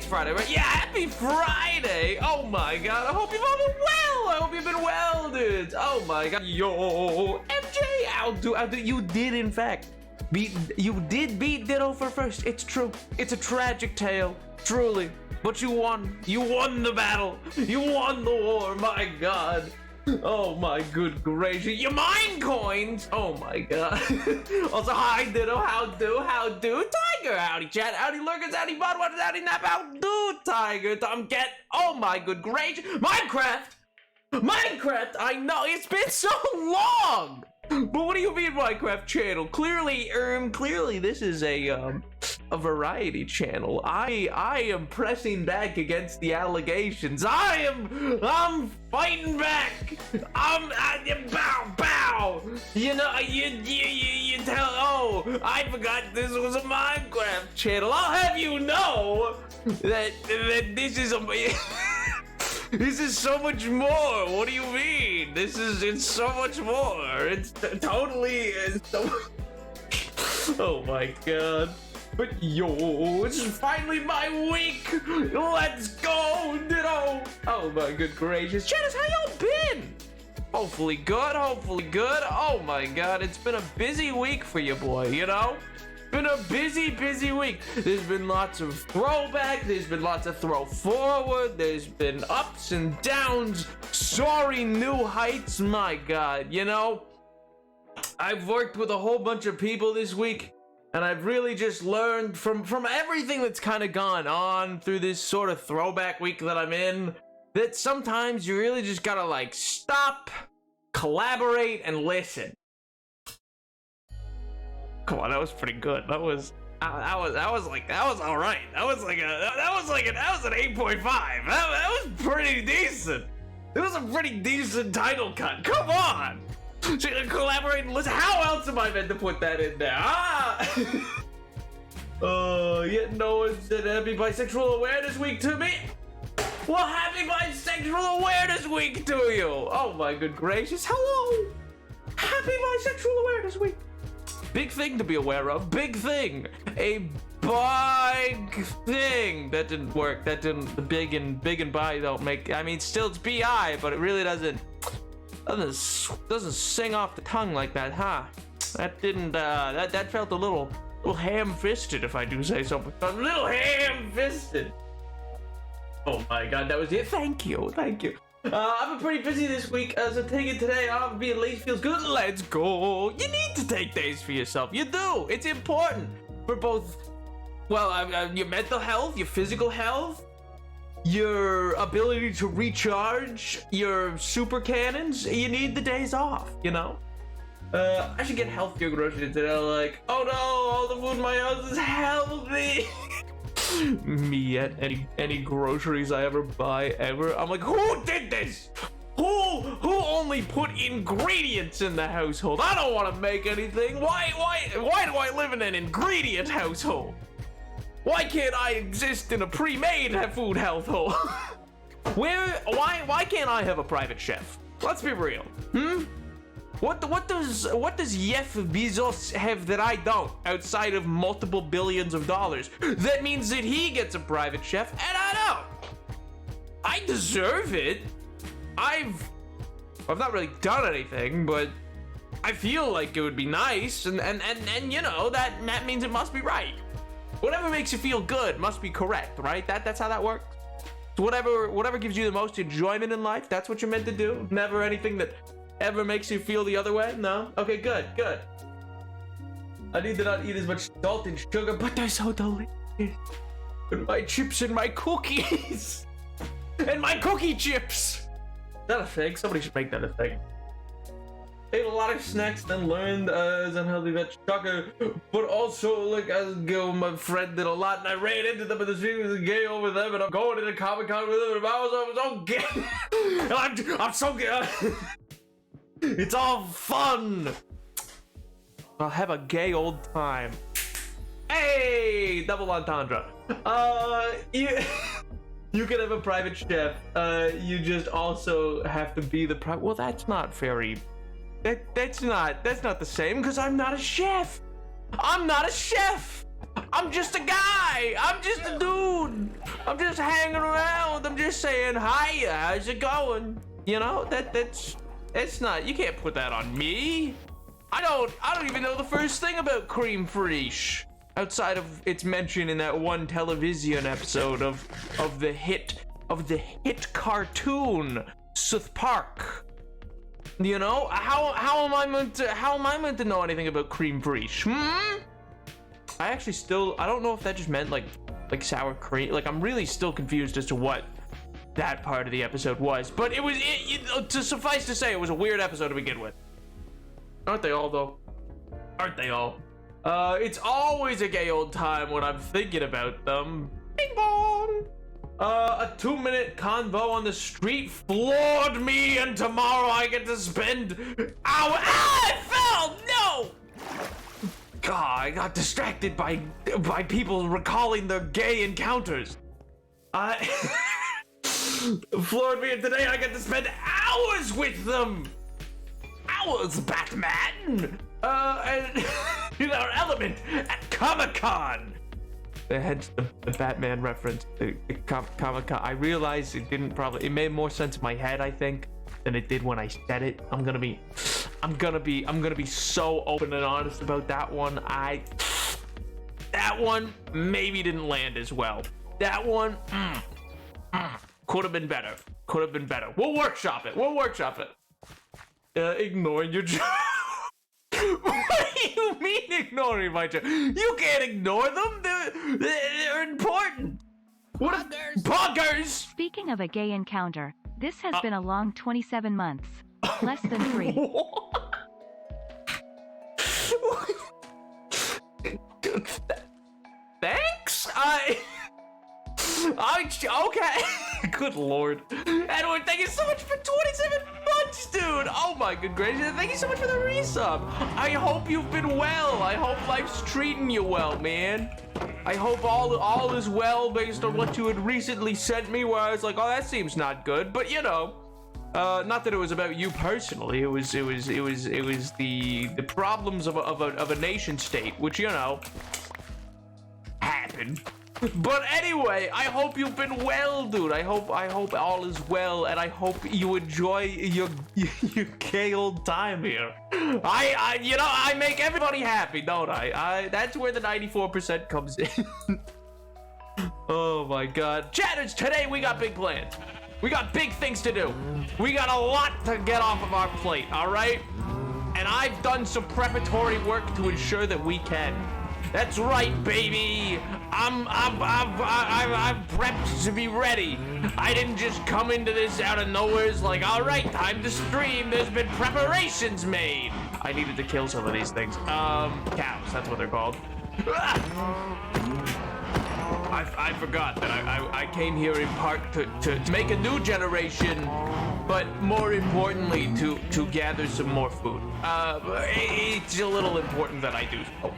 Friday, right? Yeah, happy Friday! Oh my god, I hope you've all been well! I hope you've been well, dudes! Oh my god. Yo, MJ, I'll do. You did, in fact, you did beat Ditto for first. It's true. It's a tragic tale, truly. But you won. You won the battle. You won the war, my god. Oh my good gracious. Your mine coins! Oh my god. Also, hi Ditto, how do? Tiger, howdy chat, howdy lurkers, howdy budwatchers, howdy nap, how do Tiger, Tom Cat, oh my good gracious. Minecraft, I know, it's been so long! But what do you mean Minecraft channel? Clearly this is a variety channel. I am pressing back against the allegations. I'm fighting back. Bow. You know, you tell, oh, I forgot this was a Minecraft channel. I'll have you know that this is this is so much more. What do you mean? It's so much more. It's totally so. Oh my god. But yo, it's finally my week. Let's go, Ditto. Oh my good gracious. Janice, how y'all been? Hopefully good. Oh my god, it's been a busy week for you, boy, you know? Been a busy week. There's been lots of throwback, there's been lots of throw forward, there's been ups and downs, soaring new heights. My god, you know, I've worked with a whole bunch of people this week, and I've really just learned from everything that's kind of gone on through this sort of throwback week that I'm in, that sometimes you really just gotta like stop, collaborate, and listen. Come on, that was pretty good. That was all right. That was an 8.5. That was pretty decent. It was a pretty decent title cut. Come on. So collaborate and listen. How else am I meant to put that in there? Yet no one said happy bisexual awareness week to me. Well, happy bisexual awareness week to you. Oh my good gracious. Hello. Happy bisexual awareness week. Big thing to be aware of. Big thing. A big thing. That didn't work. That didn't. The big and bi don't make. I mean, still it's bi, but it really doesn't sing off the tongue like that, huh? That didn't. That felt a little ham-fisted, if I do say so. A little ham-fisted. Oh my god, that was it. Thank you. I've been pretty busy this week, so taking today off being lazy feels good. Let's go. You need to take days for yourself. You do. It's important for both, well, your mental health, your physical health, your ability to recharge your super cannons. You need the days off, you know? I should get healthier groceries today. Like, oh no, all the food in my house is healthy. Me at any groceries I ever buy ever, I'm like, who did this? Who only put ingredients in the household? I don't want to make anything. Why do I live in an ingredient household? Why can't I exist in a pre-made food household? Why can't I have a private chef? Let's be real. What does Jeff Bezos have that I don't, outside of multiple billions of dollars? That means that he gets a private chef and I don't. I deserve it. I've not really done anything, but I feel like it would be nice, and you know, that means it must be right. Whatever makes you feel good must be correct, right? That's how that works. So whatever gives you the most enjoyment in life, that's what you're meant to do. Never anything that ever makes you feel the other way? No? Okay, good. I need to not eat as much salt and sugar, but they're so delicious. And my chips and my cookies. And my cookie chips. Is that a thing? Somebody should make that a thing. Ate a lot of snacks, then learned as unhealthy that sugar, but also like as go, my friend did a lot, and I ran into them in the street, was gay over them, and I'm going to the Comic-Con with them, and I was so gay. I'm so gay. It's all fun. I'll have a gay old time. Hey, double entendre. You can have a private chef. You just also have to be the private. Well, that's not very. That's not the same, because I'm not a chef. I'm not a chef. I'm just a guy. I'm just a dude. I'm just hanging around. I'm just saying, hiya, how's it going? You know, that's not, you can't put that on me. I don't even know the first thing about Cream Fraiche. Outside of its mention in that one television episode of the hit cartoon South Park. You know, how am I meant to know anything about Cream Fraiche? I actually I don't know if that just meant like sour cream. Like, I'm really still confused as to what that part of the episode was. But to suffice to say, it was a weird episode to begin with. Aren't they all though? Aren't they all? It's always a gay old time when I'm thinking about them. Bing bong! A 2-minute convo on the street floored me, and tomorrow I get to spend I fell! No! God, I got distracted by people recalling their gay encounters. Floored me, and today I get to spend hours with them! Hours, Batman! And in our element at Comic-Con. Hence the Batman reference, Comic-Con. I realized it made more sense in my head, I think, than it did when I said it. I'm gonna be so open and honest about that one. That one maybe didn't land as well. That one could have been better. We'll workshop it. Ignoring your job. What do you mean ignoring my job? You can't ignore them. They're important. What? Buggers. Speaking of a gay encounter, this has been a long 27 months. Less than 3. Thanks. Okay. Good lord. Edward, thank you so much for 27 months, dude. Oh my good gracious. Thank you so much for the resub. I hope you've been well. I hope life's treating you well, man. I hope all is well based on what you had recently sent me, where I was like, oh, that seems not good. But you know, not that it was about you personally. It was the problems of a nation state, which, you know, happen. But anyway, I hope you've been well, dude. I hope all is well, and I hope you enjoy your gay old time here. I make everybody happy, don't I? That's where the 94% comes in. Oh my god. Chatters, today we got big plans. We got big things to do. We got a lot to get off of our plate, all right? And I've done some preparatory work to ensure that we can. That's right, baby. I'm prepped to be ready. I didn't just come into this out of nowhere. It's like, all right, time to stream. There's been preparations made. I needed to kill some of these things. Cows. That's what they're called. I forgot that I came here in part to make a new generation, but more importantly, to gather some more food. It's a little important that I do so.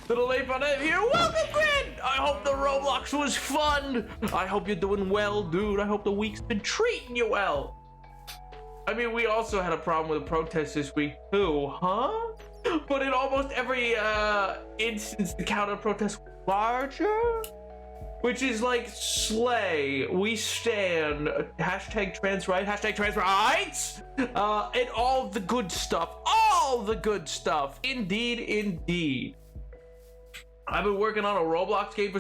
Little late on it here. Welcome, Grid! I hope the Roblox was fun. I hope you're doing well, dude. I hope the week's been treating you well. I mean, we also had a problem with the protests this week too, huh? But in almost every instance, the counter protest was larger, which is like slay. We stand. Hashtag trans right. Hashtag trans rights. And all the good stuff. All the good stuff. Indeed, indeed. I've been working on a Roblox game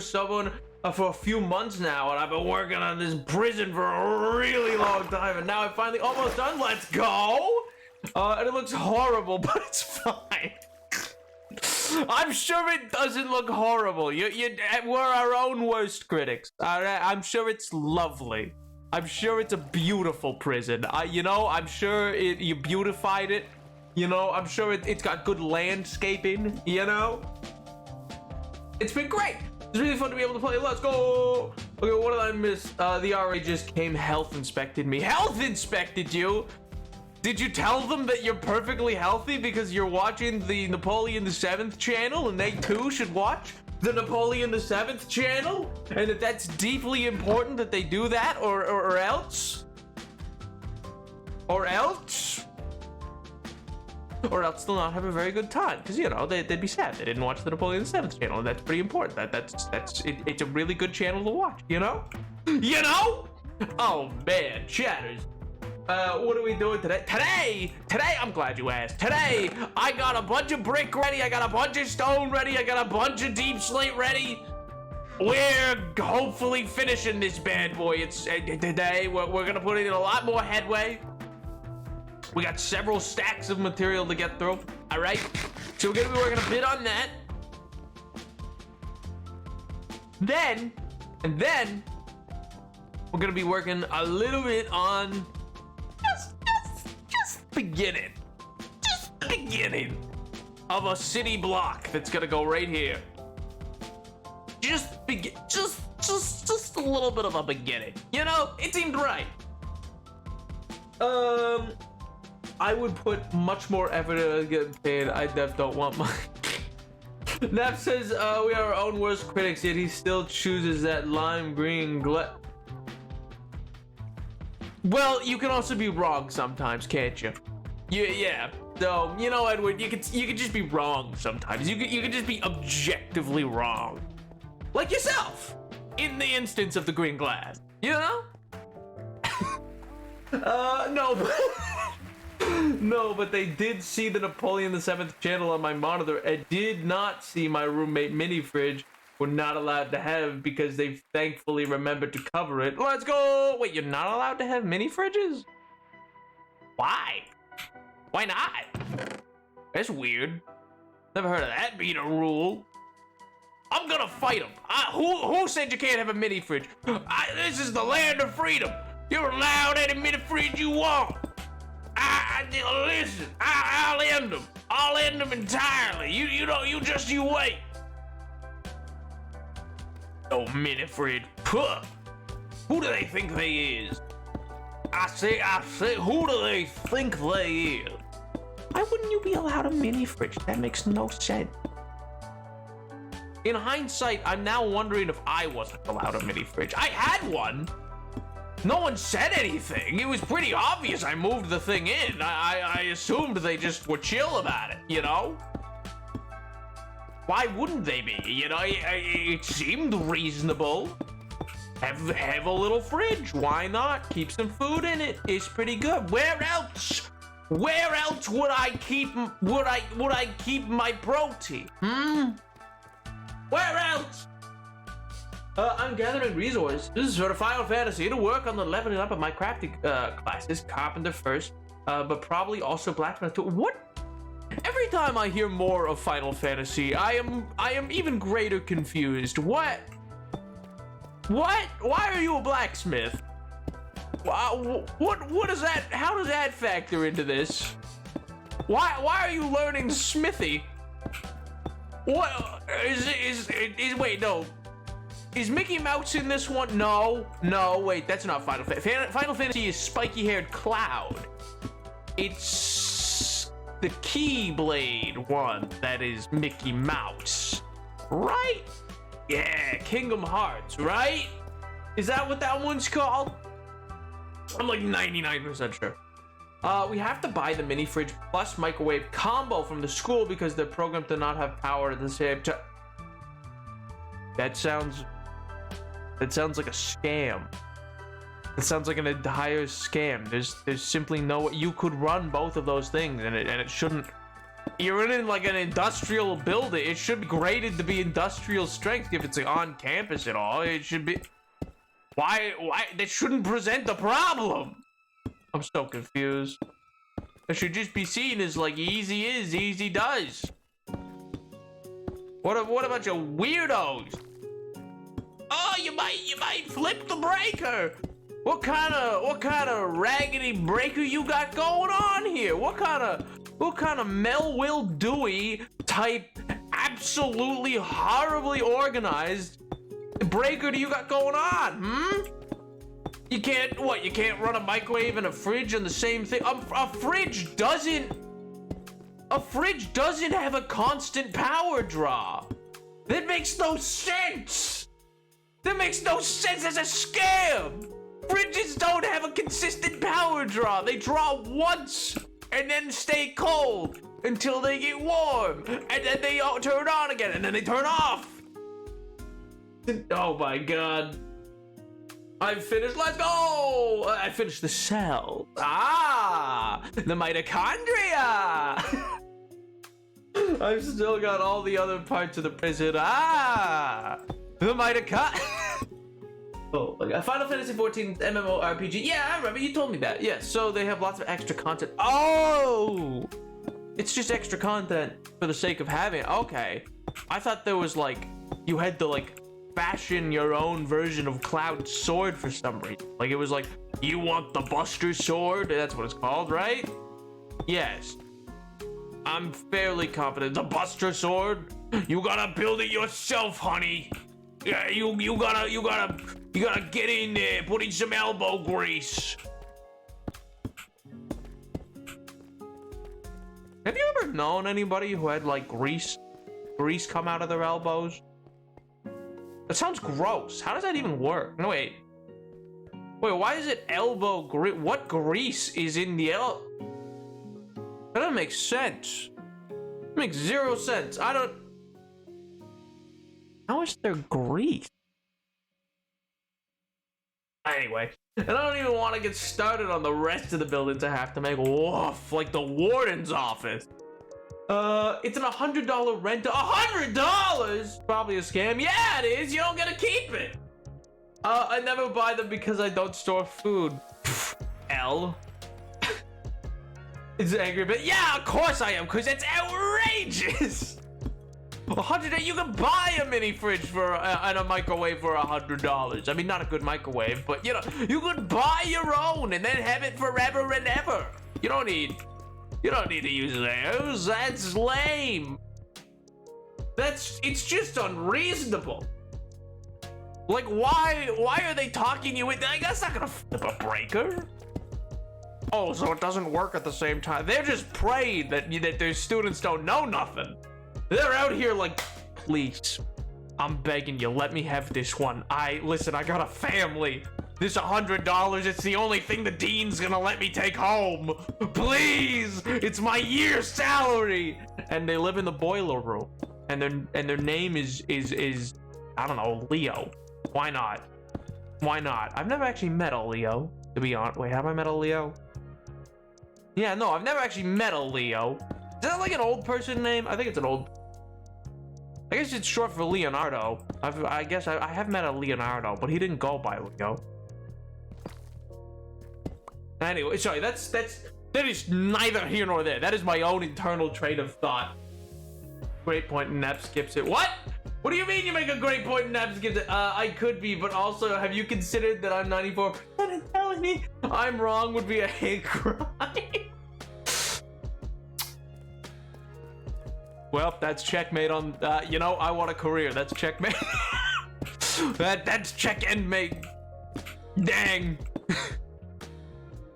for a few months now, and I've been working on this prison for a really long time, and now I'm finally almost done. Let's go! And it looks horrible, but it's fine. I'm sure it doesn't look horrible. We're our own worst critics. All right? I'm sure it's lovely. I'm sure it's a beautiful prison. I'm sure you beautified it. I'm sure it's got good landscaping. It's been great. It's really fun to be able to play. Let's go. Okay, what did I miss? The RA just came health inspected me. Health inspected you? Did you tell them that you're perfectly healthy because you're watching the Napoleon VII channel and they too should watch the Napoleon VII channel? And that's deeply important that they do that or else? Or else? or else they'll not have a very good time. Because, you know, they'd be sad they didn't watch the Napoleon VII channel, and that's pretty important. It's a really good channel to watch, you know? You know? Oh, man, chatters. What are we doing today? Today, I'm glad you asked. Today, I got a bunch of brick ready, I got a bunch of stone ready, I got a bunch of deep slate ready. We're hopefully finishing this bad boy. It's today, we're gonna put in a lot more headway. We got several stacks of material to get through, all right? So we're gonna be working a bit on that. Then, we're gonna be working a little bit on just beginning of a city block that's gonna go right here. Just a little bit of a beginning. You know, it seemed right. I would put much more effort into getting paid. I don't want my. Nap says we are our own worst critics, yet he still chooses that lime green Well, you can also be wrong sometimes, can't you? Yeah. So, you know, Edward, you could just be wrong sometimes. You could just be objectively wrong. Like yourself, in the instance of the green glass, you know? No, but they did see the Napoleon VII channel on my monitor and did not see my roommate mini fridge. We're not allowed to have because they thankfully remembered to cover it. Let's go! Wait, you're not allowed to have mini fridges? Why? Why not? That's weird. Never heard of that being a rule. I'm gonna fight them. Who said you can't have a mini fridge? This is the land of freedom. You're allowed any mini fridge you want. Listen, I'll end them. I'll end them entirely. You wait. Oh, mini fridge. Puh. Who do they think they is? I say, who do they think they is? Why wouldn't you be allowed a mini fridge? That makes no sense. In hindsight, I'm now wondering if I wasn't allowed a mini fridge. I had one. No one said anything. It was pretty obvious I moved the thing in. I assumed they just were chill about it, you know? Why wouldn't they be? You know, it seemed reasonable. Have a little fridge. Why not? Keep some food in it. It's pretty good. Where else? Where else would I keep my protein? Where else? I'm gathering resources for Final Fantasy to work on the leveling up of my crafting classes. Carpenter first, but probably also blacksmith too. What? Every time I hear more of Final Fantasy, I am even greater confused. What? Why are you a blacksmith? What is that? How does that factor into this? Why are you learning smithy? What wait, no. Is Mickey Mouse in this one? No, wait, that's not Final Fantasy. Final Fantasy is spiky-haired Cloud. It's the Keyblade one that is Mickey Mouse, right? Yeah, Kingdom Hearts, right? Is that what that one's called? I'm like 99% sure. We have to buy the mini fridge plus microwave combo from the school because they're programmed to not have power at the same time. That sounds like a scam. It sounds like an entire scam. There's simply no way you could run both of those things and it shouldn't. You're in like an industrial building. It should be graded to be industrial strength if it's on campus at all. It should be. Why that shouldn't present the problem? I'm so confused. It should just be seen as like easy is, easy does. What a bunch of weirdos. Oh, you might flip the breaker. What kind of raggedy breaker you got going on here? What kind of Mel Will Dewey type absolutely horribly organized breaker do you got going on? You can't run a microwave and a fridge on the same thing. A fridge doesn't have a constant power draw. That makes no sense. That makes no sense as a scam. Fridges don't have a consistent power draw. They draw once and then stay cold. until they get warm, and then they all turn on again, and then they turn off. Oh my god. I've finished, let's go! I finished the cell. Ah, the mitochondria. I've still got all the other parts of the prison. Ah, the mitochondria. Oh, like Final Fantasy 14 MMORPG. Yeah, I remember, you told me that. Yeah, so they have lots of extra content. Oh, it's just extra content for the sake of having it. Okay, I thought there was like, you had to like fashion your own version of Cloud's sword for some reason. Like it was like, you want the Buster sword? That's what it's called, right? Yes. I'm fairly confident. The Buster sword? You gotta build it yourself, honey. Yeah, you gotta get in there, put in some elbow grease. Have you ever known anybody who had like grease come out of their elbows? That sounds gross. How does that even work? No, wait, why is it elbow grease? What grease is in the That doesn't make sense. It makes zero sense. How is there grease? Anyway, and I don't even want to get started on the rest of the buildings I have to make. Woof, like the warden's office. It's an $100 rent. $100? Probably a scam. Yeah, it is. You don't get to keep it. I never buy them because I don't store food. L. It's angry, but yeah, of course I am, because it's outrageous. 100. You can buy a mini fridge for and a microwave for $100. I mean, not a good microwave, but you know, you could buy your own and then have it forever and ever. You don't need to use those. That's lame. It's just unreasonable. Like, why are they talking you into? Like, that's not gonna flip a breaker. Oh, so it doesn't work at the same time. They're just praying that their students don't know nothing. They're out here like, please, I'm begging you, let me have this one. Listen, I got a family. This $100, it's the only thing the dean's gonna let me take home. Please, it's my year's salary. And they live in the boiler room. And their name is I don't know, Leo. Why not? Why not? I've never actually met a Leo, to be honest. Wait, have I met a Leo? Yeah, no, I've never actually met a Leo. Is that like an old person name? I think it's an old... I guess it's short for Leonardo. I guess I have met a Leonardo, but he didn't go by Leo. Anyway, sorry, that is neither here nor there. That is my own internal train of thought. Great point, and Nap skips it. What? What do you mean you make a great point and Nap skips it? I could be, but also, have you considered that I'm 94% and telling me I'm wrong would be a hate crime? Well, that's checkmate on, you know, I want a career. That's checkmate. That's check and mate. Dang.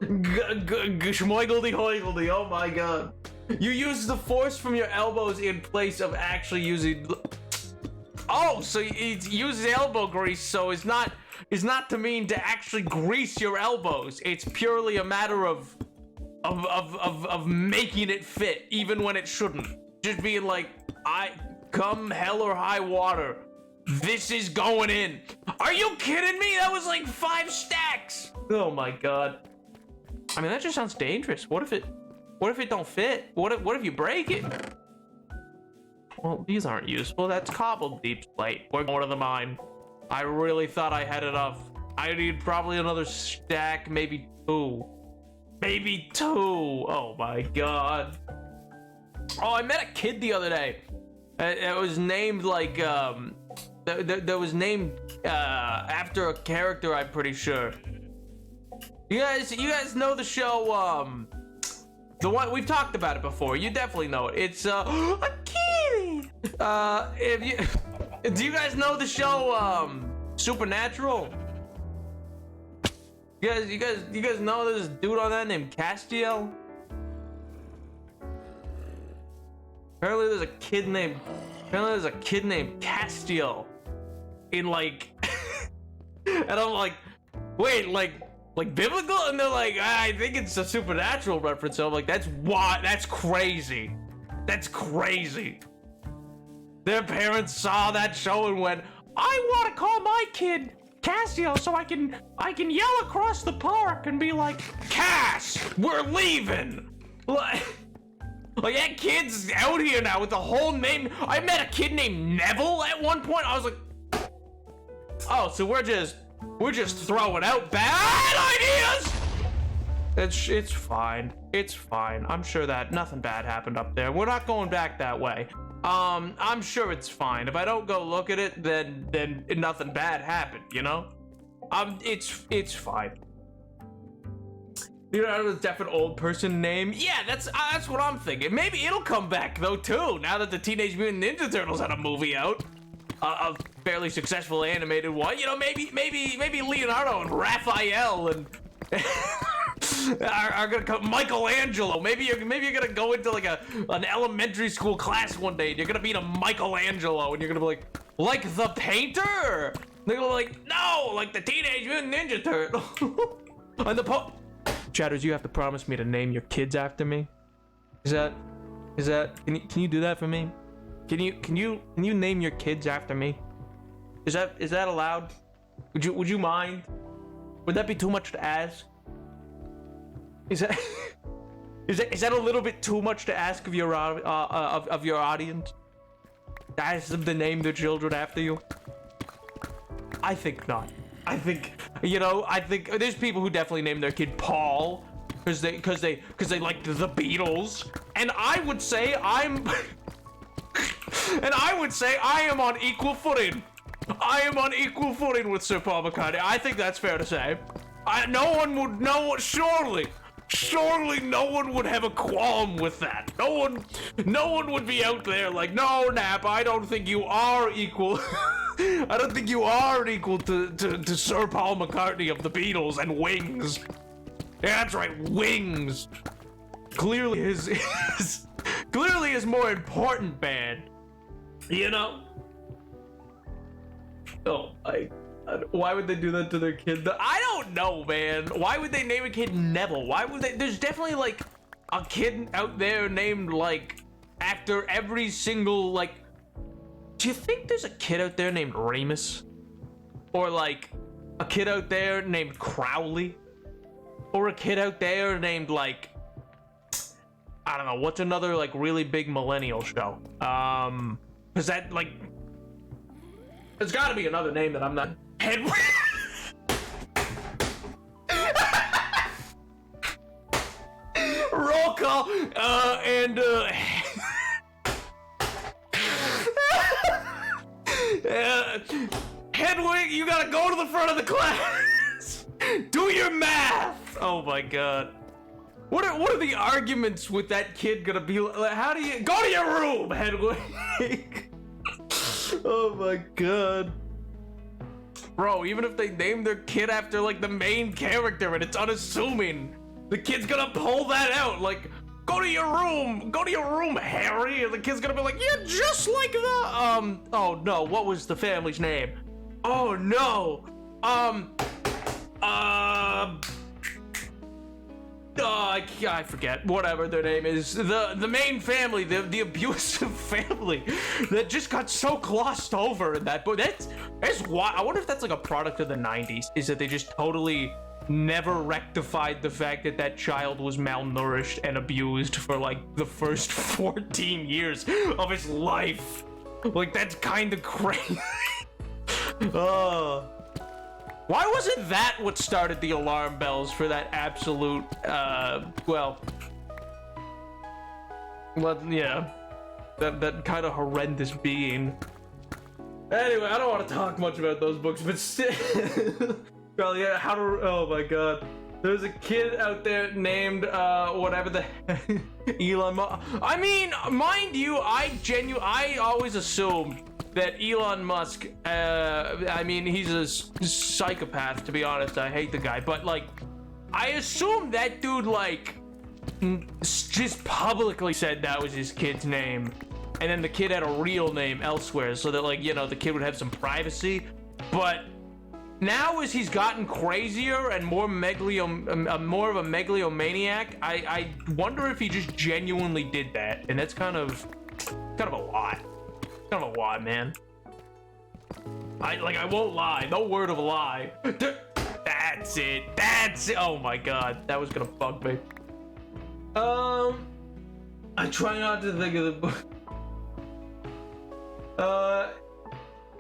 Schmoigledy hoigledy, oh my god. You use the force from your elbows in place of actually using... Oh, so it uses elbow grease, so it's not to mean to actually grease your elbows. It's purely a matter of making it fit, even when it shouldn't. Just being like, come hell or high water, this is going in. Are you kidding me? That was like 5 stacks. Oh my god. I mean, that just sounds dangerous. What if it don't fit? What if you break it? Well, these aren't useful. That's cobbled deep slate. We're going to the mine. I really thought I had enough. I need probably another stack, maybe 2. Maybe 2. Oh my god. Oh, I met a kid the other day. It was named like that was named after a character, I'm pretty sure. You guys know the show the one we've talked about it before. You definitely know it. It's a kitty. Do you guys know the show Supernatural? You guys know there's a dude on that named Castiel? Apparently there's a kid named Castiel in like and I'm like, wait, like biblical? And they're like, I think it's a supernatural reference. So I'm like, that's crazy. That's crazy. Their parents saw that show and went, I want to call my kid Cassio so I can yell across the park and be like, Cass, we're leaving. Like that kid's out here now with the whole name. I met a kid named Neville at one point. I was like, oh, so we're just throwing out bad ideas. It's fine. It's fine. I'm sure that nothing bad happened up there. We're not going back that way. I'm sure it's fine. If I don't go look at it, then nothing bad happened, you know? It's fine. You know, a definite old person name. Yeah, that's what I'm thinking. Maybe it'll come back though too. Now that the Teenage Mutant Ninja Turtles had a movie out, a fairly successful animated one. You know, maybe Leonardo and Raphael and are gonna come. Michelangelo. Maybe you're gonna go into like an elementary school class one day and you're gonna meet a Michelangelo and you're gonna be like the painter. They're gonna be like, no, like the Teenage Mutant Ninja Turtle. And the Chatters, you have to promise me to name your kids after me. Is that? Can you do that for me? Can you name your kids after me? Is that allowed? Would you mind? Would that be too much to ask? Is that a little bit too much to ask of your audience? To ask them to name their children after you? I think not. I think there's people who definitely name their kid Paul because they like the Beatles, and I would say I am on equal footing. I am on equal footing with Sir Paul McCartney. I think that's fair to say. Surely no one would have a qualm with that. No one would be out there like, no, Nap, I don't think you are equal. I don't think you are equal to Sir Paul McCartney of the Beatles and Wings. Yeah, that's right, Wings. Clearly his more important band. You know? Oh, why would they do that to their kid? I don't know, man. Why would they name a kid Neville? Why would they? There's definitely like a kid out there named like after every single like. Do you think there's a kid out there named Remus? Or like a kid out there named Crowley? Or a kid out there named like, I don't know, what's another like really big millennial show? Cause that like, there's gotta be another name that I'm not. Hedwig. Roll call. Hedwig, you gotta go to the front of the class. Do your math. Oh my god. What are the arguments with that kid gonna be like? How do you go to your room, Hedwig? Oh my god. Bro, even if they name their kid after like the main character and it's unassuming, the kid's gonna pull that out like, go to your room, Harry. And the kid's gonna be like, yeah, just like the oh no, what was the family's name? Oh no. I forget. Whatever their name is. The main family, the abusive family that just got so glossed over in that book. That's why. I wonder if that's like a product of the 90s. Is that they just totally never rectified the fact that child was malnourished and abused for like the first 14 years of his life. Like that's kind of crazy. Why wasn't that what started the alarm bells for that absolute, yeah, that kind of horrendous being. Anyway, I don't want to talk much about those books, but still, well, yeah, oh my god. There's a kid out there named, whatever the Elon Musk. I mean, mind you, I always assumed that Elon Musk, I mean, he's a psychopath, to be honest. I hate the guy, but like, I assumed that dude like just publicly said that was his kid's name, and then the kid had a real name elsewhere, so that like, you know, the kid would have some privacy. But now as he's gotten crazier and more more of a megalomaniac, I wonder if he just genuinely did that, and that's kind of a lot. Kind of a lie, man. I won't lie. No word of a lie. That's it. That's it. Oh my god, that was gonna bug me. I try not to think of the book.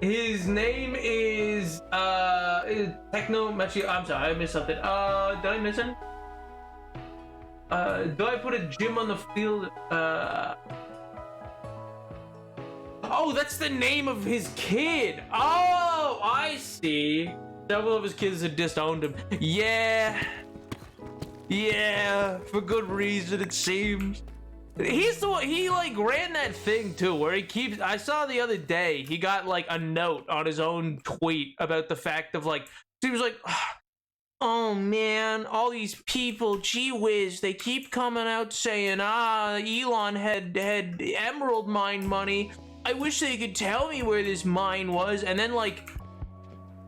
His name is Techno Machi. I'm sorry, I missed something. Did I miss him? Do I put a gym on the field? Oh, that's the name of his kid. Oh, I see. Several of his kids had disowned him. Yeah, for good reason, it seems. He's the one, he like ran that thing too, where he keeps, I saw the other day, he got like a note on his own tweet about the fact of like, he was like, oh man, all these people, gee whiz, they keep coming out saying, Elon had emerald mine money. I wish they could tell me where this mine was. And then like,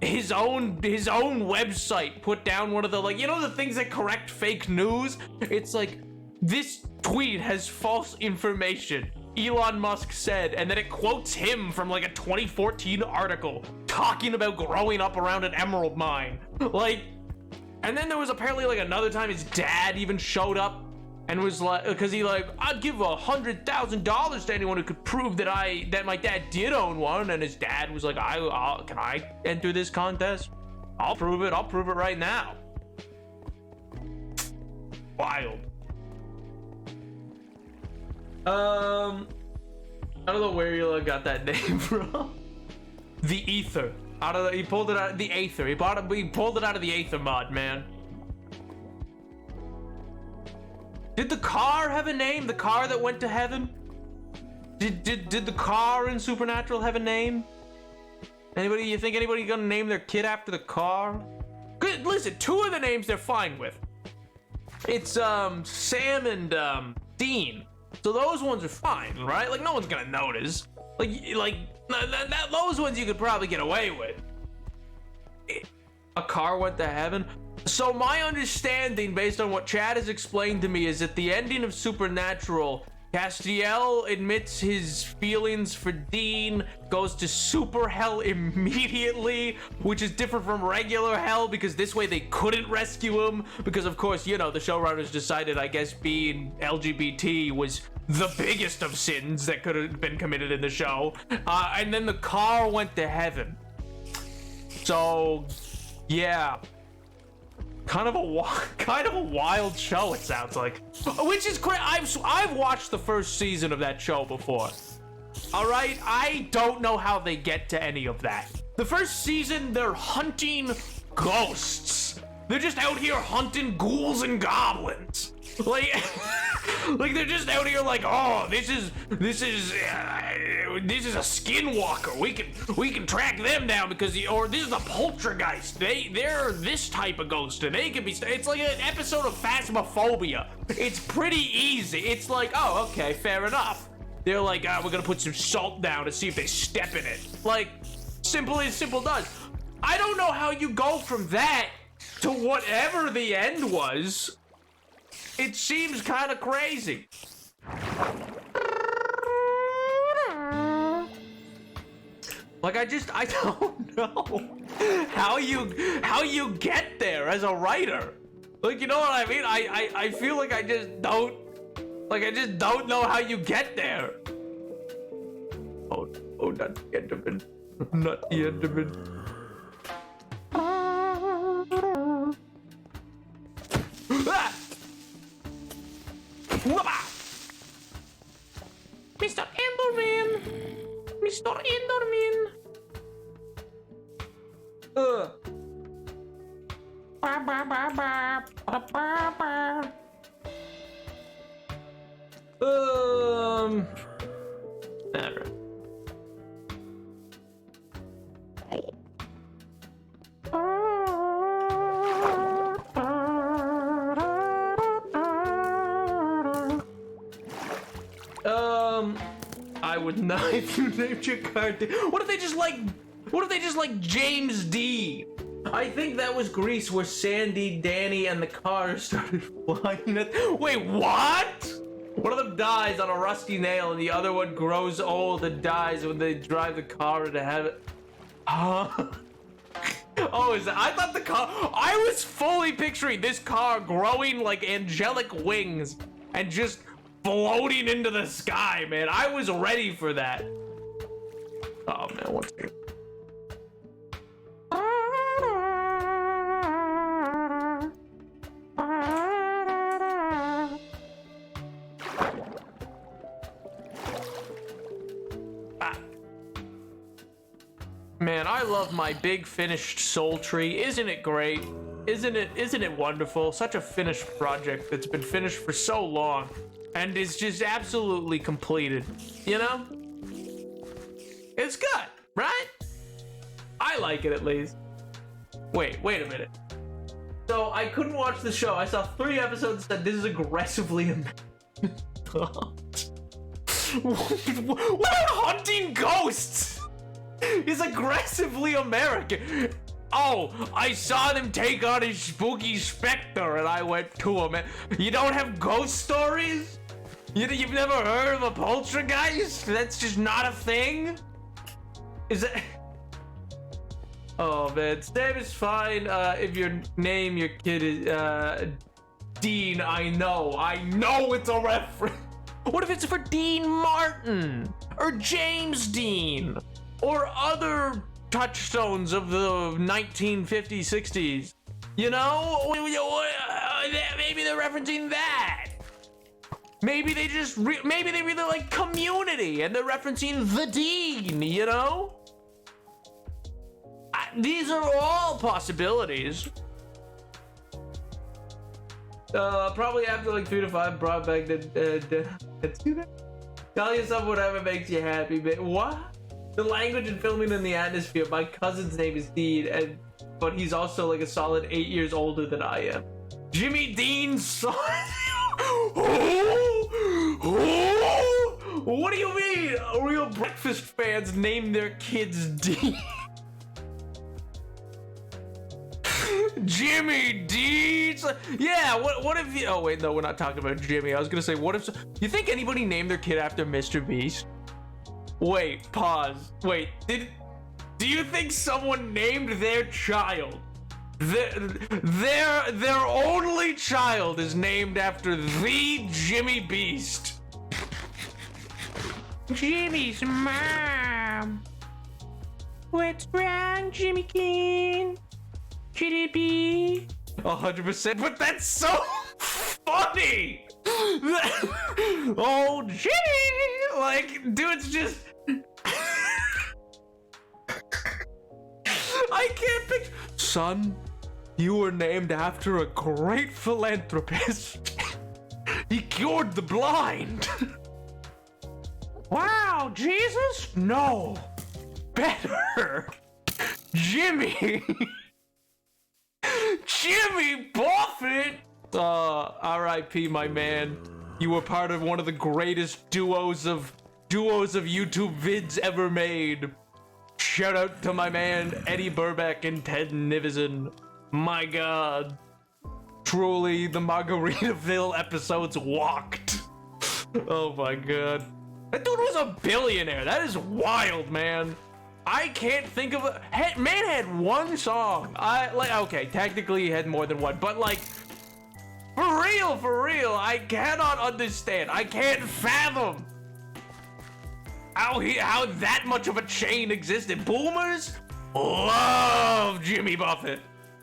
his own website put down one of the, like, you know the things that correct fake news? It's like, this tweet has false information, Elon Musk said, and then it quotes him from like a 2014 article talking about growing up around an emerald mine. Like, and then there was apparently like another time his dad even showed up and was like, because he like, I'd give $100,000 to anyone who could prove that my dad did own one, and his dad was like, can I enter this contest? I'll prove it right now. Wild. I don't know where you got that name from. The Ether. He pulled it out of the Aether. He pulled it out of the Aether mod, man. Did the car have a name? The car that went to heaven? Did the car in Supernatural have a name? You think anybody gonna name their kid after the car? Good, listen, two of the names they're fine with. It's Sam and Dean. So those ones are fine, right? Like no one's gonna notice. Those ones you could probably get away with. A car went to heaven. So my understanding, based on what Chad has explained to me, is at the ending of Supernatural, Castiel admits his feelings for Dean, goes to super hell immediately, which is different from regular hell because this way they couldn't rescue him because of course, you know, the showrunners decided, I guess, being LGBT was the biggest of sins that could have been committed in the show. And then the car went to heaven. So, yeah. Kind of a wild show, it sounds like. Which is great. I've watched the first season of that show before. All right, I don't know how they get to any of that. The first season, they're hunting ghosts. They're just out here hunting ghouls and goblins. Like, like they're just out here like, oh, this is a skinwalker. We can track them down because or this is a poltergeist. They're this type of ghost and they can be. It's like an episode of Phasmophobia. It's pretty easy. It's like, oh, okay, fair enough. They're like, we're gonna put some salt down to see if they step in it. Like, simple as simple does. I don't know how you go from that to whatever the end was. It seems kind of crazy. Like I don't know how you get there as a writer. Like, you know what I mean? I feel like I just don't know how you get there. Oh, not the Enderman. Not the Enderman. Ah! Mr. Enderman! Mr. Enderman! Ba ba ba ba ba ba ba. Never. I would not if you named your card. What if they just like James Dean? I think that was Grease where Sandy, Danny, and the car started flying. Wait, what? One of them dies on a rusty nail, and the other one grows old and dies when they drive the car into heaven. Huh? Oh, is that? I thought the car. I was fully picturing this car growing like angelic wings and just floating into the sky, man. I was ready for that. Oh man, one second. Man, I love my big finished Soul Tree. Isn't it great? Isn't it wonderful? Such a finished project that's been finished for so long and is just absolutely completed. You know? It's good, right? I like it at least. Wait a minute. So I couldn't watch the show. I saw 3 episodes that this is aggressively what about hunting ghosts? He's aggressively American. Oh, I saw them take on a spooky specter and I went to him. You don't have ghost stories? You've never heard of a poltergeist? That's just not a thing? Is it? Oh man, name is fine if you name your kid is Dean. I know it's a reference. What if it's for Dean Martin or James Dean? Or other touchstones of the 1950s, 60s. You know? Maybe they're referencing that. Maybe they maybe they really like Community and they're referencing the Dean, you know? These are all possibilities. Probably after like 3 to 5 brought back tell yourself whatever makes you happy, but what? The language and filming in the atmosphere. My cousin's name is Dean, but he's also like a solid 8 years older than I am. Jimmy Dean's son. What do you mean? Real breakfast fans name their kids Dean. Jimmy Dean's. Yeah. What if you? Oh wait, no, we're not talking about Jimmy. I was gonna say, what if? You think anybody named their kid after Mr. Beast? Wait, pause. Wait, do you think someone named their child, their only child is named after the Jimmy Beast? Jimmy's mom. What's wrong, Jimmy King? Should it be? 100%, but that's so funny! Oh, Jimmy! Like, dude's just... I can't picture... Son, you were named after a great philanthropist. He cured the blind. Wow, Jesus? No. Better. Jimmy. Jimmy Buffett. R.I.P. my man. You were part of one of the greatest duos of YouTube vids ever made. Shout out to my man Eddie Burback and Ted Nivison. My God. Truly, the Margaritaville episodes walked. Oh my God. That dude was a billionaire. That is wild, man. I can't think of a... Man had one song. Okay, technically he had more than one, but like... For real, I cannot understand. I can't fathom how that much of a chain existed. Boomers love Jimmy Buffett.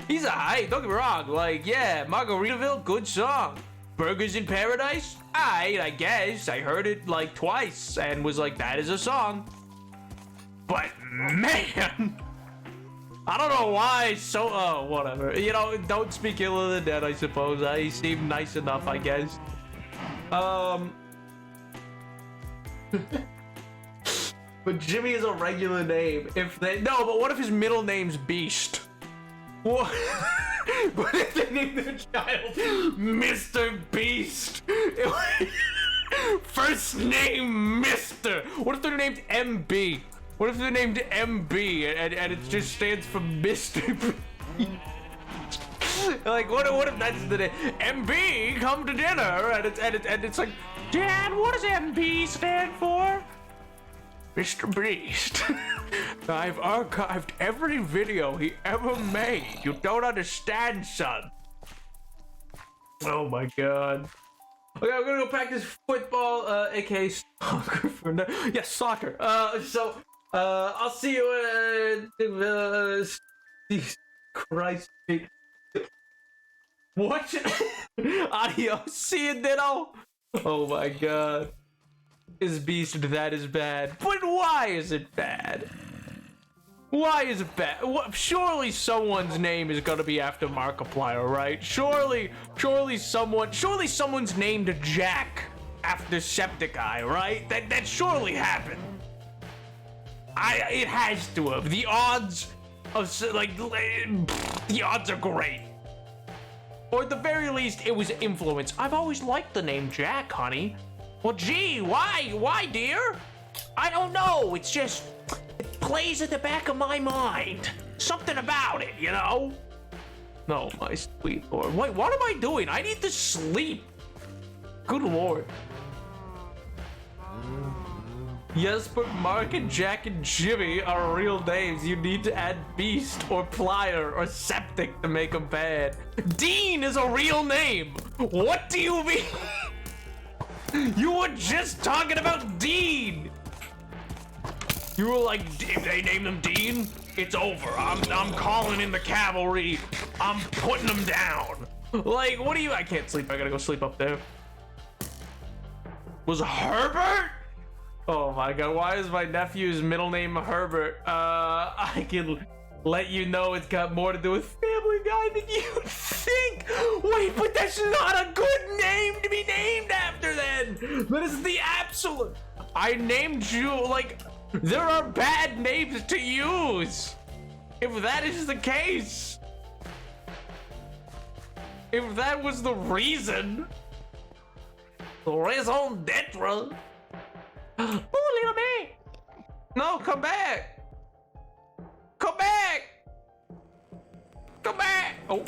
He's a hype, don't get me wrong. Like, yeah, Margaritaville, good song. Burgers in Paradise? I guess. I heard it like twice and was like, that is a song. But man, I don't know why. Whatever. You know, don't speak ill of the dead, I suppose. I seem nice enough, I guess. But Jimmy is a regular name. No, but what if his middle name's Beast? What? What if they named their child Mr. Beast? First name Mr. What if they're named MB? What if they're named MB and it just stands for Mr. Like, what if that's the day? MB, come to dinner, and it's like, Dad, what does MB stand for? Mr. Beast. I've archived every video he ever made. You don't understand, son. Oh my god. Okay, I'm gonna go practice football, aka soccer. Yes, soccer. I'll see you. Jesus Christ. What? Adios. See you, Ditto. Oh my god. Is Beast that is bad? But why is it bad? Why is it bad? Surely someone's name is gonna be after Markiplier, right? Surely someone's named Jack after Septiceye, right? That surely happened. It has to have. The odds are great. Or at the very least, it was influence. I've always liked the name Jack, honey. Well, gee, why, dear? I don't know. It's just, it plays at the back of my mind. Something about it, you know? No, my sweet lord. Wait, what am I doing? I need to sleep. Good lord. Yes, but Mark and Jack and Jimmy are real names. You need to add Beast or Plier or Septic to make them bad. Dean is a real name. What do you mean? You were just talking about Dean. You were like, if they name them Dean, it's over. I'm calling in the cavalry. I'm putting them down. Like, what do you? I can't sleep. I gotta go sleep up there. Was Herbert? Oh my god, why is my nephew's middle name Herbert? I can let you know it's got more to do with Family Guy than you think. Wait, but that's not a good name to be named after then. That is the absolute. I named you, like, there are bad names to use. If that is the case. If that was the reason. Raison d'etre. Oh, little me! No, come back! Come back! Come back! Oh.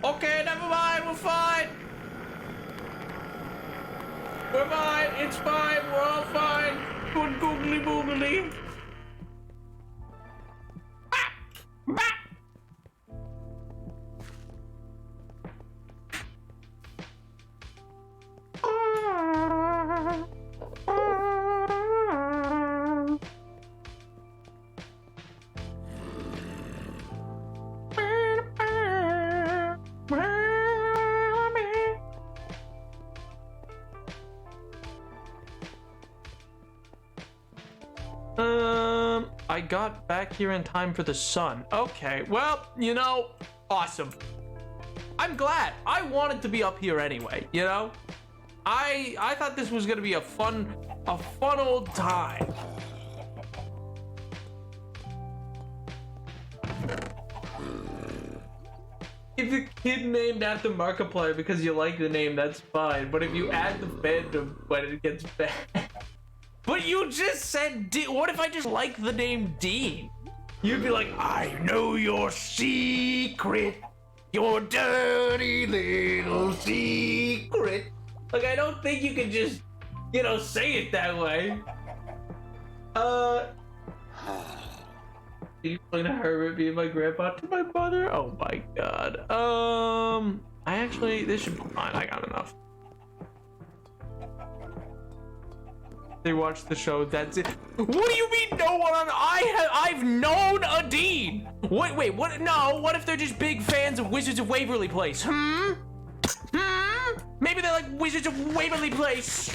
Okay, never mind, we're fine! We're fine, it's fine, we're all fine! Good googly boogly! Ah! Bah! I got back here in time for the sun. Okay, well, you know, awesome. I'm glad. I wanted to be up here anyway, you know? I thought this was gonna be a fun old time. If a kid named after Markiplier because you like the name, that's fine. But if you add the fandom when it gets bad. But you just said what if I just like the name Dean? You'd be like, I know your secret. Your dirty little secret. Like, I don't think you can just, you know, say it that way. You explain to Herbert being my grandpa to my mother? Oh my god. This should be fine. I got enough. They watched the show, that's it. What do you mean no one on I've known a Dean? Wait, what? No, what if they're just big fans of Wizards of Waverly Place? Maybe they like Wizards of Waverly Place.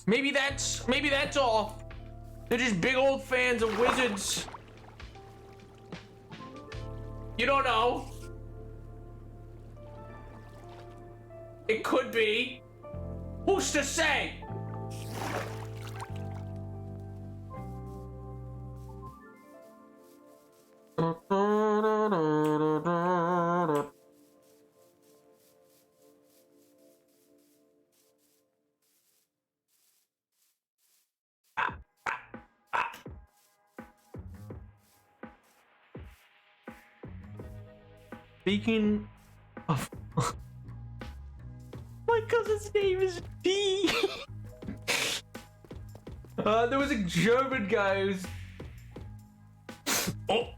Maybe that's all. They're just big old fans of Wizards. You don't know. It could be. Who's to say? Speaking of... My cousin's name is D. There was a German guy who's... Oh.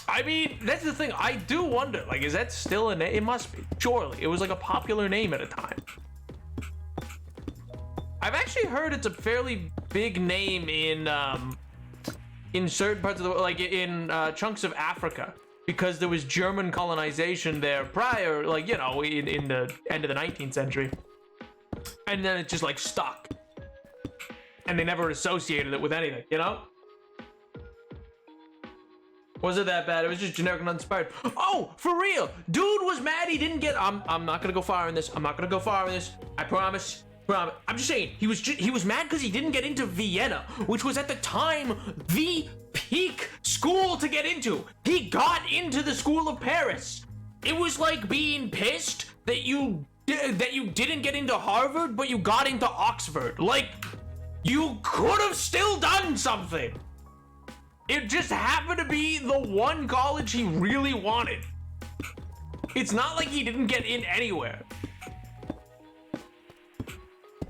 I mean, that's the thing. I do wonder, like, is that still a name? It must be. Surely. It was like a popular name at a time. I've actually heard it's a fairly big name in certain parts of the world, like in chunks of Africa, because there was German colonization there prior, like, you know, in the end of the 19th century. And then it just, like, stuck. And they never associated it with anything, you know? Was it that bad? It was just generic and uninspired. Oh, for real. Dude was mad he didn't get... I'm not gonna go far in this. I'm not gonna go far in this. I promise. I'm just saying, he was mad because he didn't get into Vienna, which was at the time the peak school to get into. He got into the School of Paris. It was like being pissed that you didn't get into Harvard, but you got into Oxford. Like, you could have still done something. It just happened to be the one college he really wanted. It's not like he didn't get in anywhere.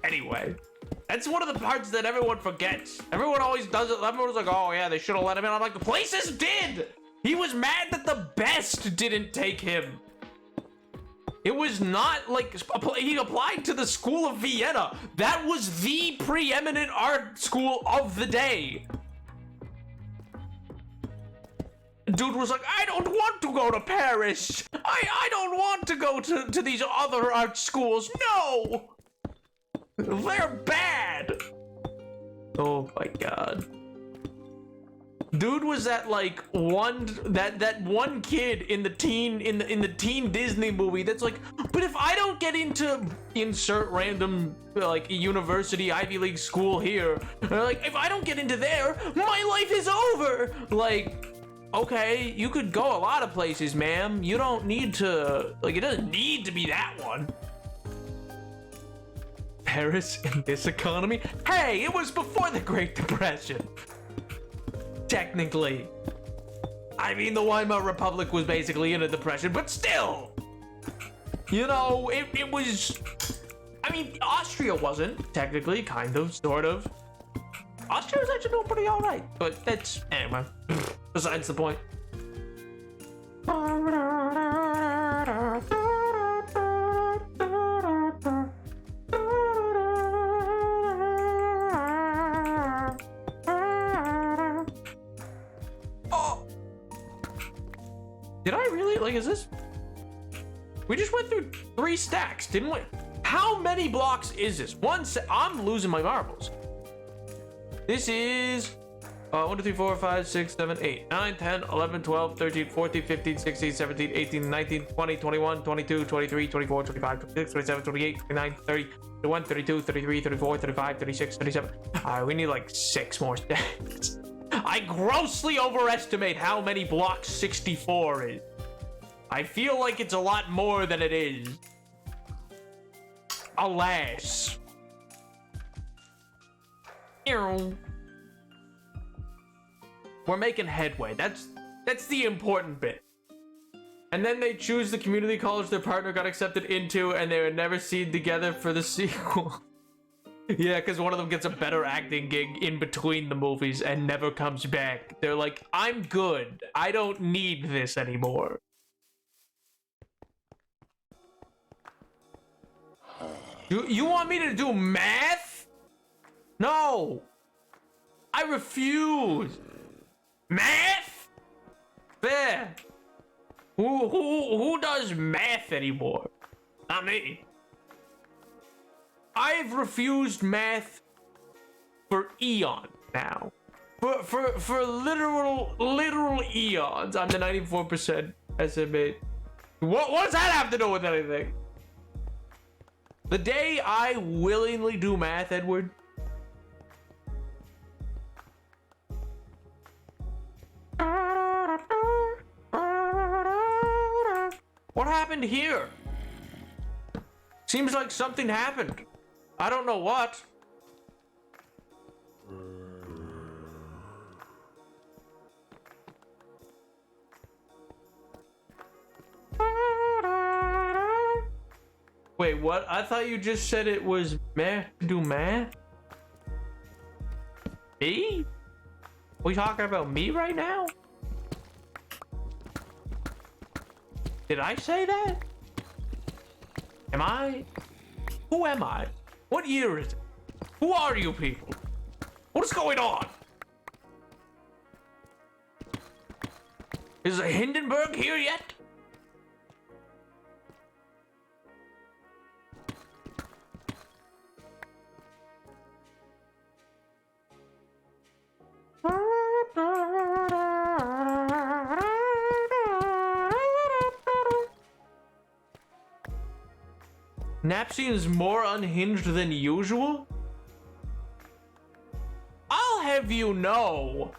Anyway, that's one of the parts that everyone forgets. Everyone always does it. Everyone's like, oh yeah, they should have let him in. I'm like, the places did. He was mad that the best didn't take him. It was not like he applied to the School of Vienna. That was the preeminent art school of the day. Dude was like, I don't want to go to Paris. I don't want to go to these other art schools. No. They're bad. Oh my god. Dude was that like that one kid in the teen Disney movie that's like, but if I don't get into insert random like university Ivy League school here, like if I don't get into there, my life is over. Like, okay, you could go a lot of places, ma'am. You don't need to, like, it doesn't need to be that one. Paris in this economy? Hey, it was before the Great Depression. Technically. I mean, the Weimar Republic was basically in a depression, but still. You know, it was... I mean, Austria wasn't, technically, kind of, sort of. Austria was actually doing pretty alright, but that's... Anyway, besides the point. Did I really? Like, is this... We just went through 3 stacks, didn't we? How many blocks is this? I'm losing my marbles. This is... 1, 2, 3, 4, 5, 6, 7, 8, 9, 10, 11, 12, 13, 14, 15, 16, 17, 18, 19, 20, 21, 22, 23, 24, 25, 26, 27, 28, 29, 30, 31, 32, 33, 34, 35, 36, 37. Alright, we need like 6 more stacks. I grossly overestimate how many blocks 64 is. I feel like it's a lot more than it is. Alas. We're making headway. That's the important bit. And then they choose the community college their partner got accepted into, and they were never seen together for the sequel. Yeah, because one of them gets a better acting gig in between the movies and never comes back. They're like, I'm good. I don't need this anymore. You want me to do math? No. I refuse. Math? There. Who does math anymore? Not me. I've refused math for eons now. For literal eons. I'm the 94% SMA. What does that have to do with anything? The day I willingly do math, Edward. What happened here? Seems like something happened. I don't know what. Wait, what? I thought you just said it was meh do math. Me? We talking about me right now? Did I say that? Am I? Who am I? What year is it? Who are you people? What is going on? Is Hindenburg here yet? Nap seems more unhinged than usual? I'll have you know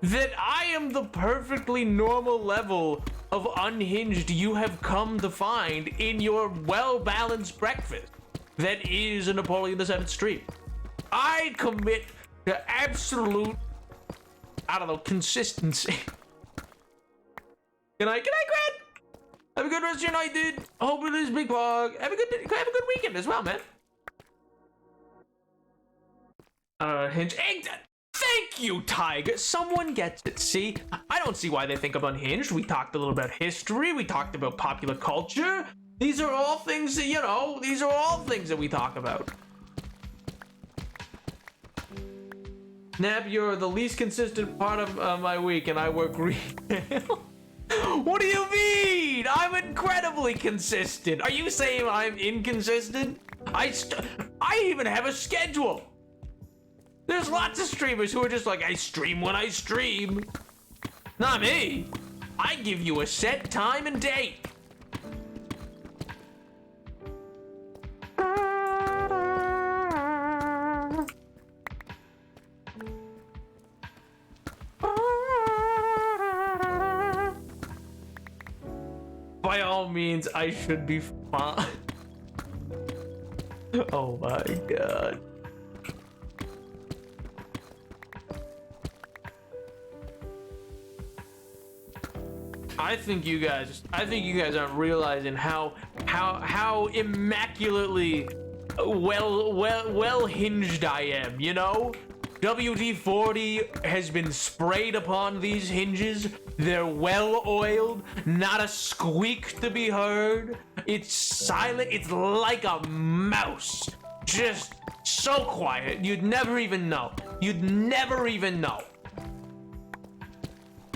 that I am the perfectly normal level of unhinged you have come to find in your well-balanced breakfast that is a Napoleon VII stream. I commit to absolute, I don't know, consistency. Good night, Grant. Have a good rest of your night, dude. Hope it is Big Pog. Have a good weekend as well, man. Hinge. Thank you, Tiger. Someone gets it. See, I don't see why they think I'm unhinged. We talked a little about history. We talked about popular culture. These are all things that, you know, these are all things that we talk about. Nap, you're the least consistent part of my week, and I work retail. What do you mean? I'm incredibly consistent. Are you saying I'm inconsistent? I even have a schedule. There's lots of streamers who are just like, I stream when I stream. Not me. I give you a set time and date. By all means, I should be fine. Oh my god. I think you guys aren't realizing how immaculately well hinged I am, you know? WD-40 has been sprayed upon these hinges. They're well oiled, not a squeak to be heard. It's silent, it's like a mouse. Just so quiet, you'd never even know. You'd never even know.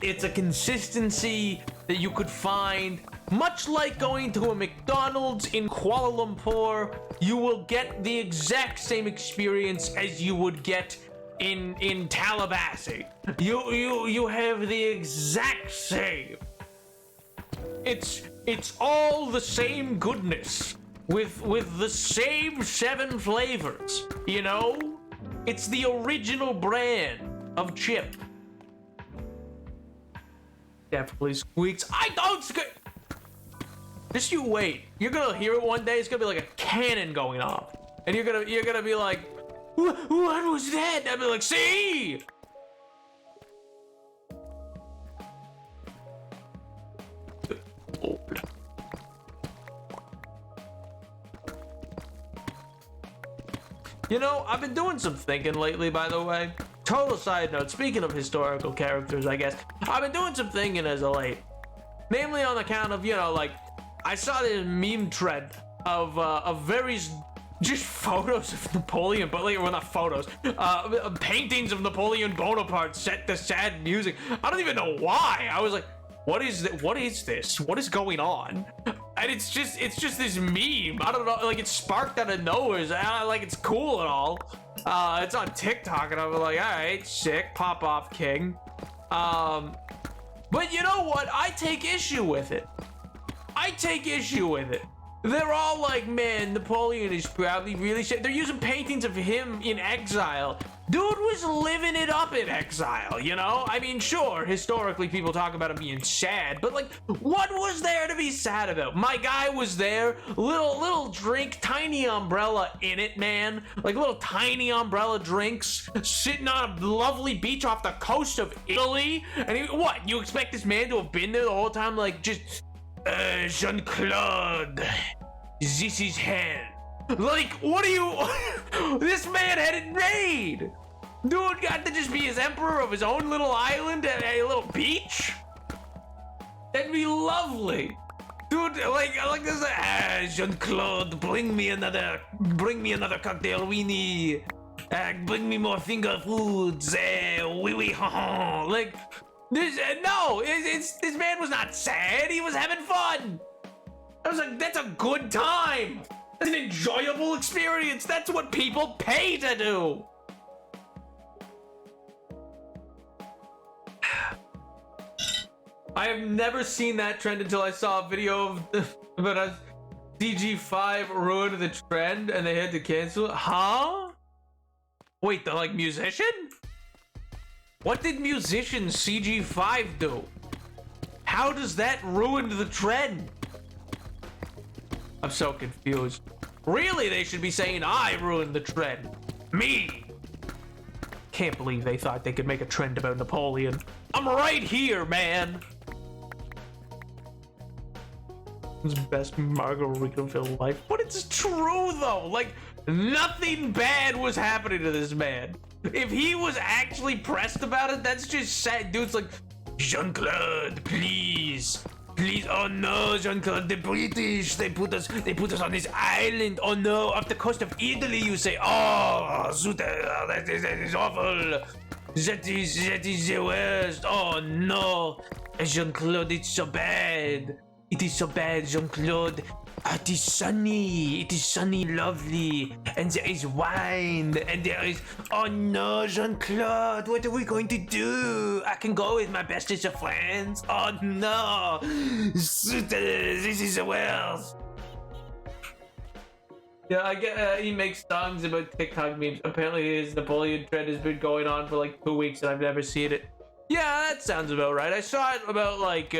It's a consistency that you could find, much like going to a McDonald's in Kuala Lumpur. You will get the exact same experience as you would get in Tallahassee. You have the exact same. It's all the same goodness with the same 7 flavors, you know? It's the original brand of chip. Definitely squeaks. I don't squeak. Just you wait. You're gonna hear it one day. It's gonna be like a cannon going off, and you're gonna be like, what was that? I'd be like, see. You know, I've been doing some thinking lately, by the way. Total side note, speaking of historical characters, I guess, I've been doing some thinking as of late. Namely on account of, you know, like, I saw this meme thread of various just photos of Napoleon, but like, well, not photos, paintings of Napoleon Bonaparte set to sad music. I don't even know why. I was like, what is this? What is going on? And it's just this meme. I don't know, like, it sparked out of nowhere. Like, it's cool and all. It's on TikTok, and I was like, all right, sick, pop off, king. But you know what? I take issue with it. They're all like, man, Napoleon is probably really sad. They're using paintings of him in exile. Dude was living it up in exile, you know? I mean, sure, historically people talk about him being sad, but like, what was there to be sad about? My guy was there, little drink, tiny umbrella in it, man. Like little tiny umbrella drinks, sitting on a lovely beach off the coast of Italy. And what, you expect this man to have been there the whole time? Like, just, Jean-Claude, This is hell. Like, what are you? This man had it made. Dude got to just be his emperor of his own little island at a little beach. That'd be lovely. Dude, like this. Jean-Claude, bring me another cocktail weenie. Bring me more finger foods. Oui, ha ha. Like this. No, this man was not sad. He was having fun. I was like, that's a good time. That's an enjoyable experience. That's what people pay to do. I have never seen that trend until I saw a video of about us. CG5 ruined the trend and they had to cancel it. Huh? Wait, the like musician? What did musician CG5 do? How does that ruin the trend? I'm so confused. Really, they should be saying I ruined the trend. Me. Can't believe they thought they could make a trend about Napoleon. I'm right here, man. His best Margaritaville life. But it's true though. Like nothing bad was happening to this man. If he was actually pressed about it, that's just sad. Dude's like, Jean-Claude, please. Please, oh no, Jean-Claude, the British, they put us on this island. Oh no, off the coast of Italy, you say. Oh, zut, that is awful. That is the worst. Oh no, Jean-Claude, it's so bad. It is so bad, Jean-Claude. It is sunny, lovely, and there is wine, and there is. Oh no, Jean-Claude, what are we going to do? I can go with my bestest of friends. Oh no, this is the worst. Yeah, I get he makes songs about TikTok memes. Apparently, his Napoleon trend has been going on for like 2 weeks, and I've never seen it. Yeah, that sounds about right. I saw it about like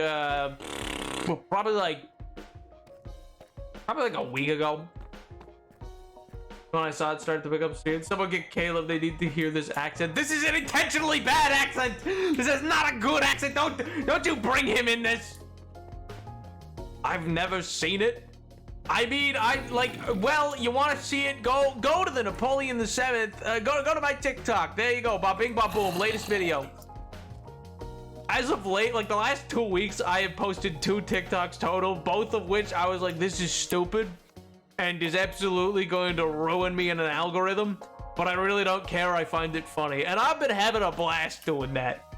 probably like a week ago when I saw it start to pick up steam. Someone get Caleb, they need to hear this accent. This is an intentionally bad accent. This is not a good accent. Don't you bring him in this. I've never seen it. I mean, well, you want to see it, go to the Napoleon the 7th. Go to my TikTok. There you go. Ba bing ba boom, latest video. As of late, like the last 2 weeks, I have posted 2 TikToks total, both of which I was like, this is stupid and is absolutely going to ruin me in an algorithm, but I really don't care. I find it funny, and I've been having a blast doing that.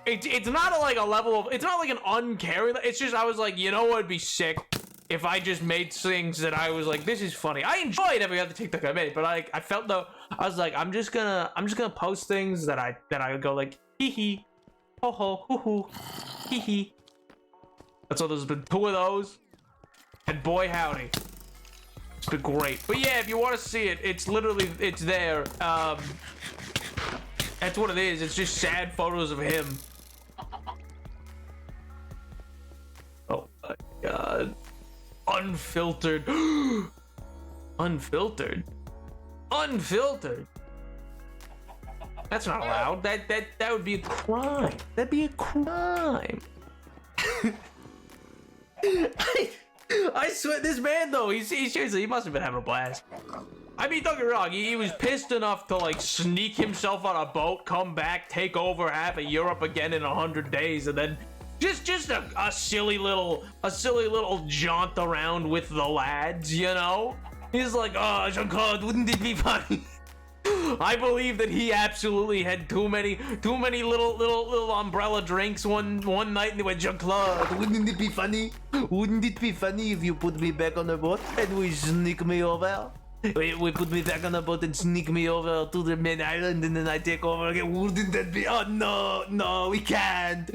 It's not like a level of, it's not like an uncaring, it's just I was like, you know what would be sick if I just made things that I was like, this is funny. I enjoyed every other TikTok I made, but I felt though, I was like, I'm just gonna post things that I go like, hee hee. Ho ho hoo hoo hee hee. That's all. There's been 2 of those, and boy howdy, it's been great. But yeah, if you want to see it, it's literally there. That's what it is. It's just sad photos of him. Oh my god, unfiltered, unfiltered. That's not allowed. That would be a crime. That'd be a crime. I swear, this man though, he seriously, he must have been having a blast. I mean, don't get me wrong, he was pissed enough to like sneak himself on a boat, come back, take over half of Europe again in 100 days, and then just a silly little jaunt around with the lads, you know? He's like, oh, Jean-Claude, wouldn't it be funny? I believe that he absolutely had too many little umbrella drinks one night, and they went, Jean-Claude, wouldn't it be funny? Wouldn't it be funny if you put me back on the boat and we sneak me over? We put me back on the boat and sneak me over to the main island, and then I take over again. Wouldn't that be? Oh no, we can't.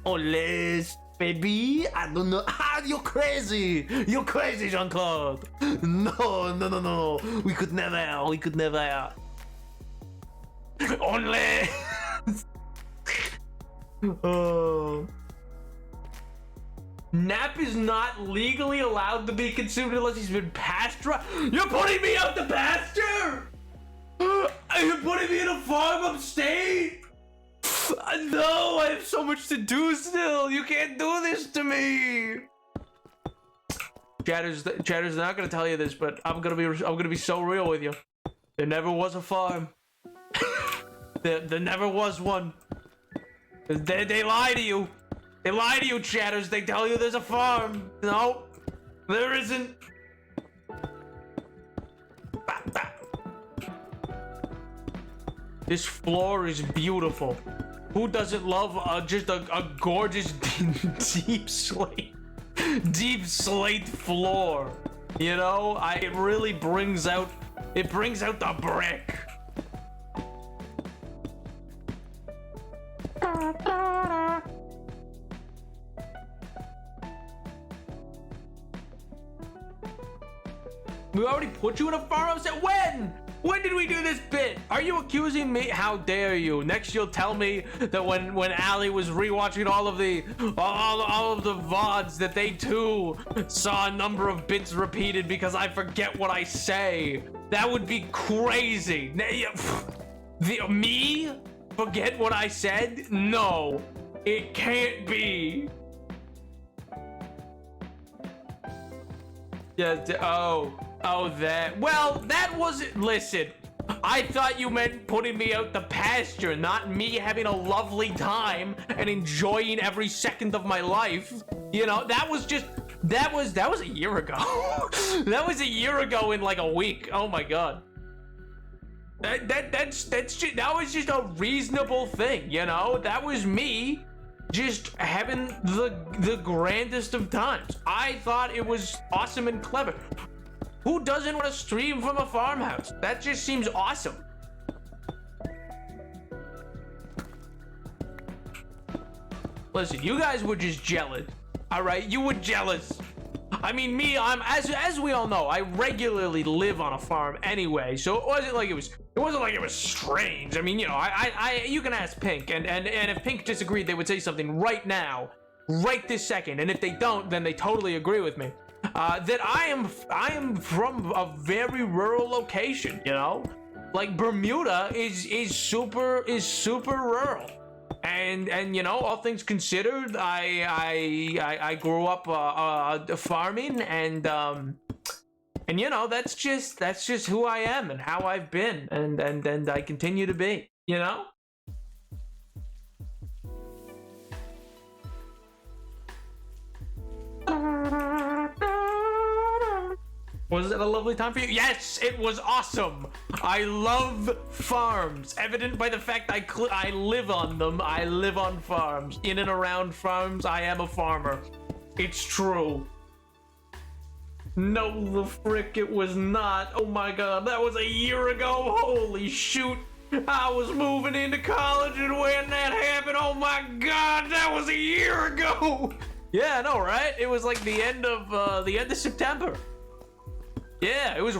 Unless, baby, I don't know. You're crazy, Jean-Claude. No. We could never. Only. Oh. Nap is not legally allowed to be consumed unless he's been pasteurized. You're putting me out the pasture? You're putting me in a farm upstate? No, I have so much to do still. You can't do this to me. Chatters not gonna tell you this, but I'm gonna be so real with you. There never was a farm. there never was one. They lie to you. They lie to you, Chatters. They tell you there's a farm. No, there isn't. This floor is beautiful. Who doesn't love just a gorgeous deep slate floor? You know, it really brings out the brick. We already put you in a farmhouse. When? When did we do this bit? Are you accusing me? How dare you? Next you'll tell me that when Allie was rewatching all of the VODs that they too saw a number of bits repeated because I forget what I say. That would be crazy. Me? Forget what I said? No, it can't be. Yeah, oh, that. Well, that wasn't. Listen, I thought you meant putting me out the pasture, not me having a lovely time and enjoying every second of my life. You know, that was a year ago. That was a year ago in like a week. Oh my god. That was just a reasonable thing, you know? That was me just having the grandest of times. I thought it was awesome and clever. Who doesn't want to stream from a farmhouse? That just seems awesome. Listen, you guys were just jealous. All right, you were jealous. I mean, me, I'm as we all know, I regularly live on a farm anyway, so it wasn't like it was strange. I mean, you know, you can ask Pink, and if Pink disagreed, they would say something right now, right this second, and if they don't, then they totally agree with me. That I am from a very rural location, you know, like Bermuda is super rural, and you know, all things considered, I grew up farming, and you know, that's just who I am and how I've been, and I continue to be, you know. Was it a lovely time for you? Yes, it was awesome. I love farms, evident by the fact I live on them. I live on farms. In and around farms, I am a farmer. It's true. No, the frick, it was not. Oh my god, that was a year ago. Holy shoot. I was moving into college, and when that happened, oh my god, that was a year ago. Yeah, I know, right? It was like the end of September. Yeah, it was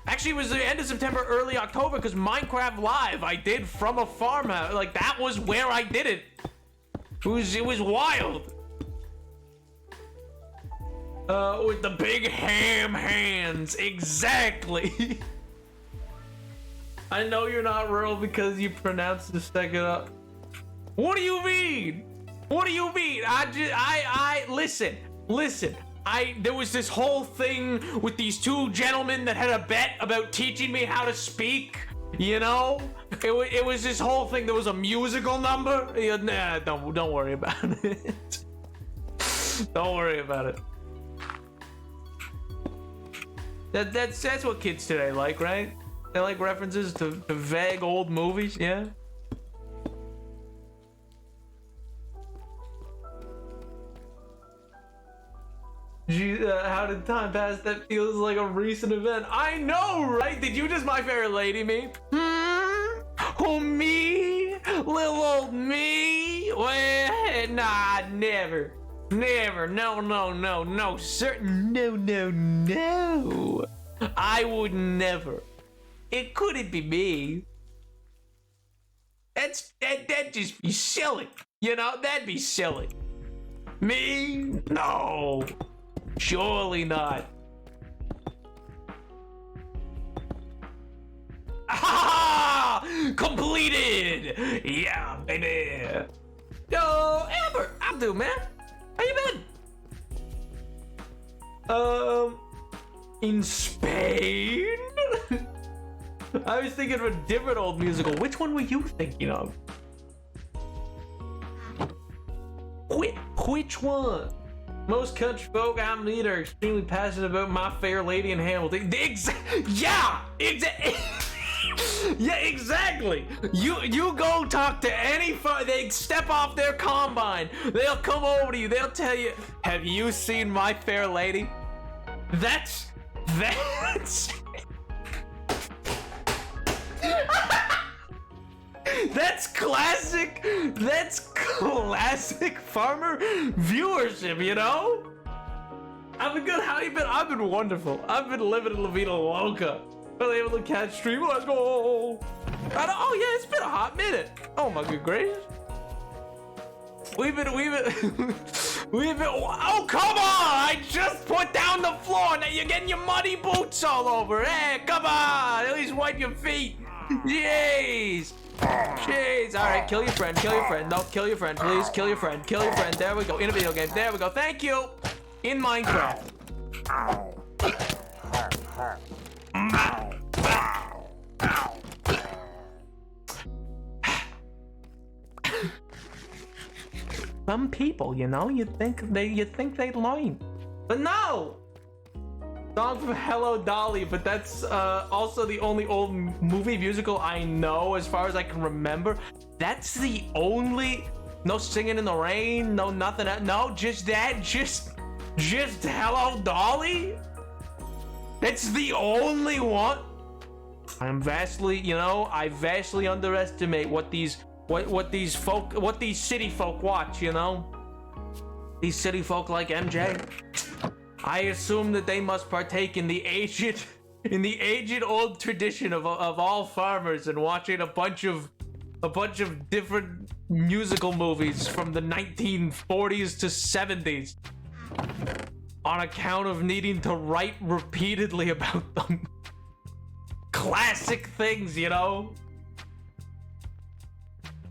actually, it was the end of September, early October, because Minecraft Live I did from a farmhouse. Like, that was where I did it. It was wild. With the big ham hands, exactly. I know you're not rural because you pronounced the second up. What do you mean? What do you mean? Listen. There was this whole thing with these two gentlemen that had a bet about teaching me how to speak, you know? It was this whole thing. There was a musical number. Nah, don't worry about it. Don't worry about it. That's what kids today like, right? They like references to vague old movies, yeah? How did time pass? That feels like a recent event. I know, right? Did you just My Fair Lady me? Who, me? Little old me? Well, nah, never. Never. No, certain. No. I would never. Couldn't be me. That'd just be silly. You know, that'd be silly. Me? No. Surely not. Ah! Completed! Yeah, baby. Yo, Amber, I'll do, man. How you been? In Spain? I was thinking of a different old musical. Which one were you thinking of? Which one? Most country folk I meet are extremely passionate about My Fair Lady in Hamilton. Yeah, exactly. You go talk to any they step off their combine. They'll come over to you. They'll tell you, "Have you seen My Fair Lady?" That's That's classic farmer viewership, you know? I've been good. How you been? I've been wonderful. I've been living La Vida Loca. Been able to catch stream. Let's go. Oh yeah, it's been a hot minute. Oh my good gracious. We've been. Oh come on! I just put down the floor. Now you're getting your muddy boots all over. Hey, come on! At least wipe your feet. Jeez. Jeez. All right, kill your friend. Kill your friend. No, kill your friend, please. Kill your friend. Kill your friend. There we go. In a video game. There we go. Thank you. In Minecraft. Some people, you know, you think they'd learn, but no. Song from Hello Dolly, but that's also the only old movie musical I know as far as I can remember. That's the only. No Singing in the Rain, no nothing. No, just that. Just Hello Dolly. That's the only one. I vastly underestimate what these city folk watch, you know? These city folk like MJ. I assume that they must partake in the aged old tradition of all farmers and watching a bunch of different musical movies from the 1940s to 70s on account of needing to write repeatedly about them. Classic things, you know?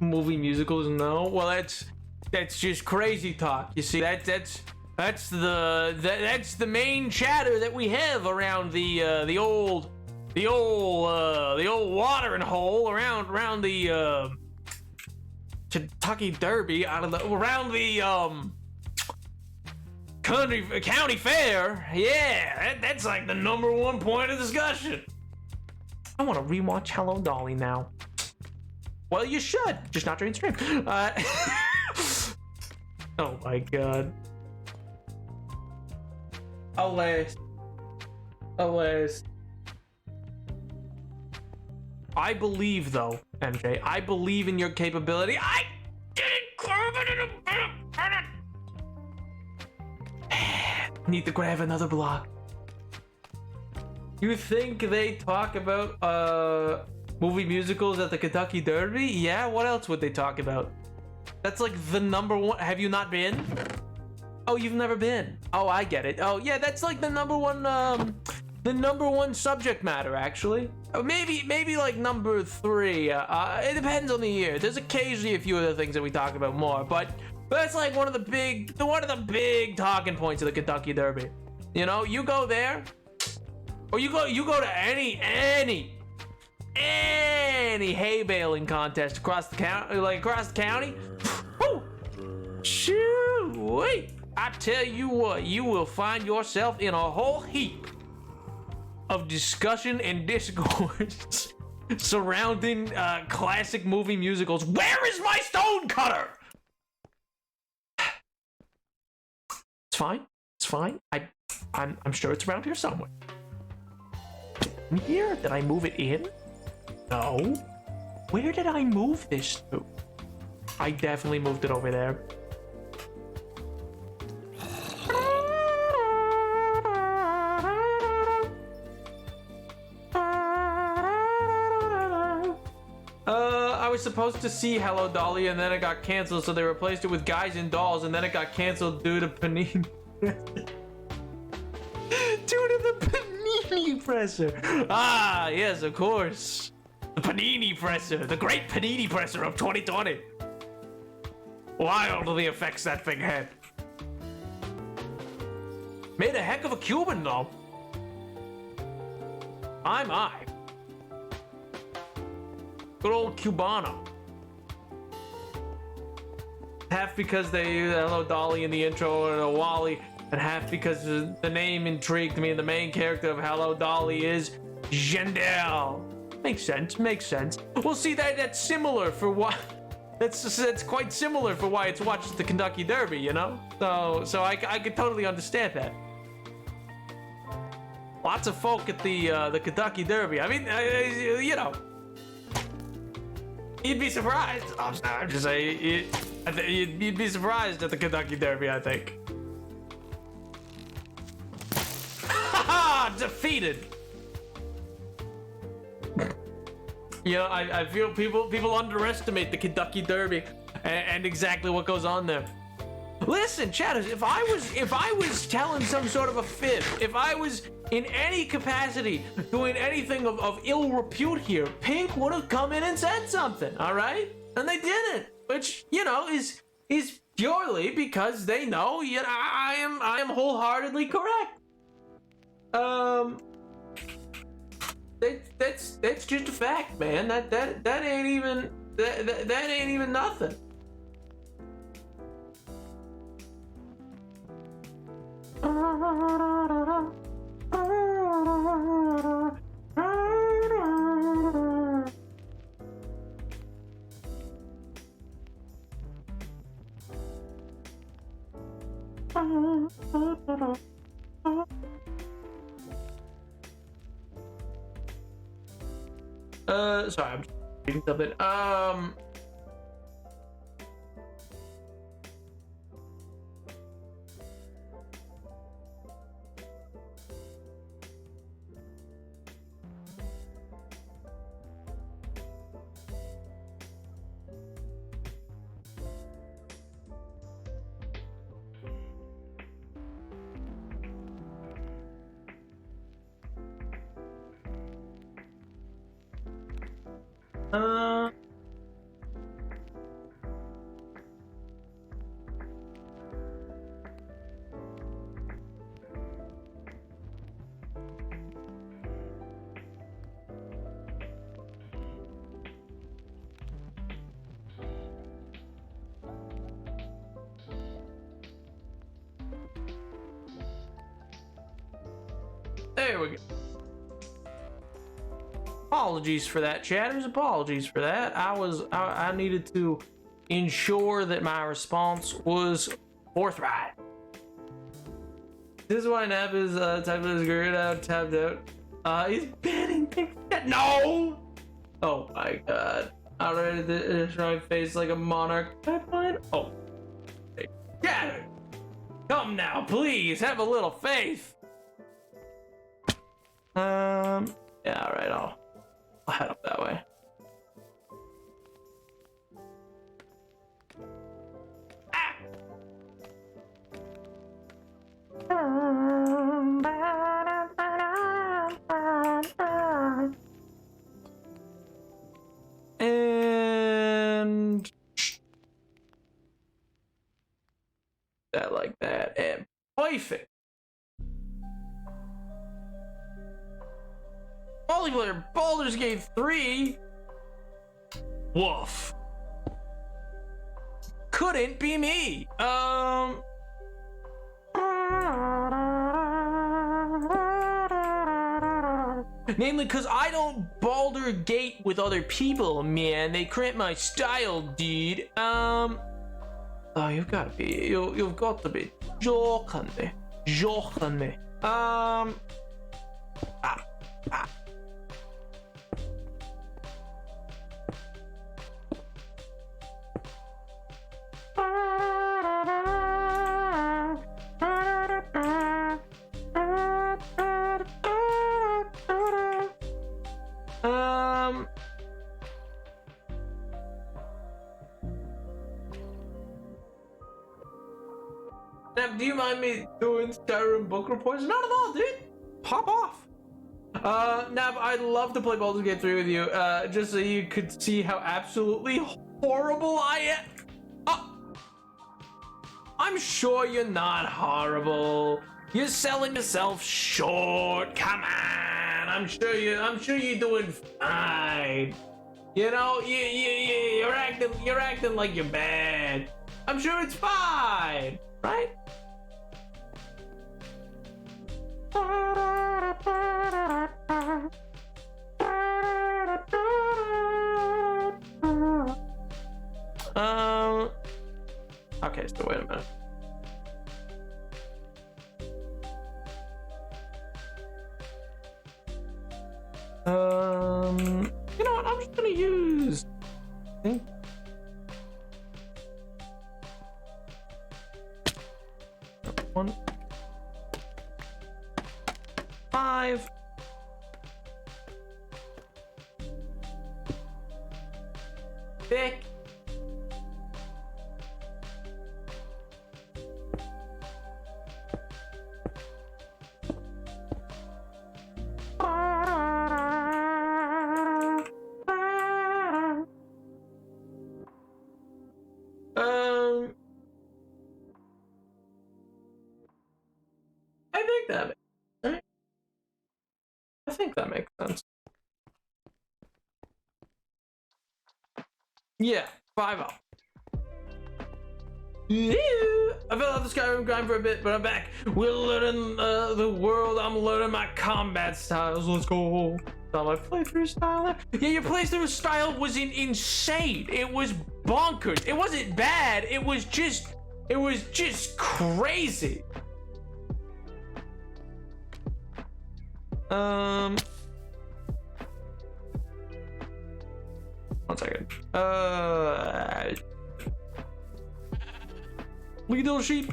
Movie musicals, no. Well, that's just crazy talk. You see, that's the main chatter that we have around the old watering hole around the Kentucky Derby, around the county fair. Yeah, that's like the #1 point of discussion. I want to rewatch Hello Dolly now. Well, you should, just not during stream. Oh my god. Alas. I believe, though, MJ. I believe in your capability. I didn't carve it in a... Need to grab another block. You think they talk about movie musicals at the Kentucky Derby? Yeah, what else would they talk about? That's like the #1. Have you not been? Oh, you've never been. Oh, I get it. Oh, yeah, that's like the #1 subject matter, actually. Maybe like #3. It depends on the year. There's occasionally a few other things that we talk about more, but that's like one of the big talking points of the Kentucky Derby. You know, you go there, or you go to any hay baling contest across the county. Woo! Shoo! Wait! I tell you what, you will find yourself in a whole heap of discussion and discourse surrounding classic movie musicals. Where is my stone cutter? It's fine. It's fine. I'm sure it's around here somewhere. In here? Did I move it in? No. Where did I move this to? I definitely moved it over there. I was supposed to see Hello Dolly and then it got canceled, so they replaced it with Guys and Dolls, and then it got canceled due to Panini. Due to the Panini presser. Ah, yes, of course. The Panini presser, the great Panini presser of 2020. Wild the effects that thing had. Made a heck of a Cuban, though. My. Good old Cubano. Half because they use Hello Dolly in the intro and a Wally, and half because the name intrigued me and the main character of Hello Dolly is Jandel. Makes sense. Well, see, that's similar for what... That's quite similar for why it's watched the Kentucky Derby, you know? So I could totally understand that. Lots of folk at the Kentucky Derby. I mean, you know, you'd be surprised. I'm just saying, you'd be surprised at the Kentucky Derby, I think. Defeated. You know, I feel people underestimate the Kentucky Derby and exactly what goes on there. Listen, chatters, if I was telling some sort of a fib, if I was in any capacity doing anything of ill repute here, Pink would have come in and said something, all right? And they didn't, which, you know, is purely because they know, you know, I am wholeheartedly correct. That's just a fact, man. That ain't even that ain't even nothing. Sorry, I'm just reading something. There we go. Apologies for that, chatters. Apologies for that. I needed to ensure that my response was forthright. This is why Nap is typed his grid out, tabbed out. He's banning Pink. No! Oh my god. I already did my face like a monarch. Pipeline? Oh. Hey, chatter! Come now, please, have a little faith. Yeah, alright, I'll head up that way. Ah! And that like that, and perfect. Multiplayer Baldur's Gate 3? Woof. Couldn't be me. Namely, because I don't Baldur Gate with other people, man. They cramp my style, dude. Oh, you've got to be. You've got to be joking me. Joking me. Nav, do you mind me doing Skyrim book reports? Not at all, dude. Pop off. Nav, I'd love to play Baldur's Gate 3 with you, just so you could see how absolutely horrible I am. I'm sure you're not horrible. You're selling yourself short. Come on. I'm sure you're doing fine. You know, you're acting like you're bad. I'm sure it's fine, right? Okay, so wait a minute. You know what? I'm just gonna use. One, 5. Thick. I think that makes sense. Yeah, 5 up. Yeah. I fell off the Skyrim grind for a bit, but I'm back. We're learning the world. I'm learning my combat styles. Let's go. Saw my playthrough style there. Yeah, your playthrough style was insane. It was bonkers. It wasn't bad. It was just crazy. One second. Little sheep.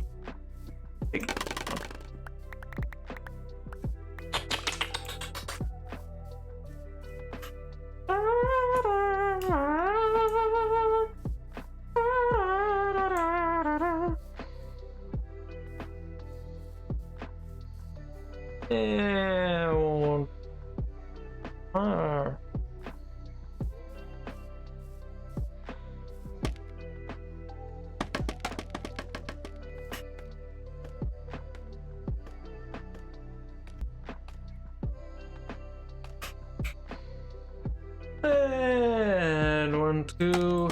And 1, 2,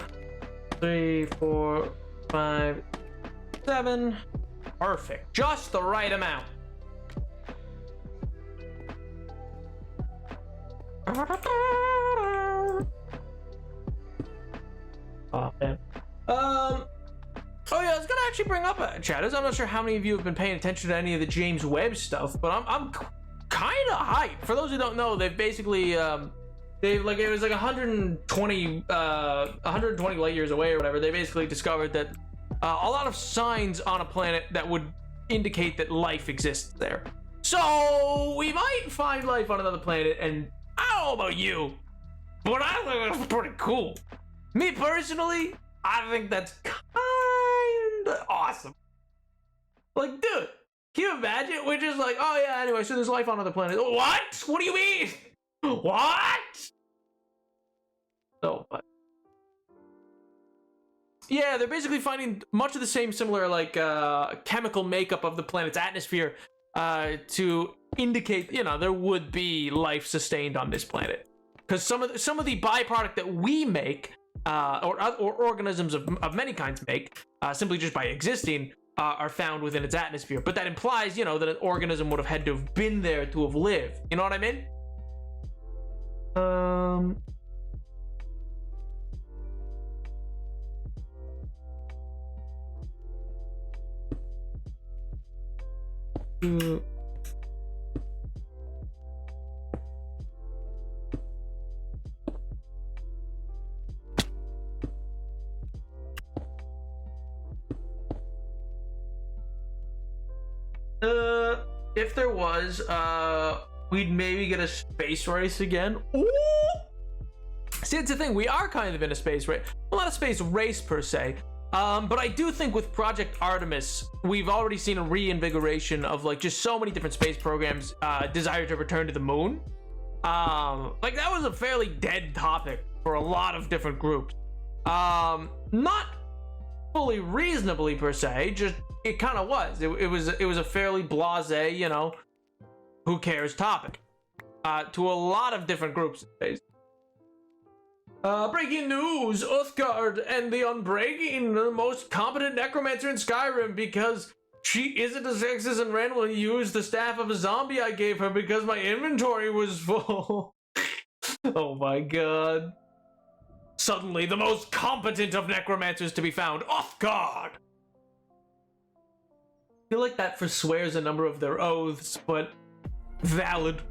3, 4, 5, 7. Perfect. Just the right amount. Oh man. Oh yeah, I was gonna actually bring up chatters. I'm not sure how many of you have been paying attention to any of the James Webb stuff, but I'm kind of hyped. For those who don't know, they've basically it was like 120 light years away or whatever. They basically discovered that a lot of signs on a planet that would indicate that life exists there. So we might find life on another planet, and I don't know about you, but I think that's pretty cool. Me personally, I think that's kinda awesome. Like, dude, can you imagine? We're just like, oh yeah, anyway, so there's life on other planets. What? What do you mean? What? So, but yeah, they're basically finding much of the same similar like chemical makeup of the planet's atmosphere to indicate, you know, there would be life sustained on this planet. Because some of the byproduct that we make, or organisms of many kinds make, simply just by existing, are found within its atmosphere. But that implies, you know, that an organism would have had to have been there to have lived. You know what I mean? If there was, we'd maybe get a space race again. Ooh! See, it's the thing, we are kind of in a space race. Well, not a space race per se, but I do think with Project Artemis, we've already seen a reinvigoration of like just so many different space programs desire to return to the moon. Like that was a fairly dead topic for a lot of different groups. Not fully reasonably per se, just it kind of was. It was a fairly blasé, you know, who cares topic to a lot of different groups. Breaking news: Uthgard and the Unbreaking, the most competent necromancer in Skyrim, because she isn't as sexist and randomly used the staff of a zombie I gave her because my inventory was full. Oh my god. Suddenly, the most competent of necromancers to be found, Uthgard! I feel like that forswears a number of their oaths, but valid.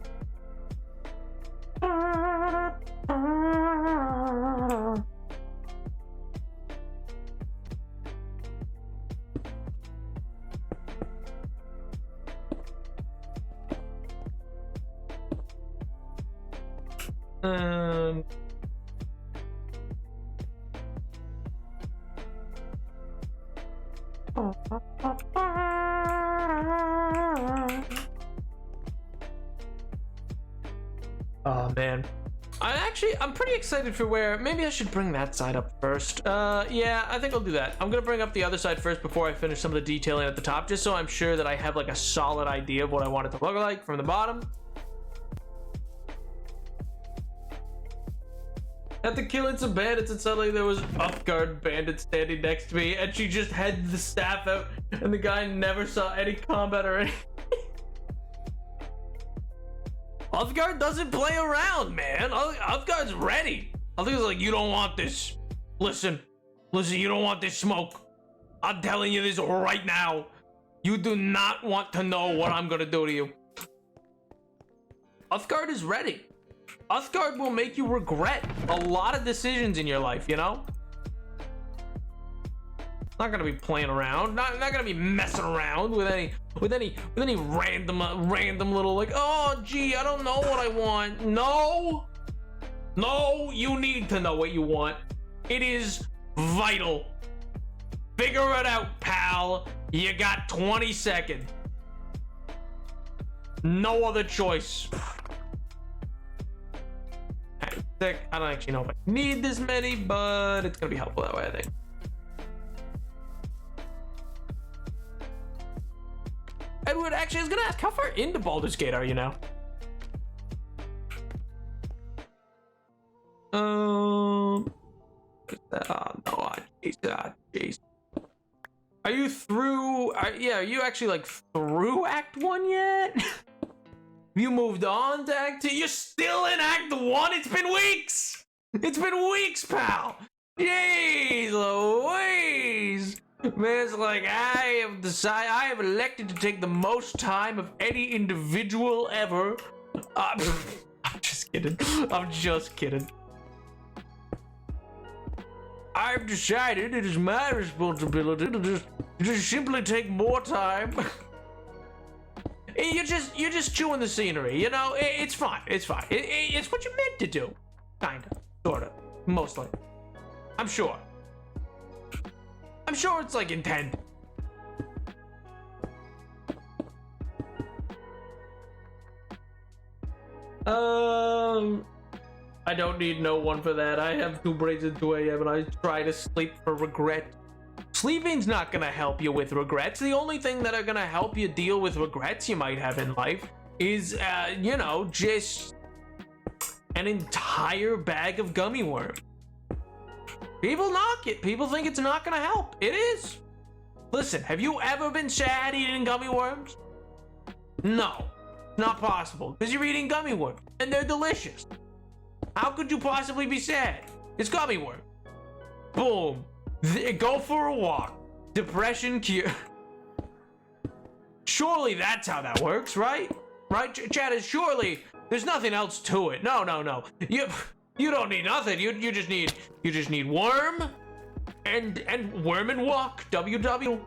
Oh man, I'm pretty excited for where maybe I should bring that side up first. Yeah, I think I'll do that. I'm gonna bring up the other side first before I finish some of the detailing at the top, just so I'm sure that I have like a solid idea of what I want it to look like from the bottom. After killing some bandits, and suddenly there was an Uthgard bandit standing next to me, and she just had the staff out, and the guy never saw any combat or anything. Uthgard doesn't play around, man. Uthgard's ready. Uthgard's like, you don't want this. Listen, you don't want this smoke. I'm telling you this right now. You do not want to know what I'm gonna do to you. Uthgard is ready. Uthgard will make you regret a lot of decisions in your life, you know? Not gonna be playing around. Not gonna be messing around with any random little like, oh gee, I don't know what I want. No, you need to know what you want. It is vital. Figure it out, pal. You got 20 seconds. No other choice. I don't actually know if I need this many, but it's gonna be helpful that way, I think. Edward, actually, I was gonna ask, how far into Baldur's Gate are you now? No, jeez. Are you through? Are you actually like through Act 1 yet? You moved on to Act 2? You're still in Act 1? It's been weeks! It's been weeks, pal! Jeez Louise! Man, it's like, I have elected to take the most time of any individual ever. I'm just kidding. I'm just kidding. I've decided it is my responsibility to just simply take more time. You're just chewing the scenery, you know? It's fine. It's what you meant to do. Kinda. Sorta. Mostly. I'm sure it's like intended. I don't need no one for that. I have 2 brains and 2 a.m. and I try to sleep for regret. Sleeping's not gonna help you with regrets. The only thing that are gonna help you deal with regrets you might have in life is, you know, just an entire bag of gummy worms. People knock it. People think it's not gonna help. It is. Listen, have you ever been sad eating gummy worms? No, not possible, because you're eating gummy worms and they're delicious. How could you possibly be sad? It's gummy worm. Boom. Go for a walk. Depression cure. Surely that's how that works, right? Right, Chad? Surely there's nothing else to it. No. You don't need nothing. You just need worm and worm and walk. WW.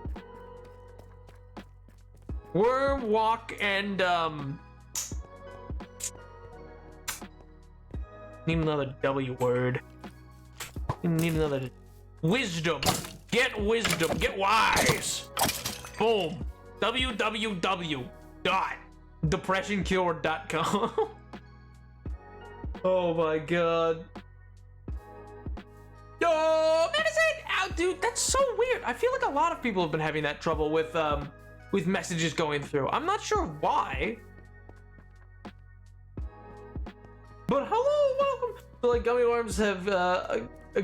Worm, walk, and need another W word. Need another wisdom. Get wisdom. Get wise. Boom. www.depressioncure.com. Oh my god. Yo, medicine! How, dude? That's so weird. I feel like a lot of people have been having that trouble with messages going through. I'm not sure why. But hello, welcome. So, like, gummy worms have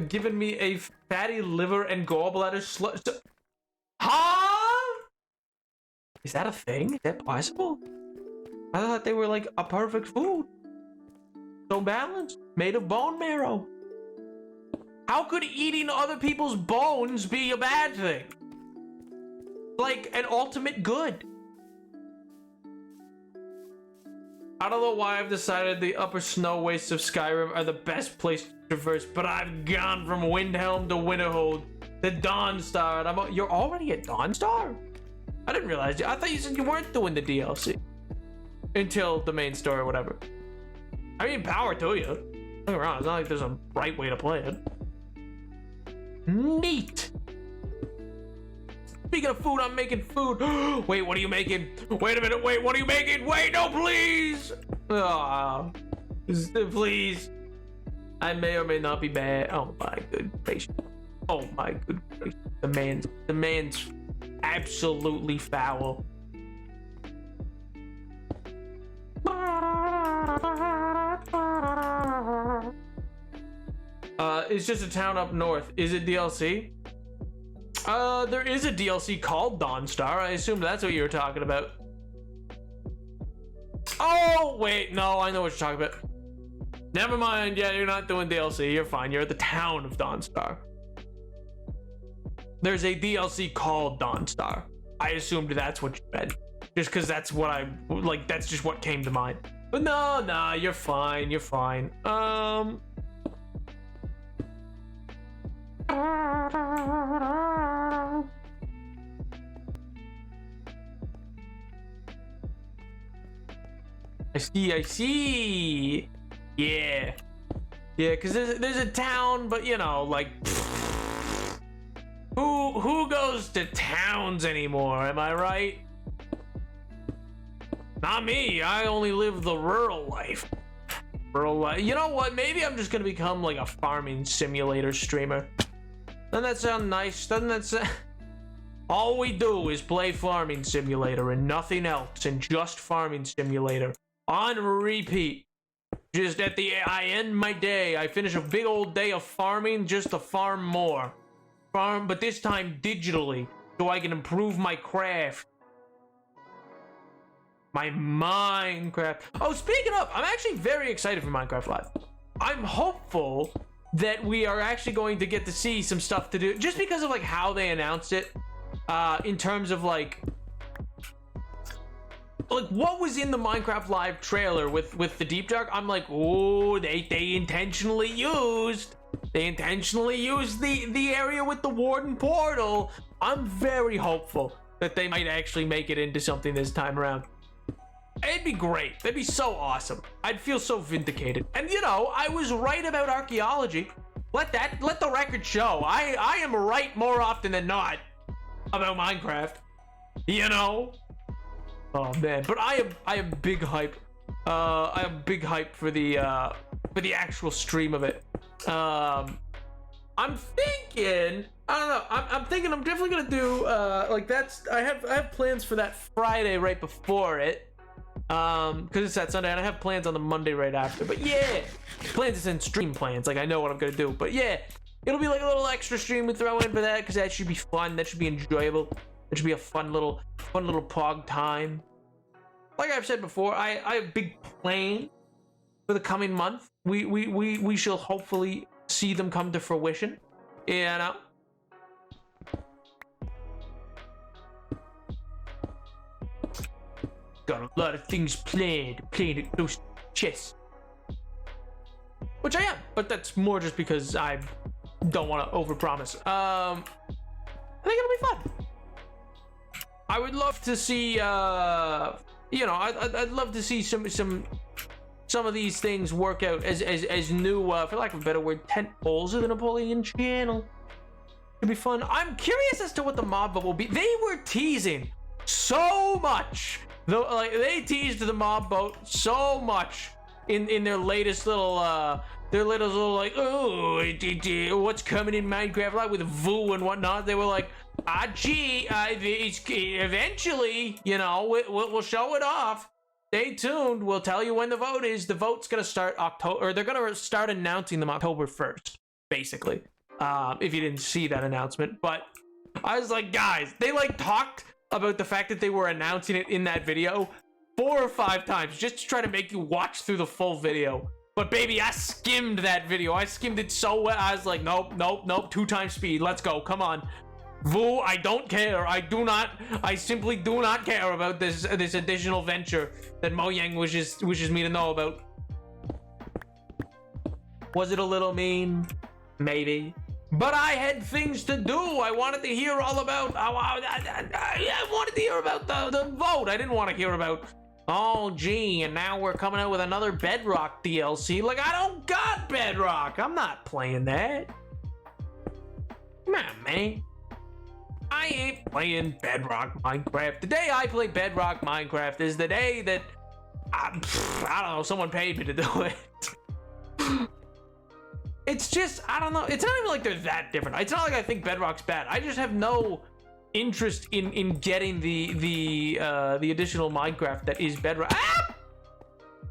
given me a fatty liver and gallbladder Huh? Is that a thing? Is that possible? I thought they were like a perfect food. So balanced, made of bone marrow. How could eating other people's bones be a bad thing? Like an ultimate good. I don't know why I've decided the upper snow wastes of Skyrim are the best place to traverse, but I've gone from Windhelm to Winterhold to Dawnstar, and you're already at Dawnstar? I didn't realize. I thought you said you weren't doing the DLC until the main story or whatever. I mean, power to you. Don't get me wrong, it's not like there's a right way to play it. Neat. Speaking of food, I'm making food. Wait, what are you making? Wait a minute. Wait, what are you making? Wait, no, please. Please. I may or may not be bad. Oh my good gracious. Oh my good gracious. The man's absolutely foul. It's just a town up north. Is it DLC? There is a DLC called Dawnstar. I assume that's what you were talking about. Oh, wait. No, I know what you're talking about. Never mind. Yeah, you're not doing DLC. You're fine. You're at the town of Dawnstar. There's a DLC called Dawnstar. I assumed that's what you meant. Just because that's what that's just what came to mind. But no, you're fine. You're fine. I see. Yeah, because there's a town, but you know, like, who goes to towns anymore? Am I right? Not me. I only live the rural life. You know what? Maybe I'm just gonna become like a farming simulator streamer. Doesn't that sound nice? Doesn't that sound... All we do is play Farming Simulator and nothing else, and just Farming Simulator on repeat. Just I end my day, I finish a big old day of farming just to farm more. But this time digitally, so I can improve my craft. My Minecraft. Oh, speaking of, I'm actually very excited for Minecraft Live. I'm hopeful that we are actually going to get to see some stuff to do, just because of like how they announced it, in terms of like what was in the Minecraft Live trailer with the Deep Dark. I'm like, oh, they intentionally used the area with the Warden portal. I'm very hopeful that they might actually make it into something this time around. It'd be great. That'd be so awesome. I'd feel so vindicated. And you know, I was right about archaeology. Let the record show. I am right more often than not about Minecraft. You know? Oh man, but I am big hype. I am big hype for the actual stream of it. I'm thinking, I don't know. I'm thinking I'm definitely gonna do like that's. I have plans for that Friday right before it. Because it's that Sunday, and I have plans on the Monday right after. But yeah, plans is in stream plans. Like I know what I'm gonna do. But yeah, it'll be like a little extra stream we throw in for that, because that should be fun. That should be enjoyable. It should be a fun little pog time. Like I've said before, I have big plans for the coming month. We shall hopefully see them come to fruition. You know. Got a lot of things playing it close to chess. Which I am, but that's more just because I don't want to overpromise. I think it'll be fun. I would love to see, you know, I'd love to see some of these things work out as new, for lack of a better word, tent poles of the Napoleon channel. It'd be fun. I'm curious as to what the mob boat will be. They were teasing so much. Like they teased the mob boat so much in their latest little They're little like, oh, what's coming in Minecraft Live with Voo and whatnot. They were like, eventually, you know, we'll show it off. Stay tuned. We'll tell you when the vote is. The vote's gonna start October, or they're gonna start announcing them October 1st, basically. If you didn't see that announcement, but I was like, guys, they like talked about the fact that they were announcing it in that video 4 or 5 times just to try to make you watch through the full video. But baby, I skimmed that video. I skimmed it so well. I was like, nope, 2 times speed. Let's go. Come on. Voo, I don't care. I simply do not care about this additional venture that Mojang wishes me to know about. Was it a little mean? Maybe. But I had things to do. I wanted to hear all about. I wanted to hear about the vote. I didn't want to hear about. Oh, gee, and now we're coming out with another Bedrock DLC. Like, I don't got Bedrock. I'm not playing that. Come on, man. I ain't playing Bedrock Minecraft. The day I play Bedrock Minecraft is the day that, I don't know, someone paid me to do it. It's just, I don't know. It's not even like they're that different. It's not like I think Bedrock's bad. I just have no interest in getting the additional Minecraft that is Bedrock. Ah!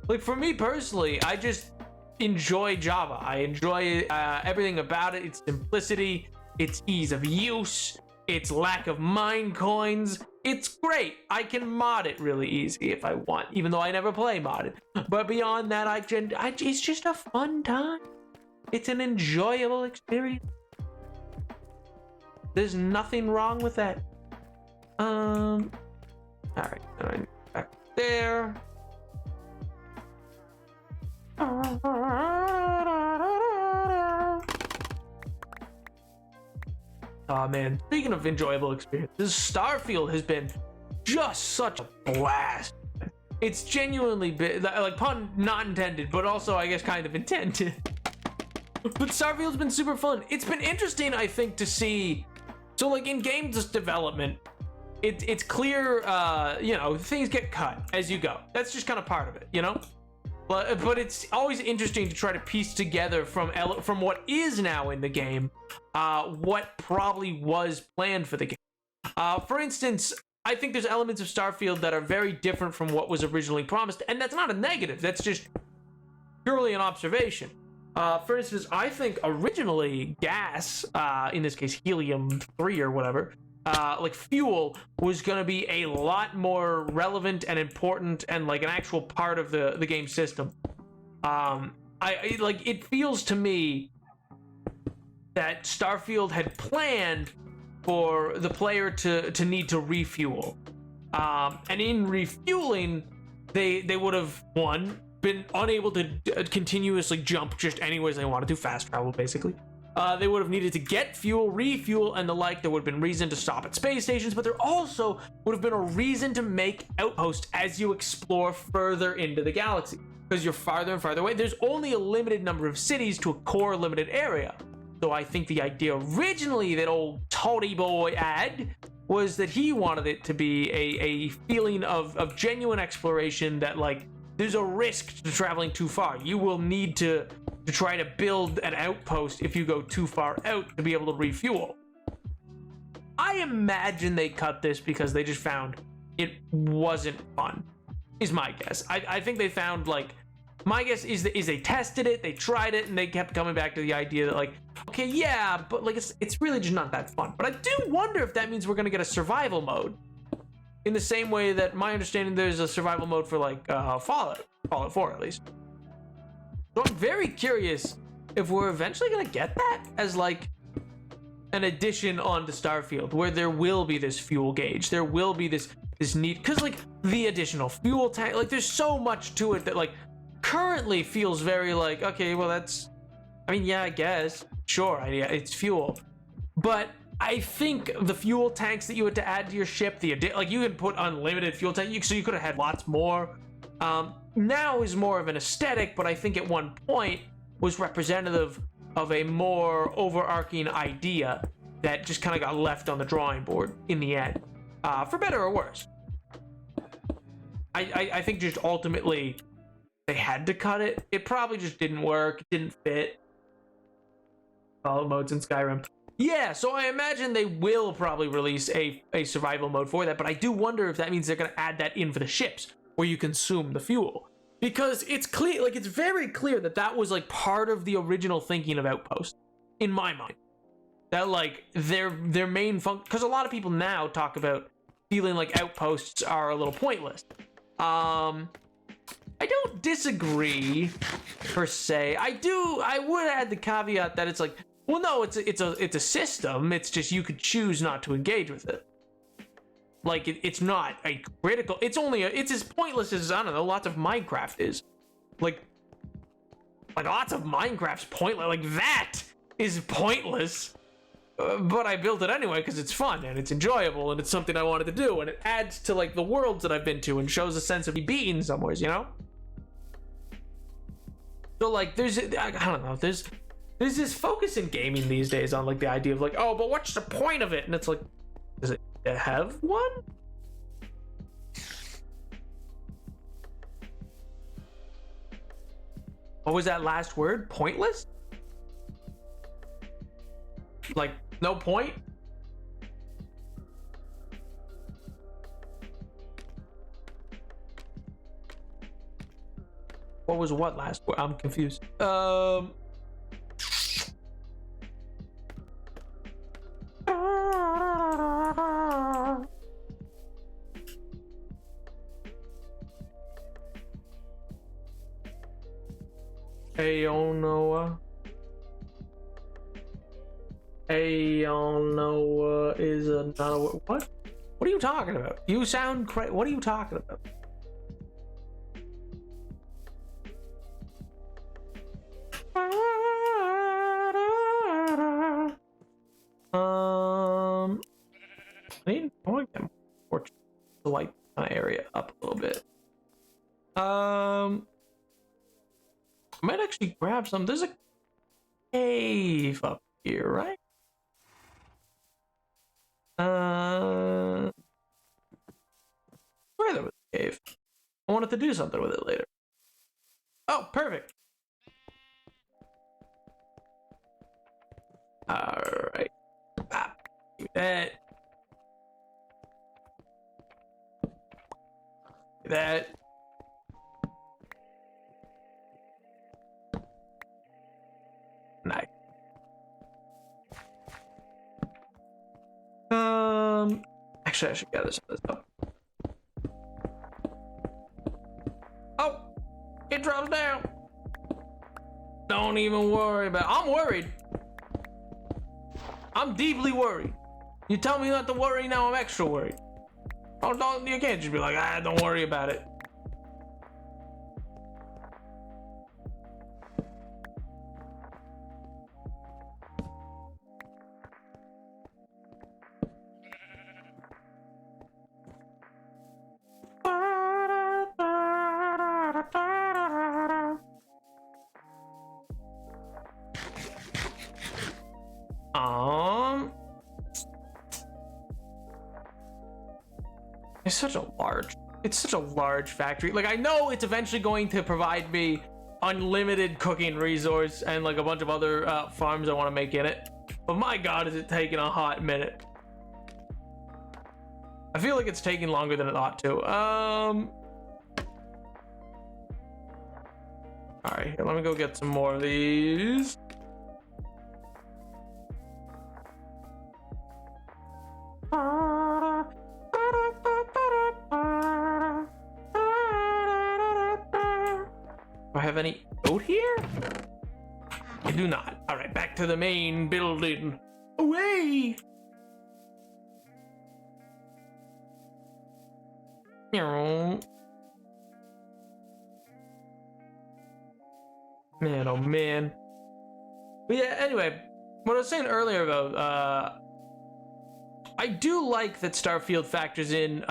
Like, for me personally, I just enjoy Java. I enjoy everything about it. Its simplicity, its ease of use, its lack of mine coins. It's great. I can mod it really easy if I want, even though I never play modded. But beyond that, it's just a fun time. It's an enjoyable experience. There's nothing wrong with that. All right, back there. Oh man, speaking of enjoyable experiences, Starfield has been just such a blast. It's genuinely been, like, pun not intended, but also I guess kind of intended. But Starfield's been super fun. It's been interesting, I think, to see. So, like, in games development, it's clear, you know, things get cut as you go. That's just kind of part of it, you know? But it's always interesting to try to piece together from what is now in the game, what probably was planned for the game. For instance, I think there's elements of Starfield that are very different from what was originally promised, and that's not a negative. That's just purely an observation. For instance, I think originally gas, in this case helium-3 or whatever, like fuel, was going to be a lot more relevant and important and like an actual part of the game system. I like, it feels to me that Starfield had planned for the player to need to refuel. And in refueling, they would have, been unable to continuously jump just anyways they wanted to, fast travel basically. They would have needed to get fuel, refuel, and the like. There would have been reason to stop at space stations, but there also would have been a reason to make outposts as you explore further into the galaxy, because you're farther and farther away. There's only a limited number of cities to a core limited area. So I think the idea originally that old Toddy Boy had was that he wanted it to be a feeling of genuine exploration, that like there's a risk to traveling too far. You will need to try to build an outpost if you go too far out to be able to refuel. I imagine they cut this because they just found it wasn't fun, is my guess. I think they found, like, my guess is they tested it, they tried it, and they kept coming back to the idea that, like, okay, yeah, but like it's really just not that fun. But I do wonder if that means we're gonna get a survival mode, in the same way that my understanding there's a survival mode for like Fallout 4 at least. So I'm very curious if we're eventually gonna get that as like an addition onto Starfield, where there will be this fuel gauge, there will be this need, because like the additional fuel tank, like there's so much to it that like currently feels very like, okay, well that's, I mean, yeah, I guess, sure, yeah, it's fuel, but I think the fuel tanks that you had to add to your ship, like you could put unlimited fuel tank, so you could have had lots more. Now is more of an aesthetic, but I think at one point was representative of a more overarching idea that just kind of got left on the drawing board in the end, for better or worse. I think just ultimately they had to cut it. It probably just didn't work. It didn't fit. Follow modes in Skyrim. Yeah, so I imagine they will probably release a survival mode for that, but I do wonder if that means they're going to add that in for the ships, where you consume the fuel. Because it's clear, like, it's very clear that that was, like, part of the original thinking of Outpost, in my mind. That, like, their main function, because a lot of people now talk about feeling like Outposts are a little pointless. I don't disagree, per se. I would add the caveat that it's like, well, no, it's a system. It's just you could choose not to engage with it. Like it's not a critical. It's as pointless as, I don't know, lots of Minecraft is. Like lots of Minecraft's pointless. Like that is pointless. But I built it anyway because it's fun and it's enjoyable and it's something I wanted to do and it adds to like the worlds that I've been to and shows a sense of me being somewhere, you know. So like I don't know, there's this focus in gaming these days on like the idea of like, oh, but what's the point of it? And it's like, does it have one? What was that last word? Pointless? Like, no point? What was what last word? I'm confused. Aonoa. Aonoa is another word. What? What are you talking about? You sound crazy. What are you talking about? I want to get more to light my area up a little bit. I might actually grab some. There's a cave up here, right? Where there was a cave. I wanted to do something with it later. Oh, perfect. Alright. Give me that. That. Nice. Actually, I should gather some of this up. Oh, it drops down. Don't even worry about it. I'm worried. I'm deeply worried. You tell me not to worry, now I'm extra worried. Don't you can't just be like, don't worry about it. It's such a large factory. Like, I know it's eventually going to provide me unlimited cooking resource and like a bunch of other farms I want to make in it. But my God, is it taking a hot minute? I feel like it's taking longer than it ought to. All right, here, let me go get some more of these. Do I have any oat here? I do not. All right, back to the main building. Away! Man, oh man. But yeah, anyway, what I was saying earlier about, I do like that Starfield factors in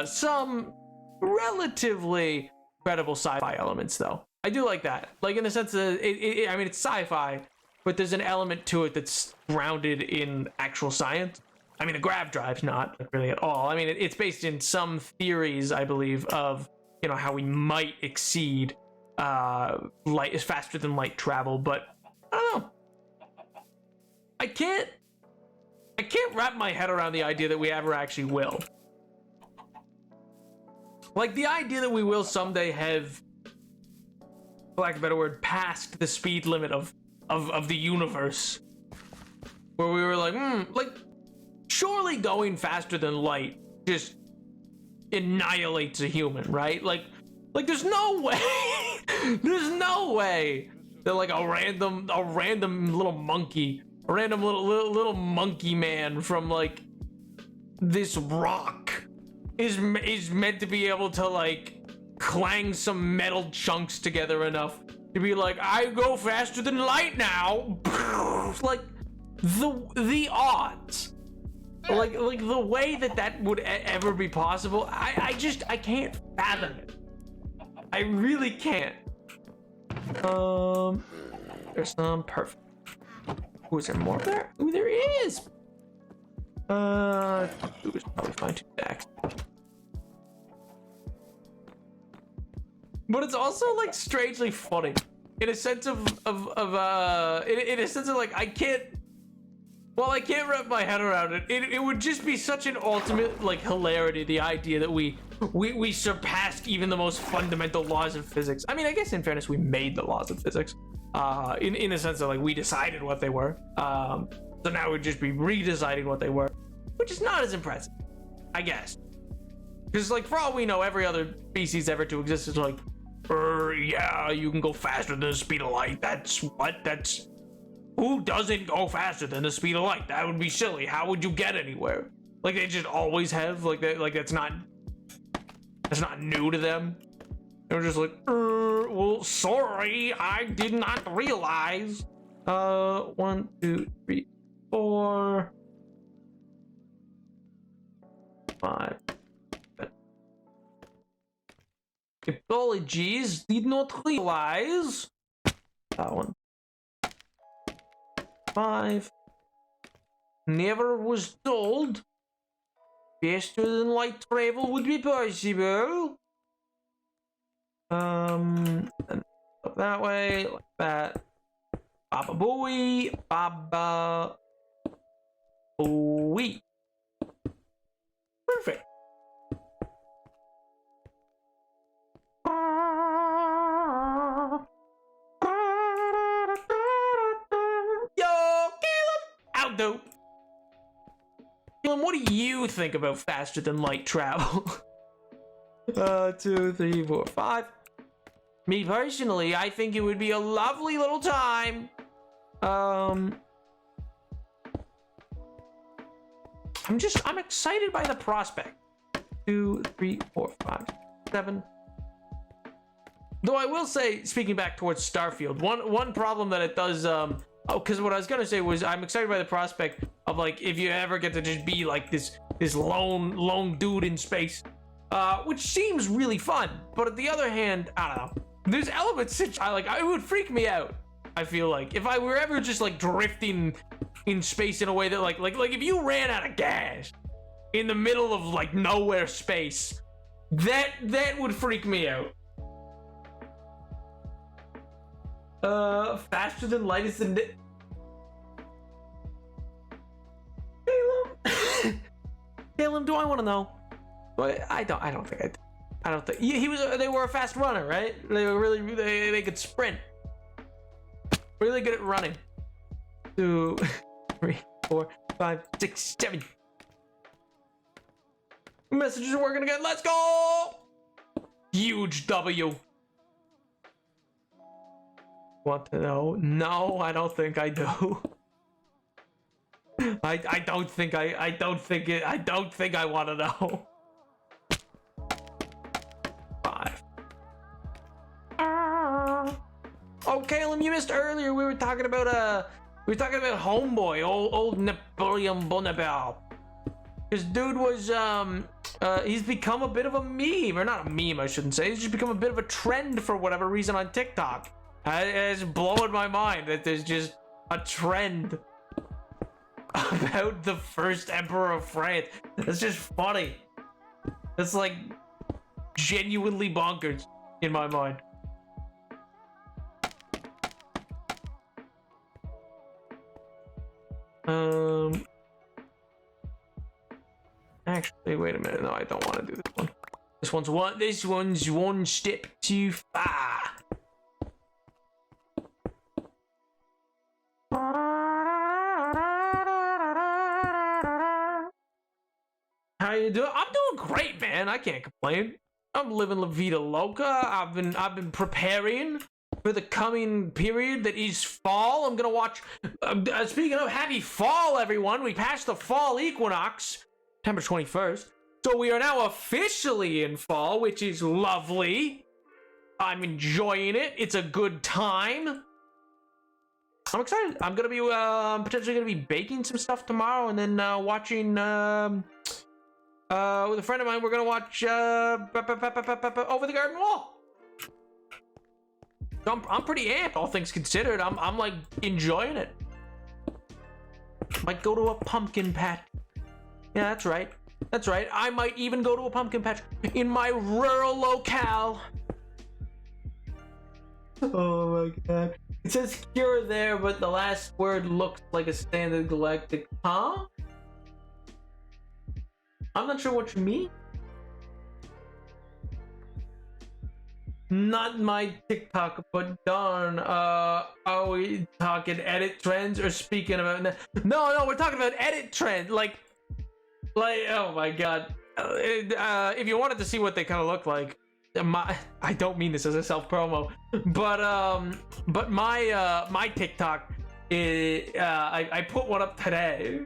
some relatively credible sci-fi elements, though. I do like that. Like, in the sense that, I mean, it's sci-fi, but there's an element to it that's grounded in actual science. I mean, a grav drive's not really at all. I mean, it's based in some theories, I believe, of, you know, how we might exceed light is faster than light travel, but I don't know. I can't wrap my head around the idea that we ever actually will. Like, the idea that we will someday have, for lack of a better word, passed the speed limit of the universe. Where we were like, surely going faster than light just annihilates a human, right? Like there's no way, there's no way that like a random little monkey, a random little monkey man from like this rock is meant to be able to like clang some metal chunks together enough to be like, I go faster than light now. Like the odds. Like the way that would ever be possible, I can't fathom it. I really can't. There's some perfect. Oh, is there more there? Oh, there is. It was probably fine to next. But it's also like strangely funny, in a sense of in a sense of like I can't wrap my head around it. It would just be such an ultimate like hilarity, the idea that we surpassed even the most fundamental laws of physics. I mean, I guess in fairness, we made the laws of physics, in a sense that like we decided what they were. So now we'd just be redeciding what they were, which is not as impressive, I guess. Because like for all we know, every other species ever to exist is like, yeah, you can go faster than the speed of light. That's who doesn't go faster than the speed of light? That would be silly. How would you get anywhere? Like they just always have, like that, like that's not new to them. They're just like, well, sorry, I did not realize. 1, 2, 3, 4, 5. Apologies, did not realize. That one. 5. Never was told faster than light travel would be possible. And up that way, like that. Baba Booey, Baba Booey. Perfect. Dope. Dylan, what do you think about faster than light travel? 2, 3, 4, 5. Me personally, I think it would be a lovely little time. I'm excited by the prospect. 2, 3, 4, 5, 7. Though I will say, speaking back towards Starfield, one problem that it does, because what I was gonna say was I'm excited by the prospect of like if you ever get to just be like this lone dude in space, which seems really fun. But on the other hand, I don't know. There's elements that it would freak me out. I feel like if I were ever just like drifting in space in a way that like if you ran out of gas in the middle of like nowhere space, that would freak me out. Faster than light is the Caleb, do I want to know? I don't think he was. They were a fast runner, right? They were really they could sprint. Really good at running. 2, 3, 4, 5, 6, 7. Messages are working again. Let's go! Huge W. Want to know? No, I don't think I do. I don't think I want to know. 5. Oh, Caleb, you missed earlier. We were talking about Homeboy, old Napoleon Bonaparte. This dude was he's become a bit of a meme, or not a meme, I shouldn't say. He's just become a bit of a trend for whatever reason on TikTok. It's blowing my mind that there's just a trend about the first emperor of France. It's just funny. It's like genuinely bonkers in my mind. Actually, wait a minute. No, I don't want to do this one. This one's one step too far. How you doing? I'm doing great, man. I can't complain. I'm living La Vida Loca. I've been preparing for the coming period that is fall. I'm gonna watch. Speaking of happy fall, everyone, we passed the fall equinox, September 21st. So we are now officially in fall, which is lovely. I'm enjoying it. It's a good time. I'm excited. I'm gonna be potentially gonna be baking some stuff tomorrow, and then watching with a friend of mine. We're gonna watch Over the Garden Wall. So I'm pretty amped, all things considered. I'm like enjoying it. Might go to a pumpkin patch. Yeah, that's right. That's right. I might even go to a pumpkin patch in my rural locale. Oh my god. It says cure there, but the last word looks like a standard galactic. Huh? I'm not sure what you mean. Not my TikTok, but darn, are we talking edit trends or speaking about... No, we're talking about edit trend, like, oh my god. If you wanted to see what they kind of look like, I don't mean this as a self-promo, but my TikTok, I put one up today.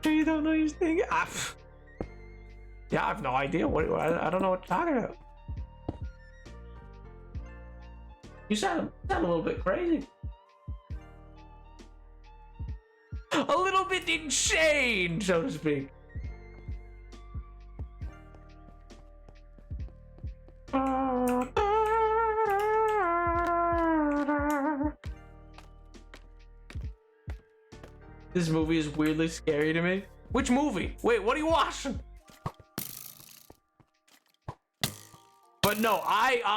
You don't know your thing? Yeah, I have no idea. I don't know what you're talking about. You sound a little bit crazy. A little bit insane, so to speak. This movie is weirdly scary to me. Which movie? Wait, what are you watching? But no,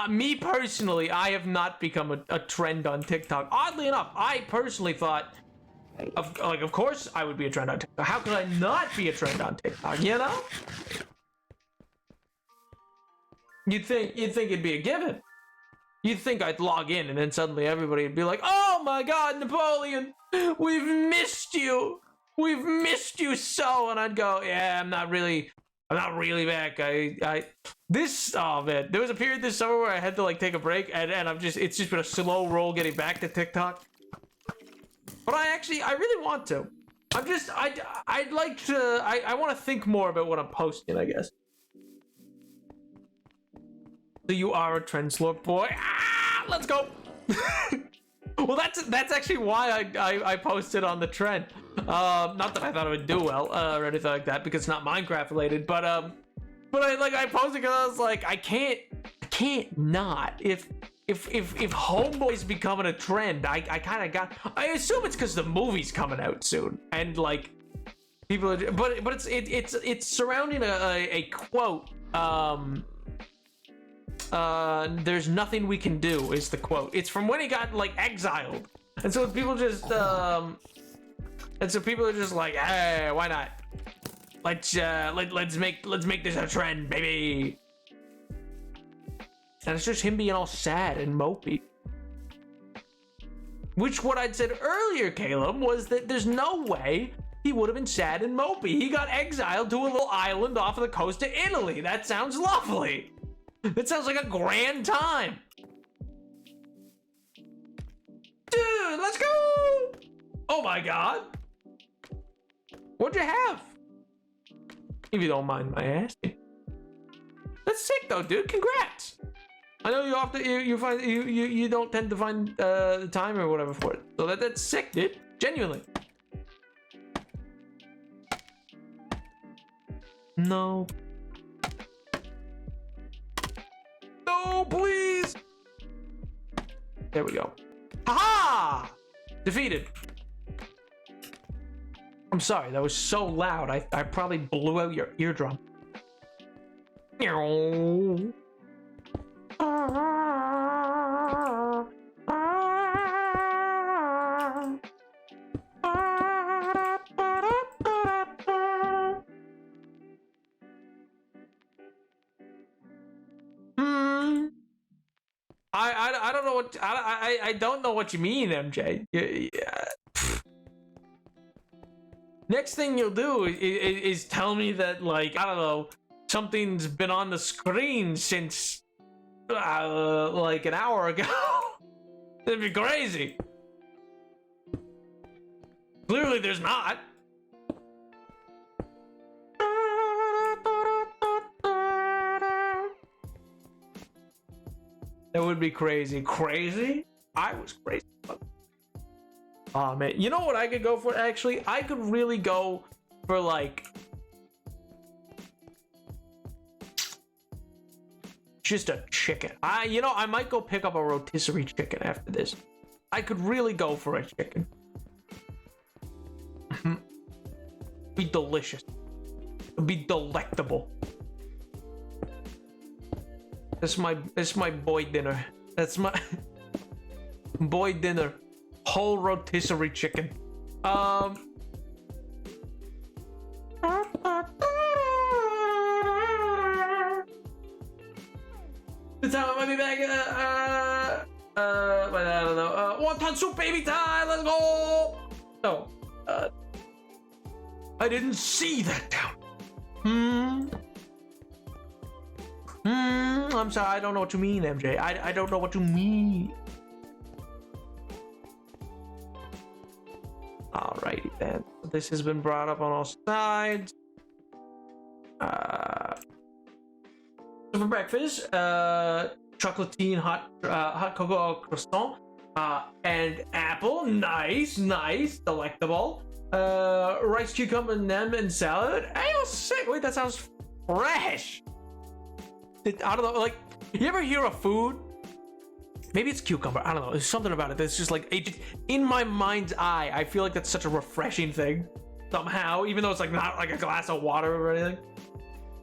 me personally, I have not become a trend on TikTok. Oddly enough, I personally thought, of course I would be a trend on TikTok. How could I not be a trend on TikTok, you know? You'd think it'd be a given. You'd think I'd log in and then suddenly everybody would be like, oh my god, Napoleon, we've missed you. We've missed you so. And I'd go, yeah, I'm not really back. Oh man, there was a period this summer where I had to like take a break and it's just been a slow roll getting back to TikTok. But I really want to. I'd like to, I want to think more about what I'm posting, I guess. So you are a trend slurp boy. Let's go. Well, that's actually why I posted on the trend. Not that I thought it would do well or anything like that, because it's not Minecraft related. But I posted because I was like, I can't not. If Homeboy's becoming a trend, I kind of got. I assume it's because the movie's coming out soon, and like people are. But it's surrounding a quote. There's nothing we can do is the quote. It's from when he got like exiled, and so people just are just like, hey, why not? Let's make this a trend, baby. And it's just him being all sad and mopey. Which what I'd said earlier, Caleb, was that there's no way he would have been sad and mopey. He got exiled to a little island off of the coast of Italy. That sounds lovely. That sounds like a grand time. Dude, let's go! Oh my god. What'd you have? If you don't mind my asking. That's sick though, dude. Congrats. I know you often you don't tend to find the time or whatever for it. So that's sick, dude. Genuinely. No. No, please. There we go. Haha! Defeated. I'm sorry, that was so loud. I probably blew out your eardrum. I don't know what I don't know what you mean, MJ. Yeah. Next thing you'll do is tell me that, like, I don't know, something's been on the screen since like an hour ago. That'd be crazy. Clearly there's not. That would be crazy. Crazy? I was crazy. Oh man, you know what I could go for actually? I could really go for like just a chicken. I might go pick up a rotisserie chicken after this. I could really go for a chicken. Be delicious. It'd be delectable. That's my boy dinner. That's my boy dinner. Whole rotisserie chicken. The time I might be back. But I don't know. Wonton soup, baby time. Let's go. Oh, I didn't see that down. I'm sorry. I don't know what you mean, MJ. I don't know what you mean. Alrighty then. This has been brought up on all sides. So for breakfast, chocolatine hot cocoa croissant, and apple. Nice, delectable. Rice, cucumber, nem, and salad. Hey, oh, sick. Wait, that sounds fresh. I don't know. Like, you ever hear of food? Maybe it's cucumber. I don't know. There's something about it that's just like, in my mind's eye, I feel like that's such a refreshing thing somehow, even though it's like not like a glass of water or anything.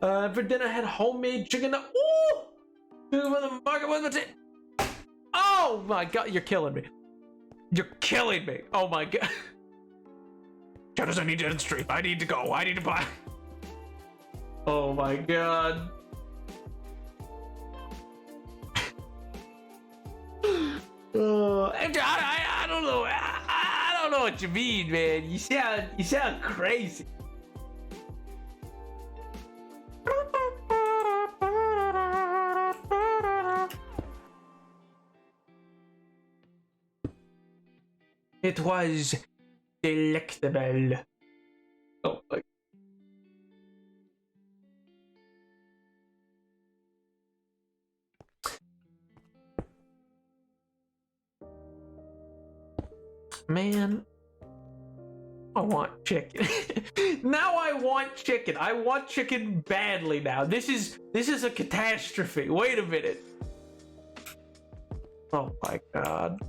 For dinner, I had homemade chicken. Ooh! The market was it. Oh my god, you're killing me. You're killing me. Oh my god. Shadows, I need to stream. I need to go. I need to buy. Oh my god. I don't know. I don't know what you mean, man. You sound crazy. It was delectable. Oh my. Man, I want chicken. Now I want chicken. I want chicken badly now. This is a catastrophe. Wait a minute. Oh my god.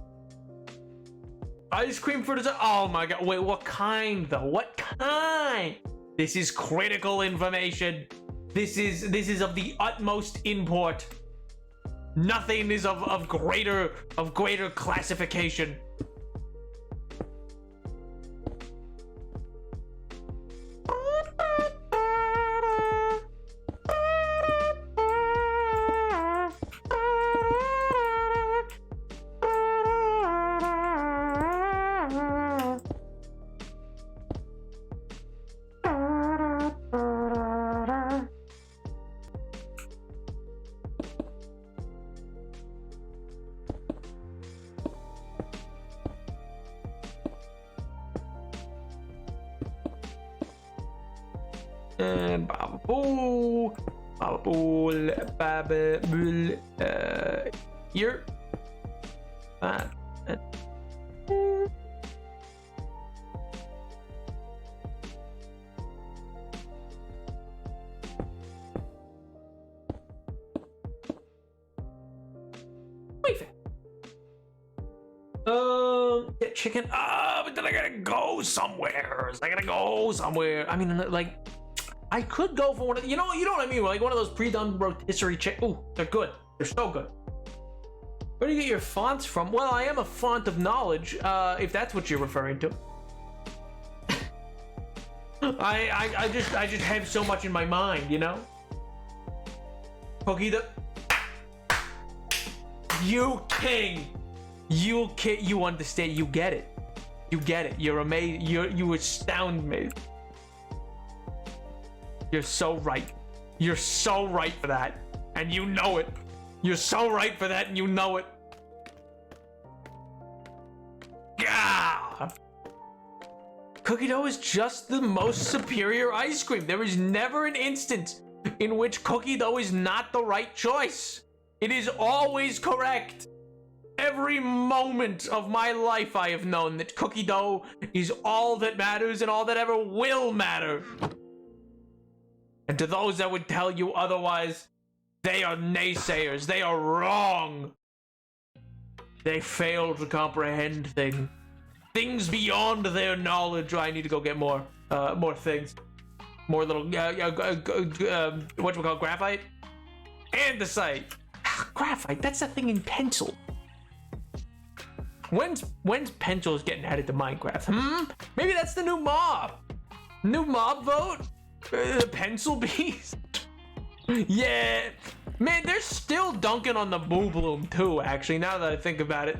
Ice cream for dessert. Oh my god. Wait, what kind though? What kind? This is critical information. This is of the utmost import. Nothing is of greater classification. And Bababoo, here. Get chicken. But then I gotta go somewhere. I mean, like, I could go for one of, you know what I mean? Like one of those pre-done rotisserie chicken. Ooh, they're good. They're so good. Where do you get your fonts from? Well, I am a font of knowledge, if that's what you're referring to. I just have so much in my mind, you know? Cookie the You king. You understand. You get it. You get it. You're amazing. You astound me. You're so right. You're so right for that. And you know it. You're so right for that and you know it. Gah! Cookie dough is just the most superior ice cream. There is never an instance in which cookie dough is not the right choice. It is always correct. Every moment of my life I have known that cookie dough is all that matters and all that ever will matter. And to those that would tell you otherwise, they are naysayers. They are wrong. They fail to comprehend things beyond their knowledge. I need to go get more things. More little, whatchamacallit, graphite? Andesite. Graphite, that's the thing in pencil. When's pencils getting added to Minecraft? Maybe that's the new mob. New mob vote? The pencil beast? Yeah. Man, they're still dunking on the Moo Bloom too, actually, now that I think about it.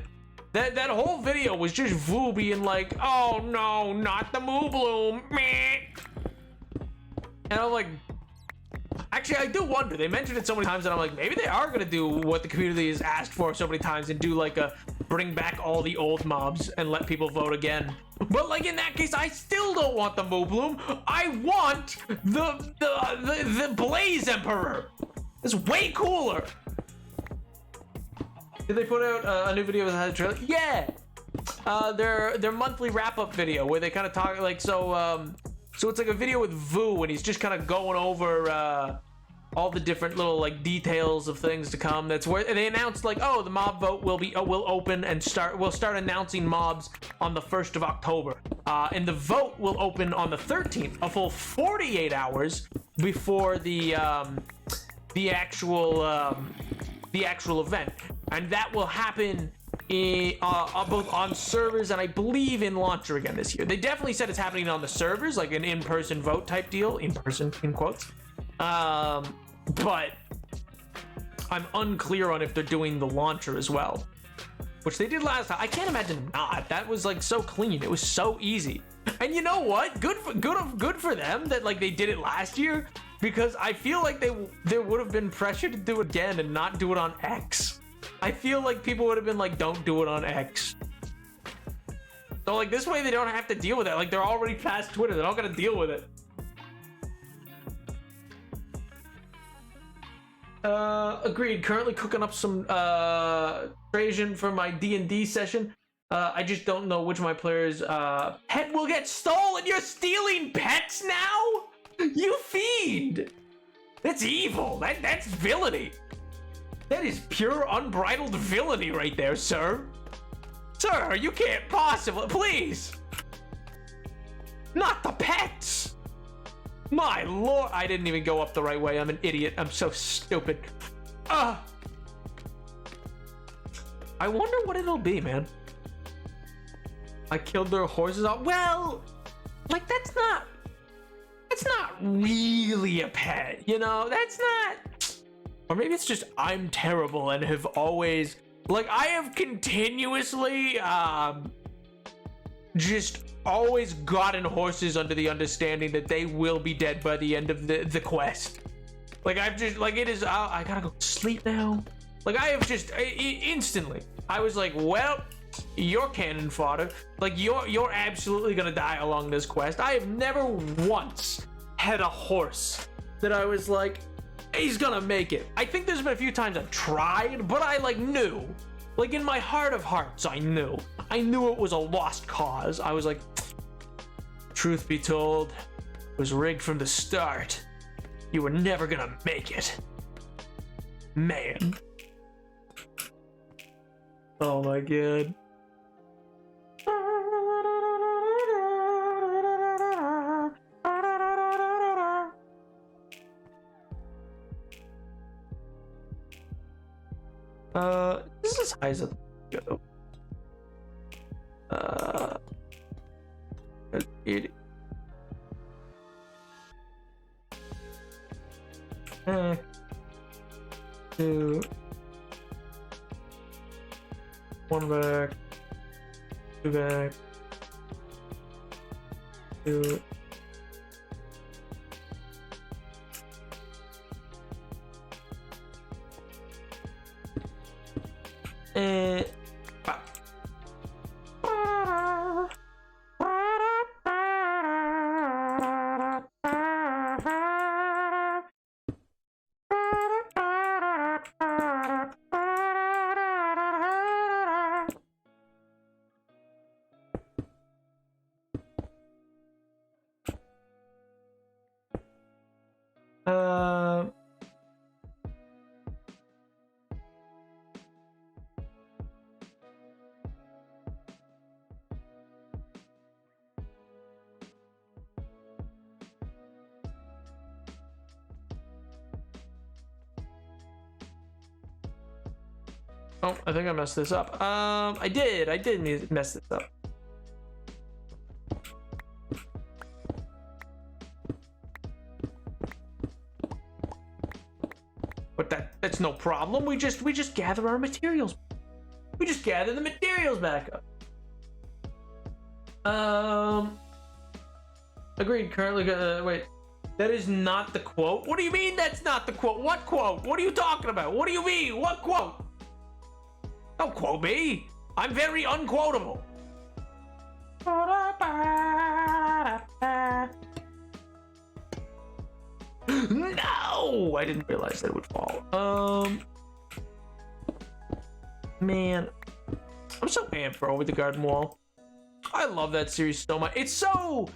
That whole video was just Vu being like, oh no, not the Moo Bloom. Meh. And I'm like, actually, I do wonder. They mentioned it so many times that I'm like, maybe they are going to do what the community has asked for so many times and do like a bring back all the old mobs and let people vote again. But like in that case, I still don't want the Moo Bloom. I want the Blaze Emperor. It's way cooler. Did they put out a new video that had a trailer? Yeah. Their monthly wrap-up video where they kind of talk like so it's like a video with Vu and he's just kind of going over all the different little like details of things to come. That's where they announced like, oh, the mob vote will open and we'll start announcing mobs on the 1st of October. And the vote will open on the 13th, a full 48 hours before the actual event, and that will happen both on servers and I believe in launcher again this year. They definitely said it's happening on the servers, like an in-person vote type deal, in person in quotes. But I'm unclear on if they're doing the launcher as well, which they did last time. I can't imagine not. That was like so clean. It was so easy. And you know what? Good for them that like they did it last year, because I feel like there would have been pressure to do it again and not do it on X. I feel like people would have been like, don't do it on X. So like this way they don't have to deal with it. Like they're already past Twitter. They're not gonna deal with it. Agreed. Currently cooking up some Trajan for my D&D session. I just don't know which of my players' pet will get stolen. You're stealing pets now? You fiend! That's evil. That's villainy. That is pure unbridled villainy right there, sir. Sir, you can't possibly... Please! Not the pets! My lord! I didn't even go up the right way. I'm an idiot. I'm so stupid. I wonder what it'll be, man. I killed their horses off. Well, like that's not really a pet, you know? That's not... Or maybe it's just I'm terrible and have always... Like, I have continuously, just always gotten horses under the understanding that they will be dead by the end of the quest. Like, I've just... Like, it is... I gotta go sleep now. Like, I have just... instantly. I was like, well... You're cannon fodder. Like you're absolutely gonna die along this quest. I have never once had a horse that I was like, he's gonna make it. I think there's been a few times I've tried, but I like knew. Like in my heart of hearts, I knew it was a lost cause. I was like, truth be told, it was rigged from the start. You were never gonna make it. Man. Oh my god. This is as high as it go. It. Two. 1 back, 2 back, 2. And oh, I think I messed this up. I did mess this up. But that's no problem. We just gather our materials. We just gather the materials back up. Agreed. Currently, wait. That is not the quote. What do you mean that's not the quote? What quote? What are you talking about? What do you mean? What quote? Don't quote me. I'm very unquotable. No, I didn't realize that it would fall. Man, I'm so amped for Over the Garden Wall. I love that series so much. It's so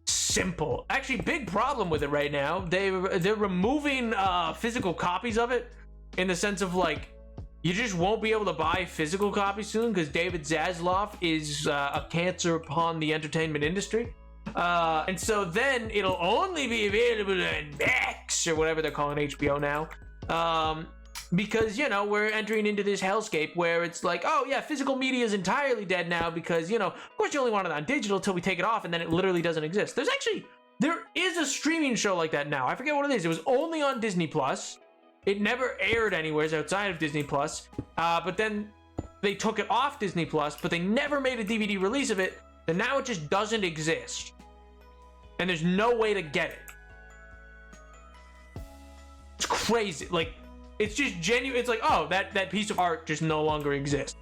simple. Actually, big problem with it right now. They're removing physical copies of it, in the sense of like, you just won't be able to buy physical copies soon because David Zaslav is a cancer upon the entertainment industry. And so then it'll only be available on Max or whatever they're calling HBO now. Because, you know, we're entering into this hellscape where it's like, oh yeah, physical media is entirely dead now because, you know, of course you only want it on digital till we take it off and then it literally doesn't exist. There is a streaming show like that now. I forget what it is. It was only on Disney Plus. It never aired anywhere outside of Disney Plus. But then they took it off Disney Plus, but they never made a DVD release of it. And now it just doesn't exist. And there's no way to get it. It's crazy. Like, it's just genuine. It's like, oh, that piece of art just no longer exists.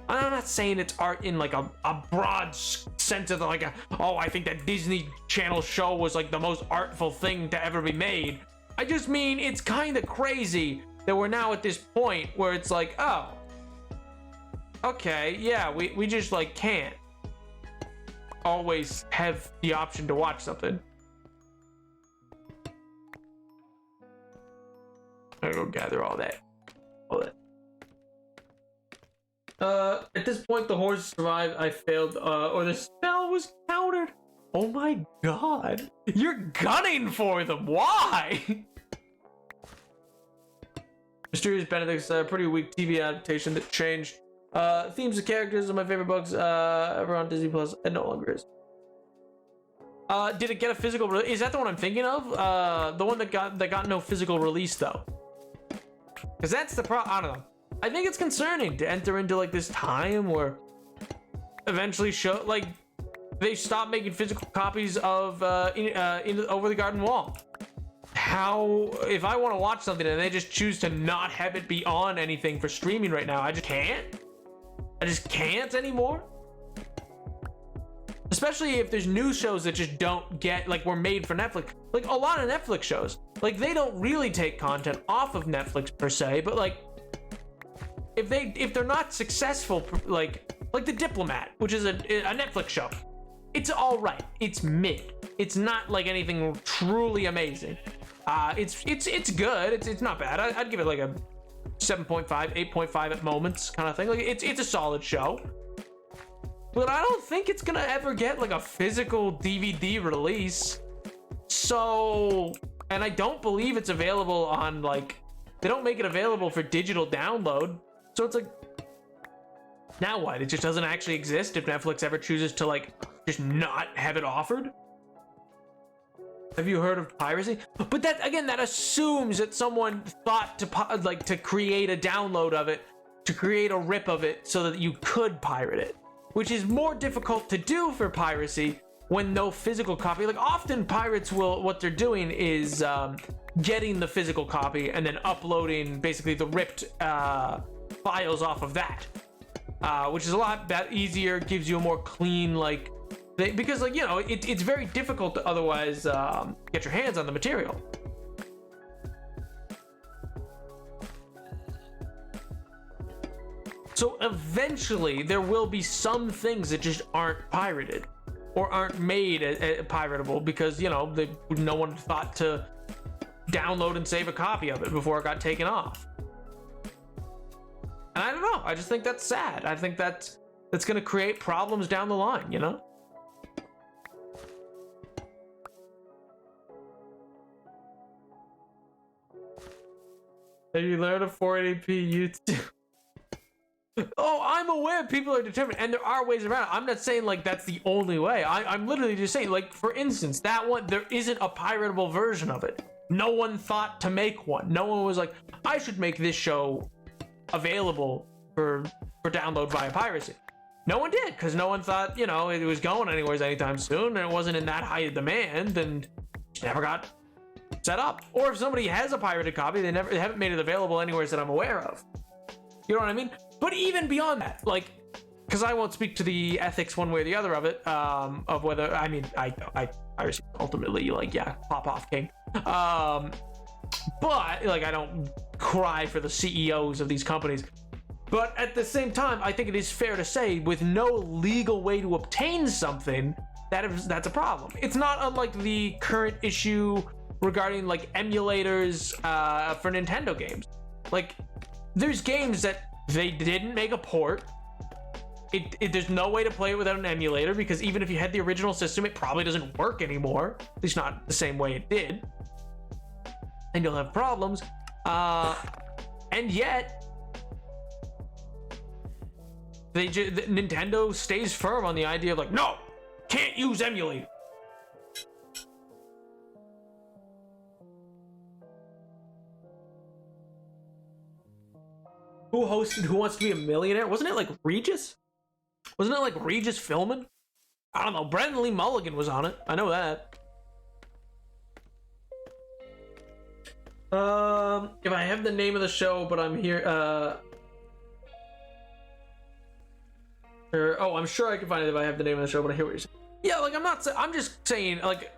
I'm not saying it's art in like a broad sense of like I think that Disney Channel show was like the most artful thing to ever be made. I just mean it's kind of crazy that we're now at this point where it's like, oh, okay, yeah, we just like can't always have the option to watch something. I'm gonna go gather all that. At this point, the horse survived. I failed, or the spell was countered. Oh my god. You're gunning for them. Why? Mysterious Benedict's a pretty weak TV adaptation that changed themes of characters of my favorite books ever on Disney Plus. It no longer is. Did it get a physical release? Is that the one I'm thinking of? The one that got no physical release though. Because that's the problem. I don't know. I think it's concerning to enter into like this time where eventually they stop making physical copies of Over the Garden Wall. How, if I want to watch something and they just choose to not have it be on anything for streaming right now, I just can't anymore. Especially if there's new shows that just don't get, like, were made for Netflix. Like a lot of Netflix shows, like they don't really take content off of Netflix per se, but like if they're not successful, like The Diplomat, which is a Netflix show, it's all right. It's mid. It's not like anything truly amazing. It's good. It's not bad. I'd give it like a 7.5, 8.5 at moments kind of thing. Like it's a solid show. But I don't think it's gonna ever get like a physical DVD release. So, and I don't believe it's available on like, they don't make it available for digital download. So it's like, now what? It just doesn't actually exist if Netflix ever chooses to like just not have it offered. Have you heard of piracy? But that, again, that assumes that someone thought to create a download of it to create a rip of it so that you could pirate it, which is more difficult to do for piracy when no physical copy. Like often pirates will, what they're doing is getting the physical copy and then uploading basically the ripped files off of that, which is a lot easier, gives you a more clean, like, because like, you know, it's very difficult to otherwise get your hands on the material. So eventually there will be some things that just aren't pirated or aren't made piratable because, you know, no one thought to download and save a copy of it before it got taken off. And I don't know, I just think that's sad. I think that's going to create problems down the line, you know? Have you learned a 480p YouTube? Oh, I'm aware people are determined, and there are ways around it. I'm not saying like that's the only way. I'm literally just saying, like, for instance, that one, there isn't a piratable version of it. No one thought to make one. No one was like, I should make this show available for download via piracy. No one did, because no one thought, you know, it was going anywhere anytime soon, and it wasn't in that high demand, and it never got set up. Or if somebody has a pirated copy, they haven't made it available anywhere that I'm aware of. You know what I mean? But even beyond that, like, because I won't speak to the ethics one way or the other of it, of whether, I mean, I ultimately, like, yeah, pop off king. But, like, I don't cry for the CEOs of these companies. But at the same time, I think it is fair to say, with no legal way to obtain something, that's a problem. It's not unlike the current issue regarding, like, emulators for Nintendo games. Like, there's games that they didn't make a port. There's no way to play it without an emulator, because even if you had the original system, it probably doesn't work anymore. At least not the same way it did. And you'll have problems. And yet, Nintendo stays firm on the idea of like, no, can't use emulator. Who hosted Who Wants to Be a Millionaire? Wasn't it like Regis? Wasn't it like Regis Philbin? I don't know. Brendan Lee Mulligan was on it. I know that. If I have the name of the show, but I'm here. I'm sure I can find it if I have the name of the show, but I hear what you're saying. Yeah, like I'm just saying, like,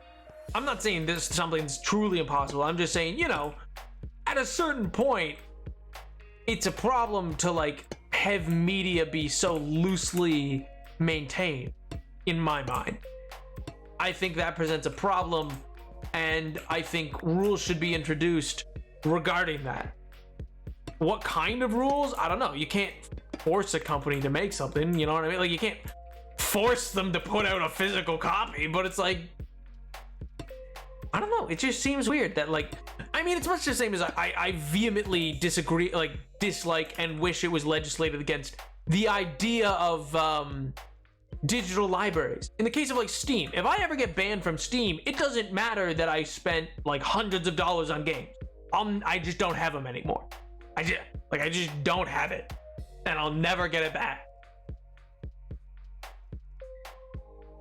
I'm not saying this is something that's truly impossible. I'm just saying, you know, at a certain point, it's a problem to like have media be so loosely maintained, in my mind. I think that presents a problem, and I think rules should be introduced regarding that. What kind of rules? I don't know. You can't force a company to make something, you know what I mean? Like, you can't force them to put out a physical copy, but it's like, I don't know. It just seems weird that, like, I mean, it's much the same as I vehemently disagree, like, dislike and wish it was legislated against the idea of digital libraries. In the case of like Steam, if I ever get banned from Steam, it doesn't matter that I spent like hundreds of dollars on games. I just don't have them anymore. I just don't have it, and I'll never get it back.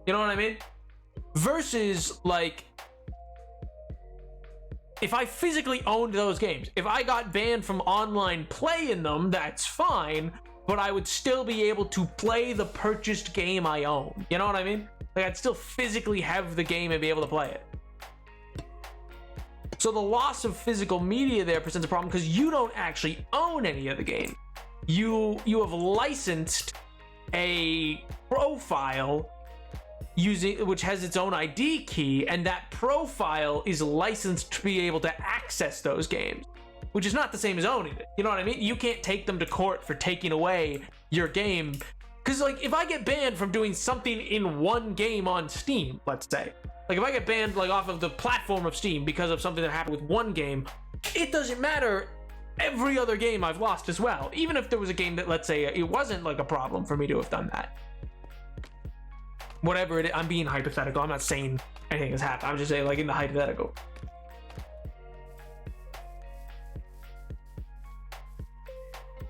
You know what I mean? Versus like, if I physically owned those games, if I got banned from online play in them, that's fine, but I would still be able to play the purchased game I own. You know what I mean? Like, I'd still physically have the game and be able to play it. So the loss of physical media there presents a problem because you don't actually own any of the game. You have licensed a profile which has its own ID key, and that profile is licensed to be able to access those games, which is not the same as owning it. You know what I mean? You can't take them to court for taking away your game, because like, if I get banned from doing something in one game on Steam, let's say, like if I get banned like off of the platform of Steam because of something that happened with one game, it doesn't matter. Every other game I've lost as well, even if there was a game that, let's say, it wasn't like a problem for me to have done that. Whatever it is, I'm being hypothetical. I'm not saying anything has happened. I'm just saying, like, in the hypothetical.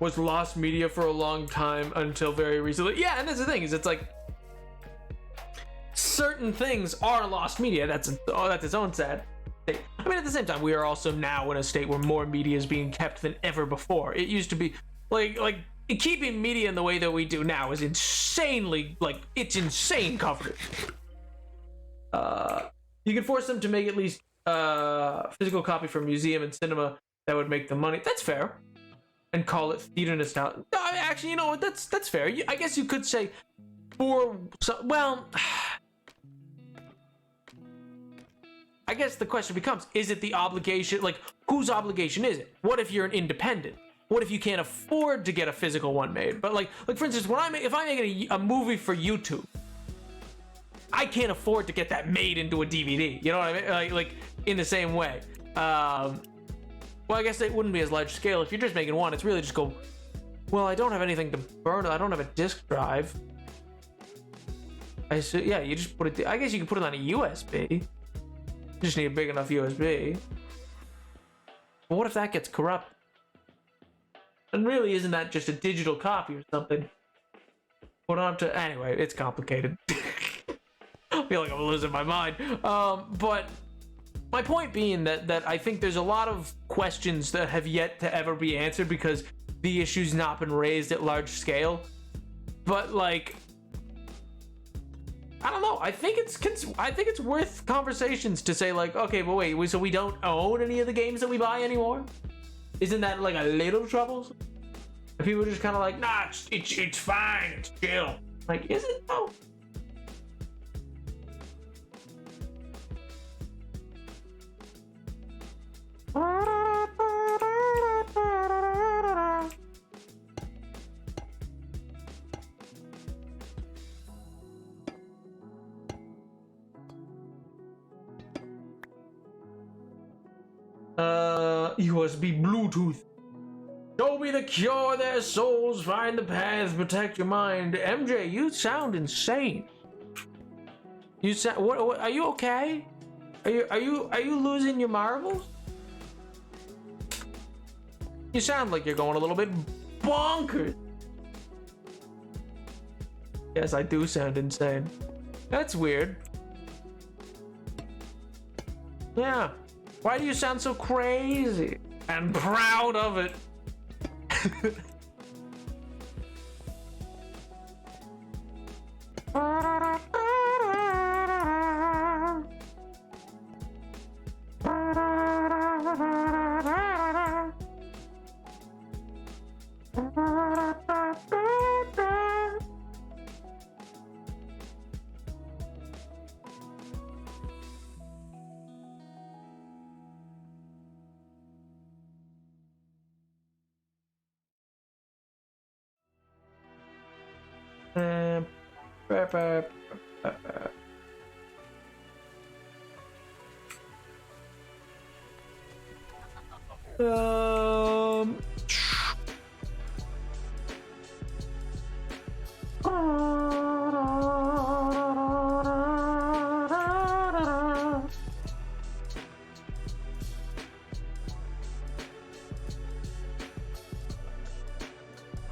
was lost media for a long time until very recently. Yeah, and that's the thing, is it's like certain things are lost media. That's its own sad thing. I mean, at the same time, we are also now in a state where more media is being kept than ever before. It used to be like keeping media in the way that we do now is insanely, like, it's insane coverage. You can force them to make at least physical copy for museum and cinema. That would make the money. That's fair. And call it theater nostalgia. No, actually, you know what? That's fair. I guess you could say well, I guess the question becomes, is it the obligation? Like, whose obligation is it? What if you're an independent? What if you can't afford to get a physical one made? But like for instance, if I'm making a movie for YouTube, I can't afford to get that made into a DVD. You know what I mean? Like in the same way. Well, I guess it wouldn't be as large scale. If you're just making one, it's really just go, well, I don't have anything to burn. I don't have a disk drive. Yeah, you just put it. I guess you can put it on a USB. You just need a big enough USB. But what if that gets corrupt? And really, isn't that just a digital copy or something? Put on to anyway. It's complicated. I feel like I'm losing my mind. But my point being that I think there's a lot of questions that have yet to ever be answered because the issue's not been raised at large scale. But like, I don't know. I think it's worth conversations to say like, okay, but wait, so we don't own any of the games that we buy anymore? Isn't that like a little troublesome? If people are just kind of like, nah, it's fine, it's chill. Like, is it though? USB Bluetooth. Show me the cure their souls, find the path, protect your mind. MJ, you sound insane. You sound what are you okay? Are you losing your marbles? You sound like you're going a little bit bonkers. Yes, I do sound insane. That's weird. Yeah. Why do you sound so crazy and proud of it?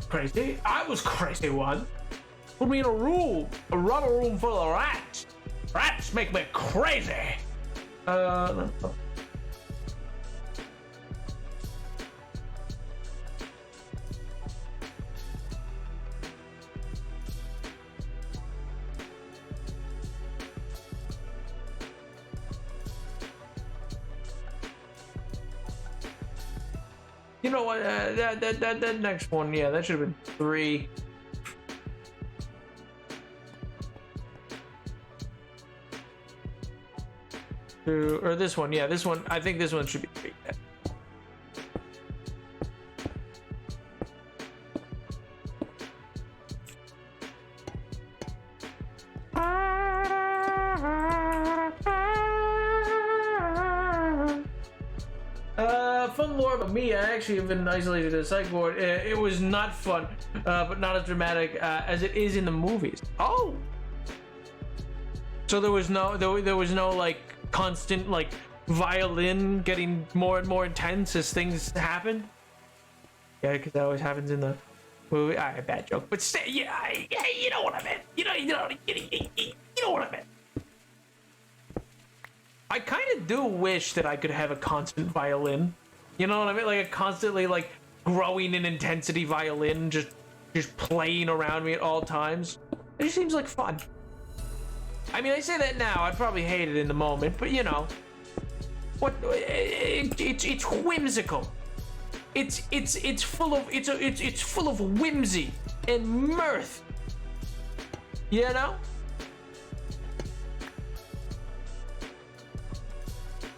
Crazy? I was crazy once. Put me in a room, a rubber room full of rats. Rats make me crazy. No. You know what? That next one, yeah, that should have been 3. Or this one, yeah, this one. I think this one should be 3. Fun lore about me. I actually have been isolated to a psych ward. It was not fun, but not as dramatic as it is in the movies. Oh, so there was no like constant like violin getting more and more intense as things happen. Yeah, because that always happens in the movie. Alright, bad joke. But yeah, you know what I meant. You know what I meant. I kind of do wish that I could have a constant violin. You know what I mean? Like a constantly like growing in intensity violin, just playing around me at all times. It just seems like fun. I mean, I say that now. I'd probably hate it in the moment, but you know, what? It's whimsical. It's full of whimsy and mirth. You know?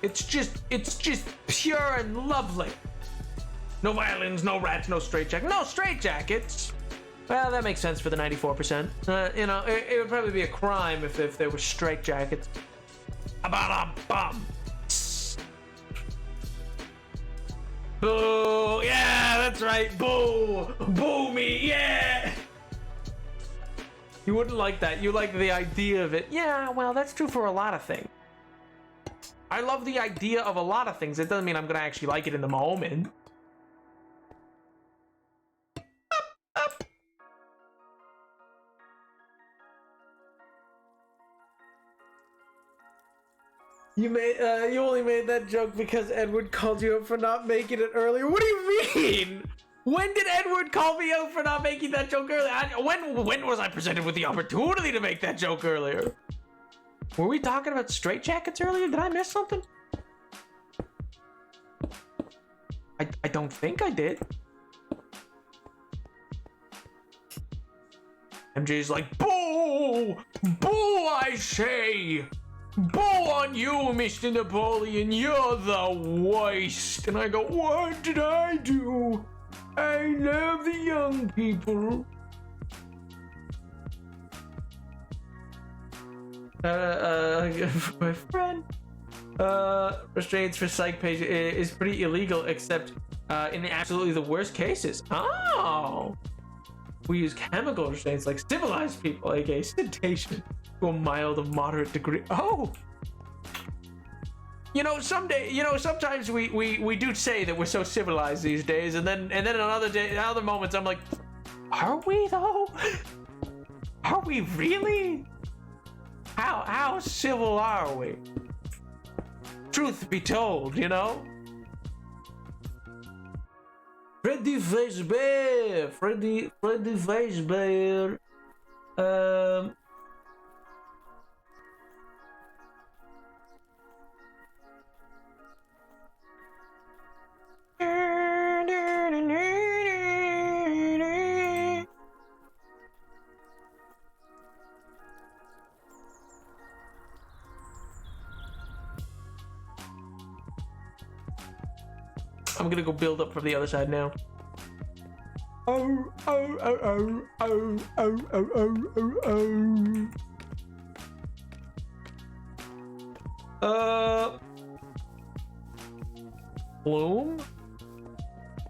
It's just pure and lovely. No violins, no rats, no straitjackets. No straitjackets. Well, that makes sense for the 94%. You know, it would probably be a crime if there were straitjackets. About a bum. Boo! Yeah, that's right. Boo! Boo me! Yeah! You wouldn't like that. You like the idea of it. Yeah, well, that's true for a lot of things. I love the idea of a lot of things. It doesn't mean I'm gonna actually like it in the moment. Up. You only made that joke because Edward called you out for not making it earlier. What do you mean? When did Edward call me out for not making that joke earlier? When was I presented with the opportunity to make that joke earlier? Were we talking about straitjackets earlier? Did I miss something? I don't think I did. MJ's like, boo! Boo, I say! Boo on you, Mr. Napoleon, you're the worst. And I go, what did I do? I love the young people. My friend. Restraints for psych patient is pretty illegal, except in absolutely the worst cases. Oh! We use chemical restraints like civilized people, aka sedation, to a mild to moderate degree. Oh! You know, sometimes we do say that we're so civilized these days, and then in other moments, I'm like, are we though? Are we really? How civil are we? Truth be told, you know? Freddy Fazbear! Freddy Fazbear. I'm gonna go build up from the other side now. Bloom?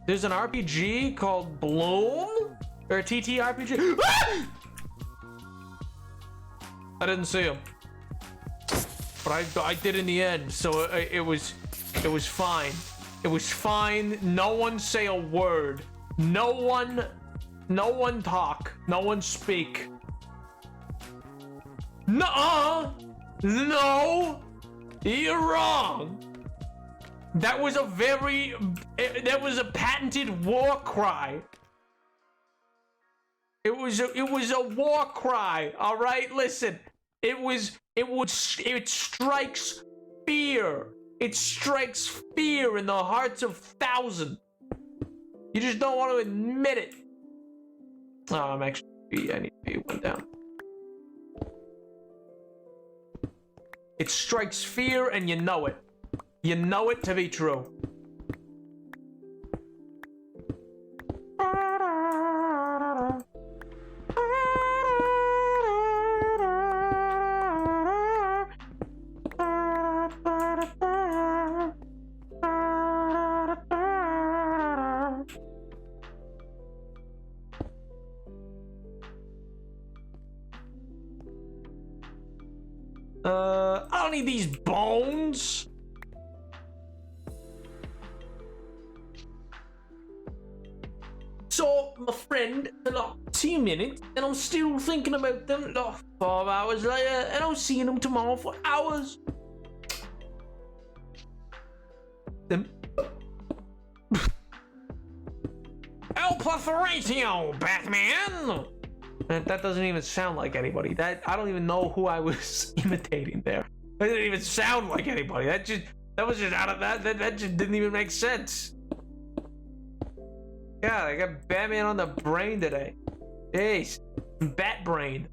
There's an RPG called Bloom? Or a TTRPG? I didn't see him. But I did in the end, so it was fine. It was fine. No one say a word. No one talk. No one speak. No, you're wrong. That was a patented war cry. It was a war cry. All right, listen. It strikes fear. It strikes fear in the hearts of thousands. You just don't want to admit it. Oh, I need to be one down. It strikes fear and you know it. You know it to be true. I don't need these bones. So, my friend, in like 2 minutes, and I'm still thinking about them like 5 hours later, and I'm seeing them tomorrow for hours. Them. El Plethoratium, Batman! That doesn't even sound like anybody. I don't even know who I was imitating there. That didn't even sound like anybody. That was just out of that just didn't even make sense. God, I got Batman on the brain today. Jeez, bat brain.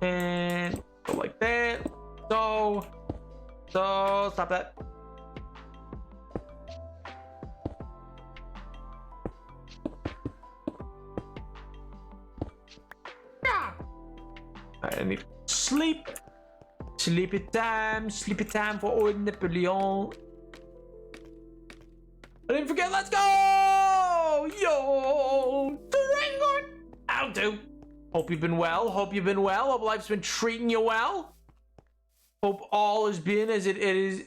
And go like that. So stop that. I need sleep. Sleepy time for old Napoleon. I didn't forget, let's go! Yo! Durango! I'll do. Hope you've been well. Hope life's been treating you well. Hope all has been as it is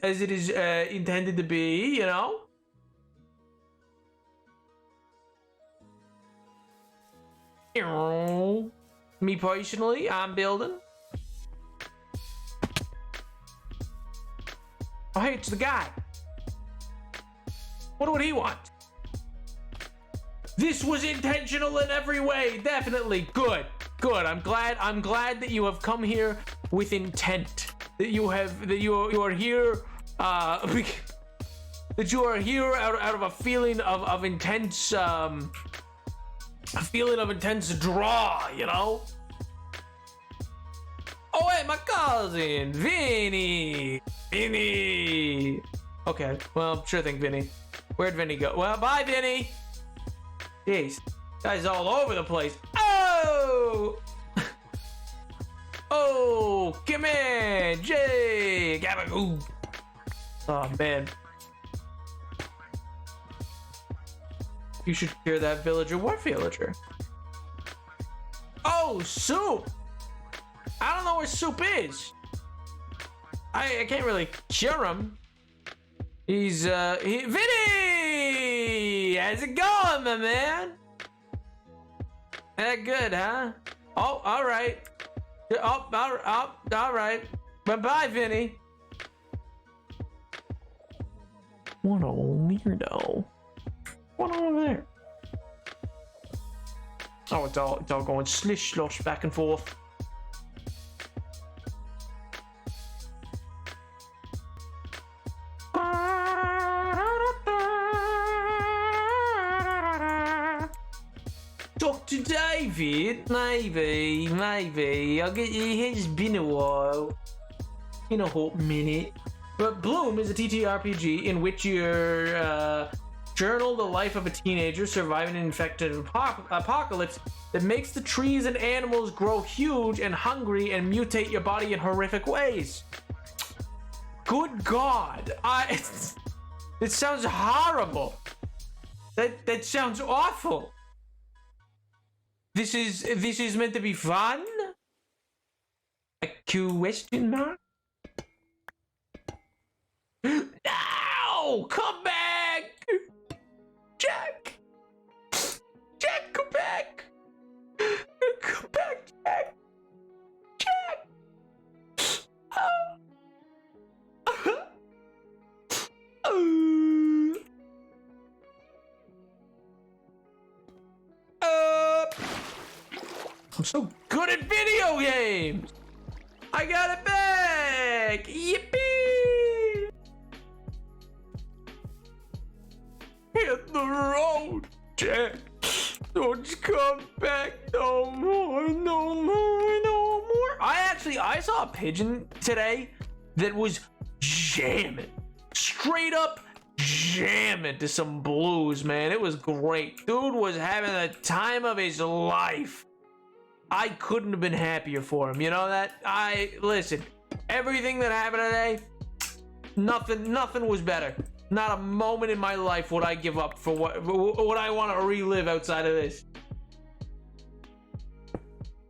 intended to be, you know? Me personally, I'm building. Oh, hey, it's the guy. What would he want? This was intentional in every way. Definitely. Good. I'm glad that you have come here with intent. That you are here that you are here out of a feeling of intense draw, you know? Oh, hey, my cousin, Vinny. Okay, well, sure thing, Vinny. Where'd Vinny go? Well, bye, Vinny. Jeez, guy's all over the place. Oh! Oh, come in, Jay, Gabagoo. Oh, man. You should cure that villager. What villager? Oh, Soup. I don't know where Soup is. I can't really cure him. He's Vinny! How's it going, my man? That good, huh? Oh, all right. Oh, all right. Bye-bye, Vinny. What a weirdo. What over there? Oh, it's all going slish slosh back and forth. Dr. David, maybe. It's been a while. In a hot minute. But Bloom is a TTRPG in which you're journal the life of a teenager surviving an infected apocalypse that makes the trees and animals grow huge and hungry and mutate your body in horrific ways. Good God. It sounds horrible. That sounds awful. This is meant to be fun? A question mark? No! Come back! Jack! Jack, come back! Come back, Jack! Jack! I'm so good at video games! I got it back! Yippee! Hit the road, Jack! Don't come back no more! I saw a pigeon today that was jamming. Straight up jamming to some blues, man. It was great. Dude was having the time of his life. I couldn't have been happier for him. You know that? Listen, everything that happened today, nothing was better. Not a moment in my life would I give up for what I want to relive outside of this.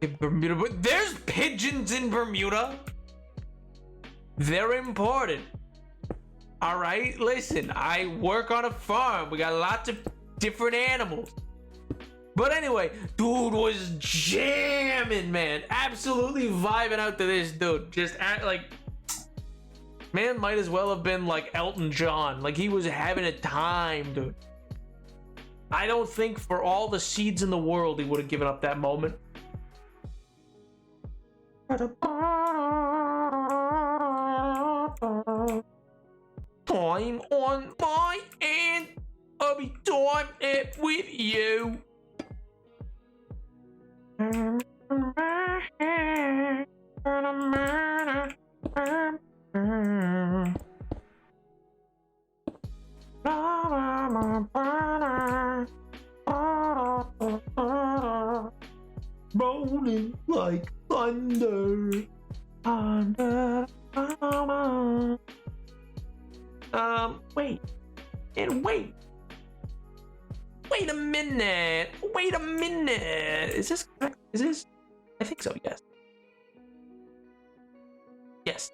In Bermuda, but there's pigeons in Bermuda. They're important. All right, listen, I work on a farm. We got lots of different animals. But anyway, dude was jamming, man. Absolutely vibing out to this dude. Just act like, man might as well have been like Elton John. Like he was having a time, dude. I don't think for all the seeds in the world he would have given up that moment. Time on my end. I'll be time it with you. Rolling like thunder. Wait. And wait. Wait a minute. Wait a minute. Is this correct? Is this? I think so, yes. Yes.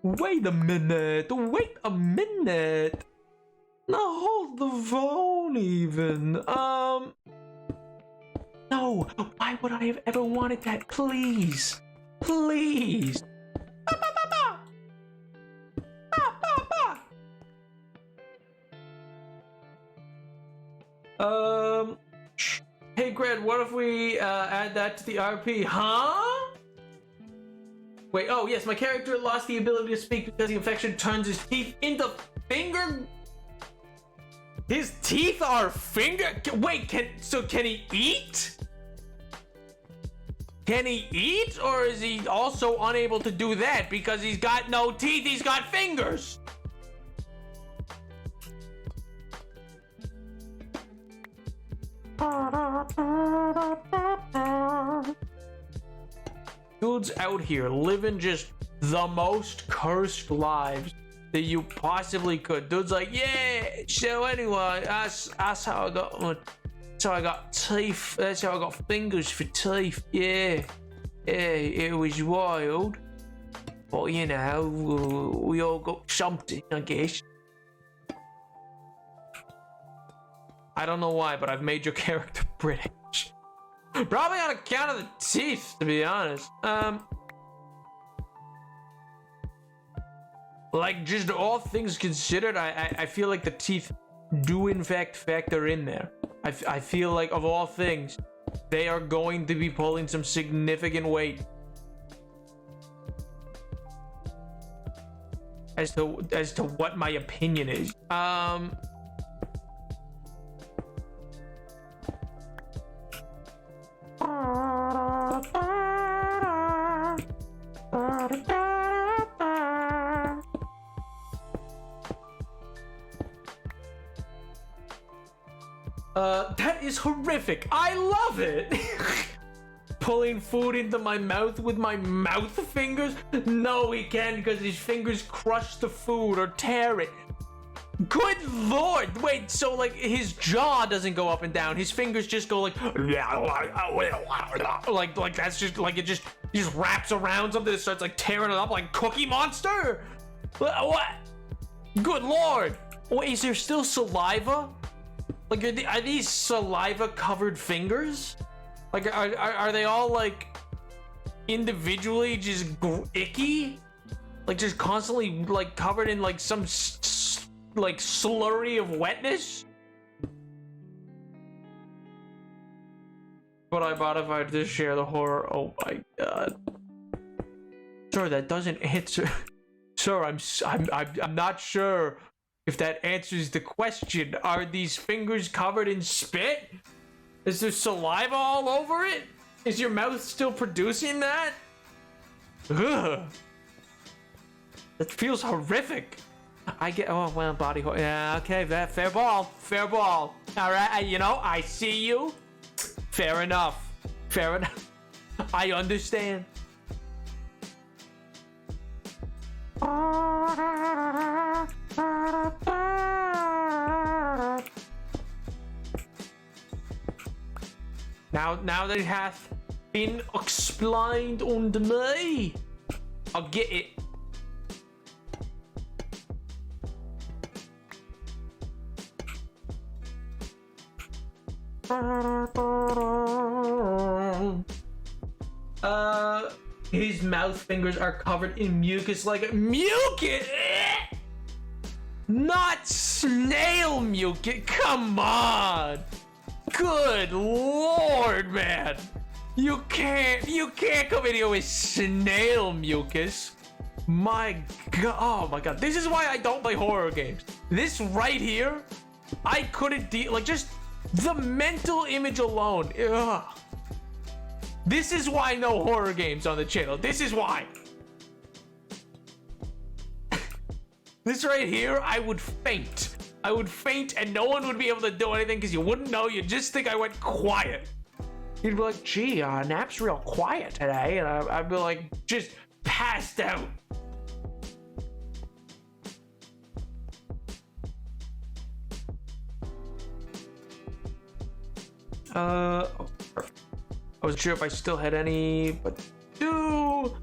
Wait a minute. Wait a minute. Now hold the phone even. No. Why would I have ever wanted that? Please. Please. Hey Gred, what if we add that to the RP? Huh? Wait, oh yes, my character lost the ability to speak because the infection turns his teeth into finger. His teeth are finger. Wait, can he eat? Can he eat, or is he also unable to do that because he's got no teeth? He's got fingers. Dudes out here living just the most cursed lives that you possibly could. Dude's like, yeah, so anyway, that's how I got teeth. That's how I got fingers for teeth. Yeah, it was wild. But you know, we all got something, I guess. I don't know why, but I've made your character British. Probably on account of the teeth, to be honest. Like, just all things considered, I feel like the teeth do in fact factor in there. I feel like, of all things, they are going to be pulling some significant weight as to what my opinion is. That is horrific. I love it. Pulling food into my mouth with my mouth fingers? No, he can't because his fingers crush the food or tear it. Good lord. Wait, so like his jaw doesn't go up and down. His fingers just go like that's just like it just wraps around something that starts like tearing it up like Cookie Monster? What? Good lord. Wait, is there still saliva? Like, are these saliva-covered fingers? Like, are they all, like, individually just icky? Like, just constantly, like, covered in, like, some, like, slurry of wetness? What I bought if I had to share the horror. Oh, my God. Sir, that doesn't answer. Sir, I'm not sure if that answers the question. Are these fingers covered in spit? Is there saliva all over it? Is your mouth still producing that? Ugh. That feels horrific. I get, oh, well, body horror. Yeah, okay, fair ball. Fair ball. All right, you know, I see you. Fair enough. Fair enough. I understand. Now that it hath been explained unto me, I'll get it. His mouth fingers are covered in mucus like mucus. Not snail mucus. Come on. Good lord, man. You can't come in here with snail mucus. My god. Oh my god. This is why I don't play horror games. This right here, I couldn't deal, like, just the mental image alone. Ugh. This is why no horror games on the channel. This is why. This right here, I would faint. I would faint and no one would be able to do anything because you wouldn't know. You'd just think I went quiet. You'd be like, gee, Nap's real quiet today. And I'd be like, just passed out. I wasn't sure if I still had any, but do.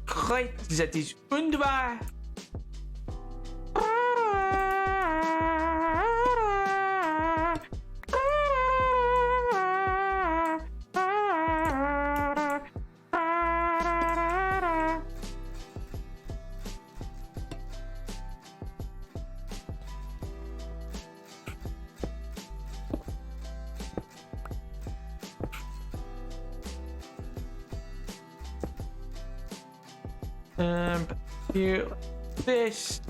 Great, that is wunderbar. Here, this.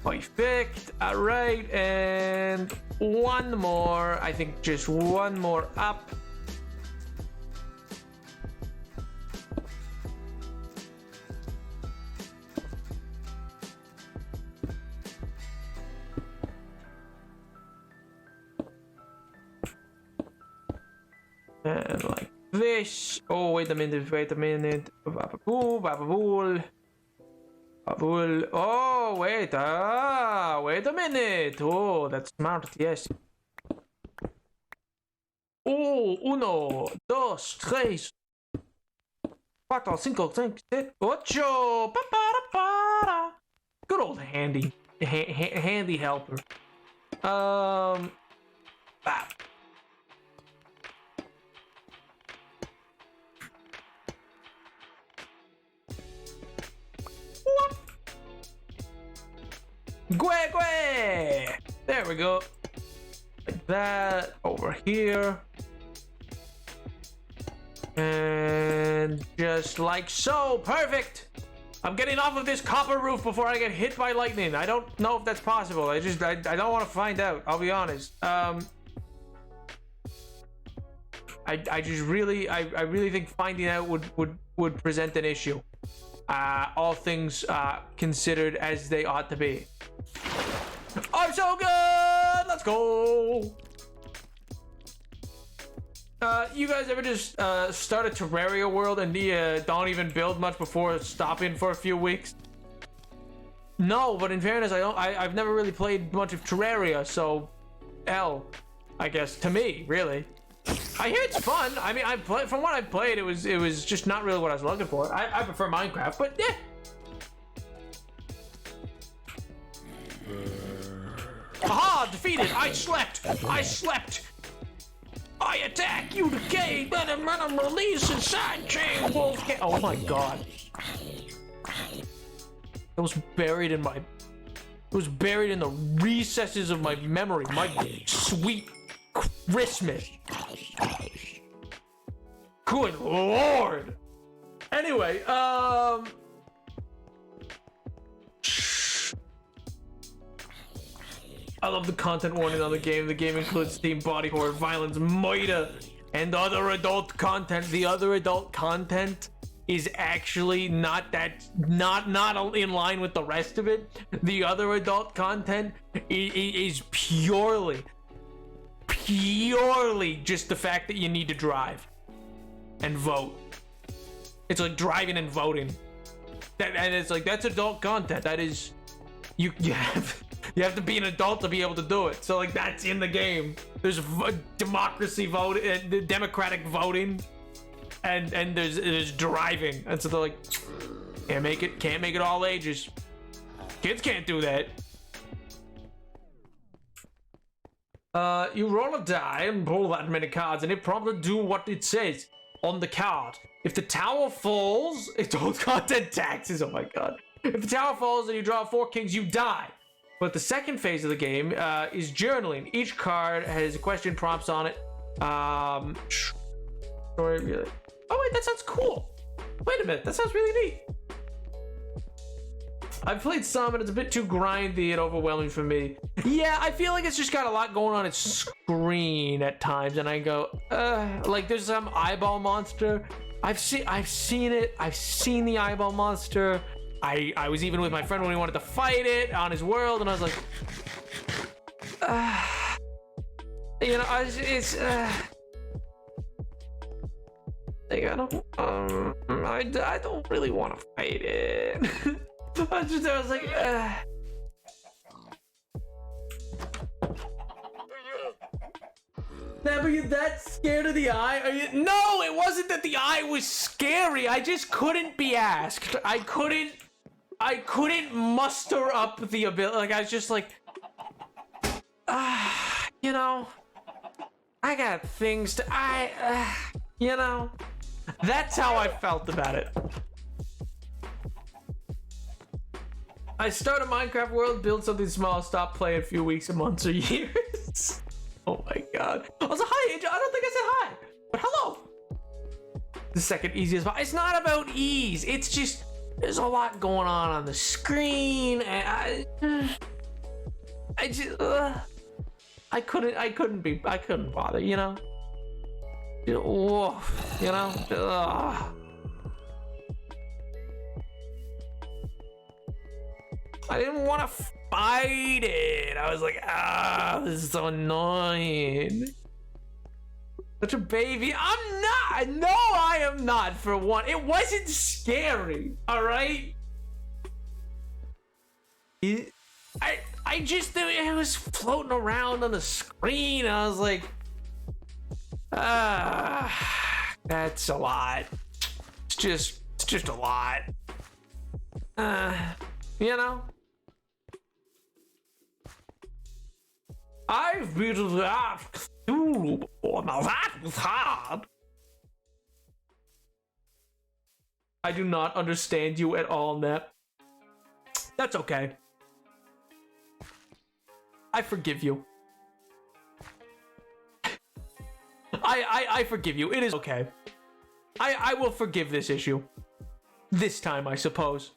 Perfect. All right, and one more. I think just one more up. And like this. Oh, wait a minute. Bababoo, bababoo. Babul. Oh, wait. Wait a minute. Oh, that's smart. Yes. Oh, 1, 2, 3, 4, 5, 6, 7, 8. Good old handy helper. Gue! There we go. Like that. Over here. And just like so. Perfect! I'm getting off of this copper roof before I get hit by lightning. I don't know if that's possible. I don't want to find out. I'll be honest. I really think finding out would present an issue. All things considered as they ought to be. I'm so good! Let's go! You guys ever just start a Terraria world and don't even build much before stopping for a few weeks? No, but in fairness, I've never really played much of Terraria, so L, I guess, to me, really. I hear it's fun. I mean, from what I've played, it was just not really what I was looking for. I prefer Minecraft, but yeah. Aha! Defeated! I slept! I attack you, decay! Venom, release and sidechain wolf! Oh my god. It was buried in the recesses of my memory. My sweet Christmas. Good lord. Anyway, I love the content warning on the game. The game includes theme, body horror, violence, murder, and other adult content. The other adult content is actually not in line with the rest of it. The other adult content is purely just the fact that you need to drive and vote. It's like driving and voting. And it's like, that's adult content. That is, you have to be an adult to be able to do it. So like, that's in the game. There's democracy vote, democratic voting, and there's driving. And so they're like, can't make it all ages. Kids can't do that. You roll a die and pull that many cards, and it probably do what it says on the card. If the tower falls, adult content taxes. Oh my god. If the tower falls and you draw 4 kings, you die. But the second phase of the game is journaling. Each card has question prompts on it. Story really. Oh wait, that sounds cool. Wait a minute, that sounds really neat. I've played some and it's a bit too grindy and overwhelming for me. Yeah, I feel like it's just got a lot going on its screen at times, and I go, like there's some eyeball monster. I've seen it. I've seen the eyeball monster. I was even with my friend when we wanted to fight it on his world, and I was like, you know, like I don't really want to fight it. I was like, Nah, but you're that scared of the eye? Are you? No, it wasn't that the eye was scary. I just couldn't be asked. I couldn't muster up the ability. Like, I was just like, you know, I got things to, you know, that's how I felt about it. I start a Minecraft world, build something small, stop playing a few weeks, months, or years. Oh my god. Also, hi, Angel. I don't think I said hi, but hello. The second easiest part. It's not about ease. It's just, there's a lot going on the screen, and I couldn't bother, you know? You know? I didn't want to fight it. I was like, this is so annoying. Such a baby. I'm not. No, I am not, for one. It wasn't scary, all right? I just, it was floating around on the screen. I was like, that's a lot. It's just a lot. You know? I've beaten that Cthulhu before. Now that was hard. I do not understand you at all, Nep. That's okay. I forgive you. I forgive you. It is okay. I will forgive this issue. This time, I suppose.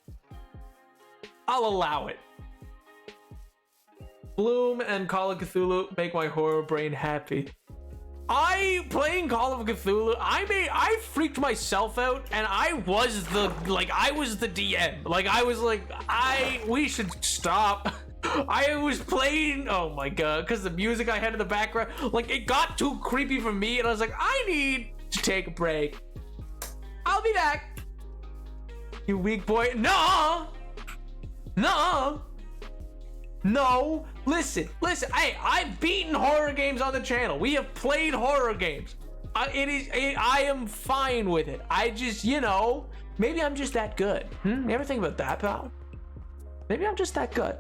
I'll allow it. Bloom and Call of Cthulhu make my horror brain happy. Playing Call of Cthulhu, I freaked myself out, and I was the DM. Like, I was like, we should stop. I was playing, oh my god, because the music I had in the background, like, it got too creepy for me, and I was like, I need to take a break. I'll be back. You weak boy. No! Listen. Hey, I've beaten horror games on the channel. We have played horror games. I am fine with it. I just, you know, maybe I'm just that good. You ever think about that, pal? Maybe I'm just that good.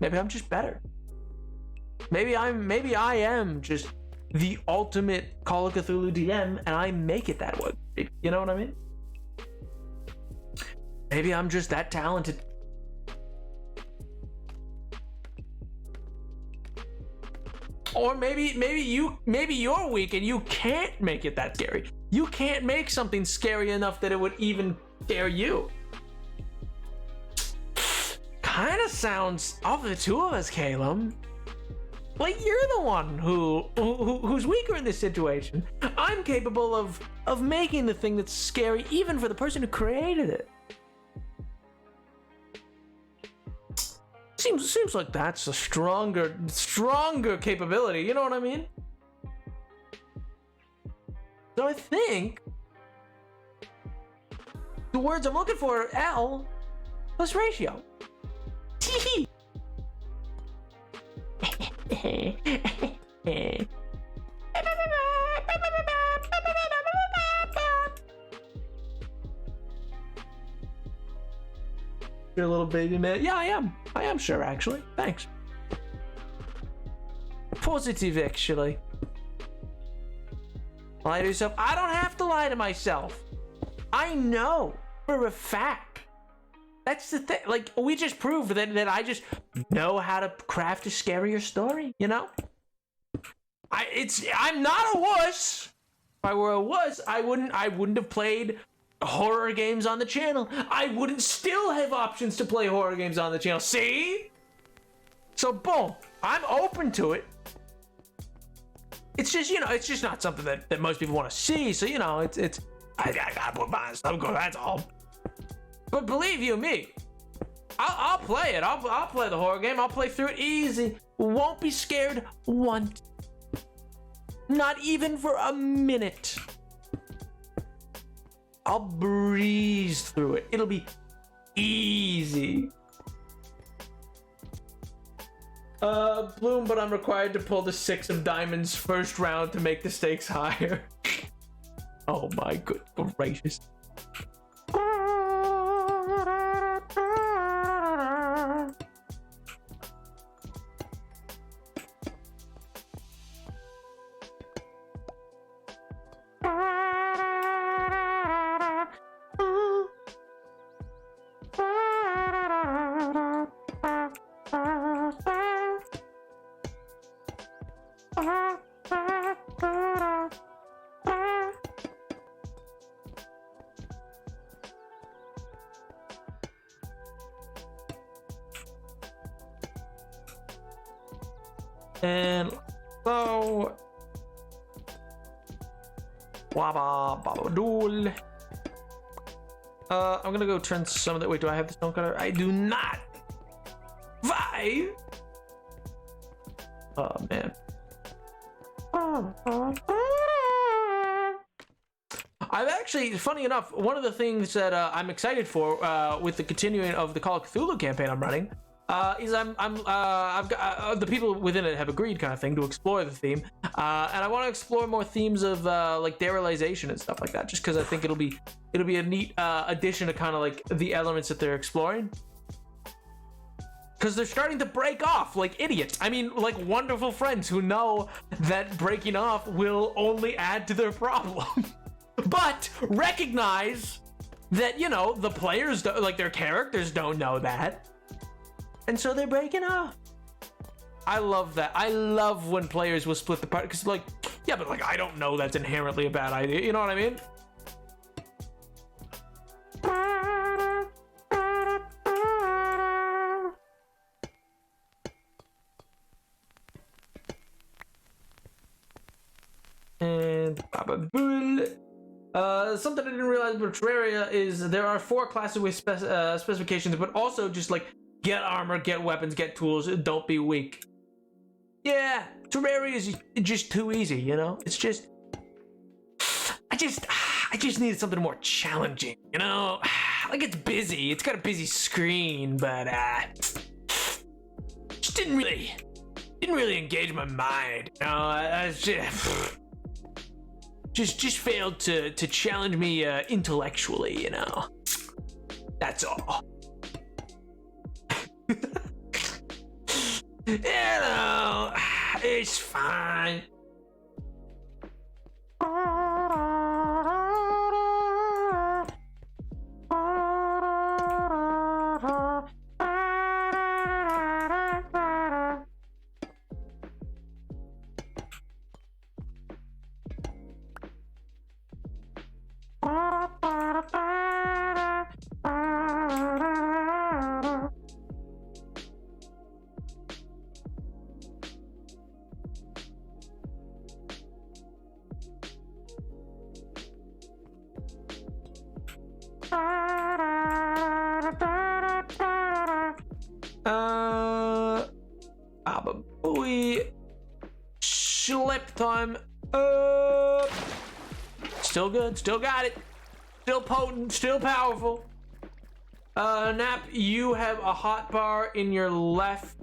Maybe I'm just better. Maybe I am just the ultimate Call of Cthulhu DM, and I make it that way. You know what I mean? Maybe I'm just that talented. Or maybe you're weak and you can't make it that scary. You can't make something scary enough that it would even scare you. kind of sounds, of the two of us, Caleb, like you're the one who's weaker in this situation. I'm capable of making the thing that's scary even for the person who created it. Seems like that's a stronger capability, you know what I mean? So I think the words I'm looking for are L plus ratio. Tee. You're a little baby man. Yeah, I am. I am sure, actually. Thanks. Positive, actually. Lie to yourself. I don't have to lie to myself. I know for a fact. That's the thing. Like, we just proved that I just know how to craft a scarier story, you know? I'm not a wuss. If I were a wuss, I wouldn't have played horror games on the channel. I wouldn't still have options to play horror games on the channel. See? So boom, I'm open to it. It's just, you know, it's just not something that most people want to see. So, you know, I gotta put my stuff going, that's all. But believe you me, I'll play it. I'll play the horror game. I'll play through it easy. Won't be scared once. Not even for a minute. I'll breeze through it. It'll be easy. Bloom, but I'm required to pull the 6 of diamonds first round to make the stakes higher. Oh my good gracious. And so Waba Babadool. I'm gonna go turn some of that. Wait, do I have the stone cutter? I do not. 5. Oh man. I've actually, funny enough, one of the things that I'm excited for with the continuing of the Call of Cthulhu campaign I'm running is I've got the people within it have agreed kind of thing to explore the theme, and I want to explore more themes of like derealization and stuff like that, just because I think it'll be a neat addition to kind of like the elements that they're exploring. Because they're starting to break off like idiots. I mean, like wonderful friends who know that breaking off will only add to their problem. But recognize that, you know, the players, like their characters don't know that. And so they're breaking off. I love that. I love when players will split the party. Because like, yeah, but like, I don't know that's inherently a bad idea. You know what I mean? And something I didn't realize about Terraria is there are 4 classes with specifications, but also just like get armor, get weapons, get tools, don't be weak. Yeah, Terraria is just too easy, you know? It's just I just needed something more challenging, you know? Like it's busy, it's got a busy screen, but just didn't really engage my mind. You know, I just failed to challenge me intellectually, you know. That's all. You know, it's fine. Booey. Slip time. Still good. Still got it. Still potent. Still powerful. Nap, you have a hot bar in your left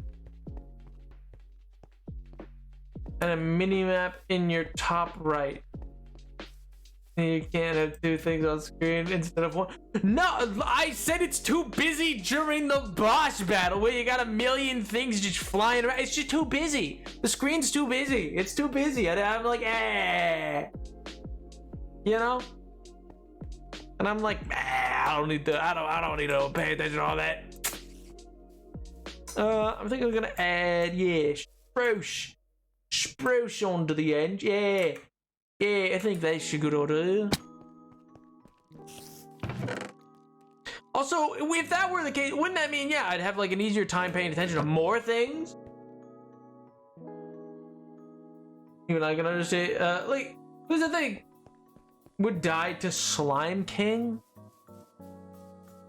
and a mini map in your top right. You can't have two things on screen instead of one. No, I said it's too busy during the boss battle where you got a million things just flying around. It's just too busy. The screen's too busy. It's too busy. I'm like, you know? And I'm like, I don't need to. I don't need to pay attention to all that. I'm thinking we're gonna add, spruce onto the end. Yeah, I think that's a good order. Also, if that were the case, wouldn't that mean, yeah, I'd have like an easier time paying attention to more things? Even I can understand. Like, who's the thing? Would die to Slime King?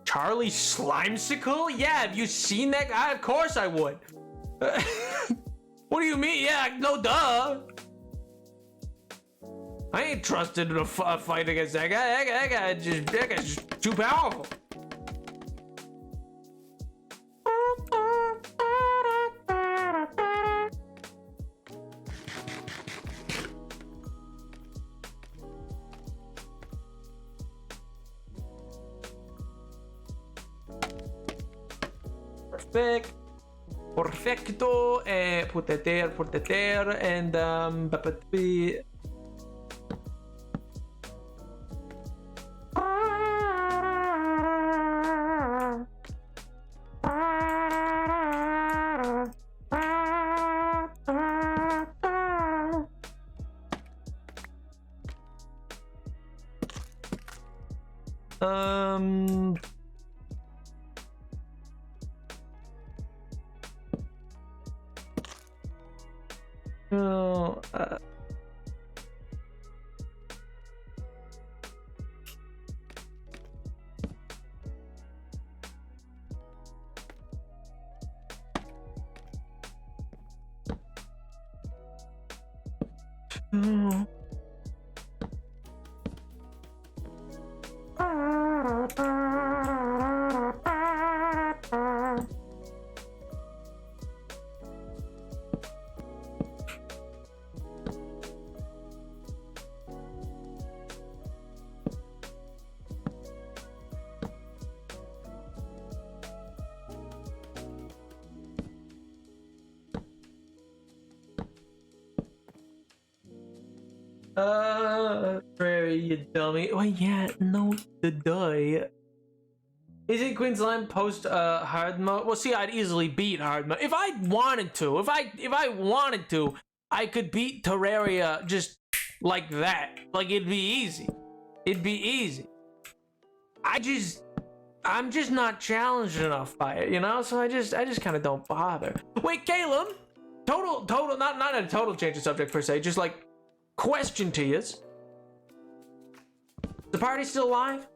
Charlie Slimesicle? Yeah, have you seen that guy? Of course I would. What do you mean? Yeah, no duh. I ain't trusted in a fight against that guy. That guy's just too powerful. Perfecto. Put that there, and Prairie, you dummy. Oh yeah, no, the die. Isn't Queen Slime post hard mode? Well, see, I'd easily beat hard mode if I wanted to. If I wanted to, I could beat Terraria just like that. Like it'd be easy. It'd be easy. I'm just not challenged enough by it, you know. So I just kind of don't bother. Wait, Caleb. Total, not a total change of subject per se. Just like question to you. The party still alive?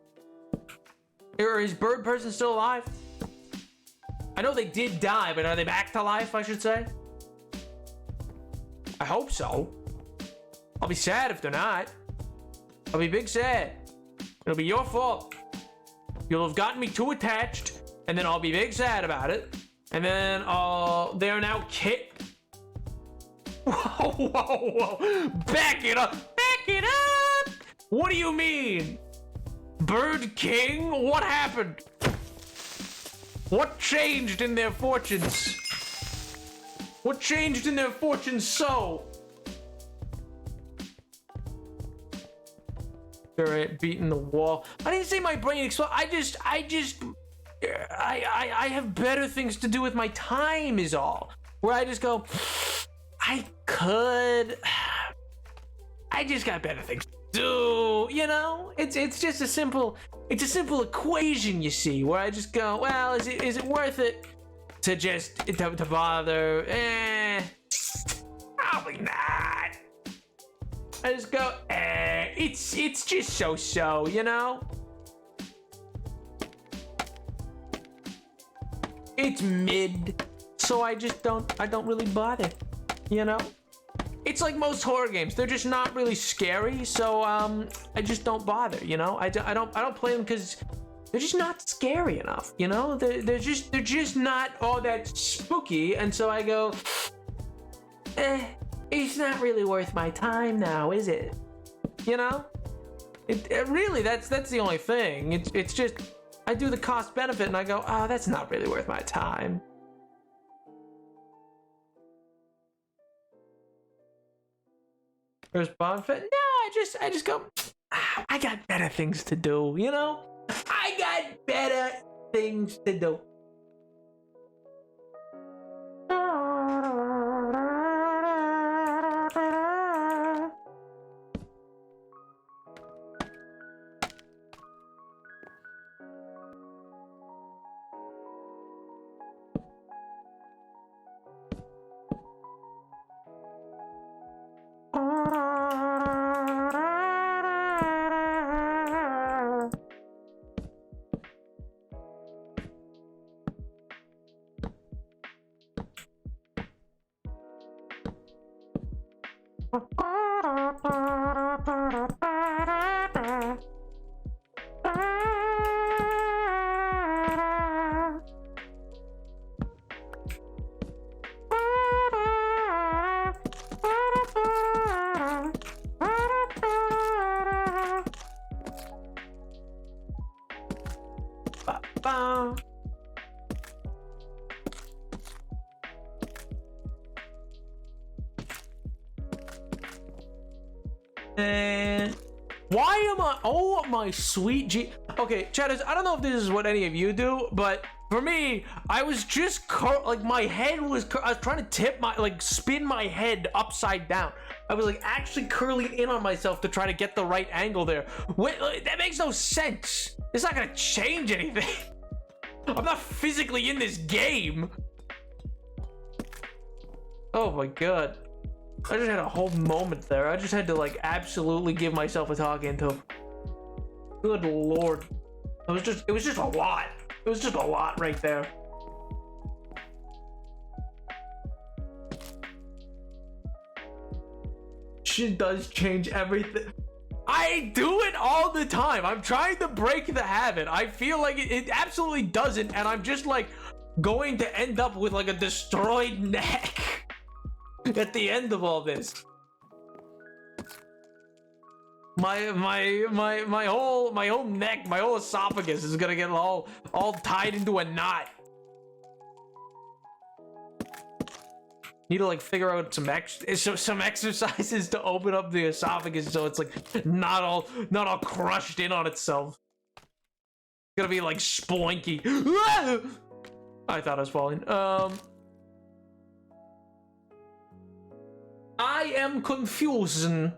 Or is Bird Person still alive? I know they did die, but are they back to life, I should say? I hope so. I'll be sad if they're not. I'll be big sad. It'll be your fault. You'll have gotten me too attached, and then I'll be big sad about it. And then they're now kicked. Whoa. Back it up. Back it up. What do you mean? Bird King? What happened? What changed in their fortunes? What changed in their fortunes so? Alright, beating the wall. I didn't say my brain exploded. I have better things to do with my time is all. Where I just go, I just got better things to do, you know? It's just a simple equation, you see, where I just go, well, is it worth it to bother? Probably not. I just go, it's just so, you know? it's mid, so I don't really bother, you know? It's like most horror games. They're just not really scary, so I just don't bother, you know? I don't play them because they're just not scary enough, you know? They're just not all that spooky, and so I go, it's not really worth my time now, is it? You know? It really, that's the only thing. It's just, I do the cost benefit and I go, oh, that's not really worth my time. There's Bonfit. No, I just go, I got better things to do, you know? I got better things to do. And why am I? Oh my sweet G. Okay, chatters. I don't know if this is what any of you do, but for me, I was just like my head was. I was trying to tip my spin my head upside down. I was like actually curling in on myself to try to get the right angle there. Wait, that makes no sense. It's not gonna change anything. I'm not physically in this game. Oh my god. I just had a whole moment there. I just had to like absolutely give myself a talking to. Good lord. It was just a lot. It was just a lot right there. She does change everything. I do it all the time. I'm trying to break the habit. I feel like it absolutely doesn't, and I'm just like going to end up with like a destroyed neck at the end of all this. My whole neck, my whole esophagus is gonna get all tied into a knot. Need to like figure out some exercises to open up the esophagus so it's like not all crushed in on itself. It's gonna be like sploinky. I thought I was falling. I am confusing.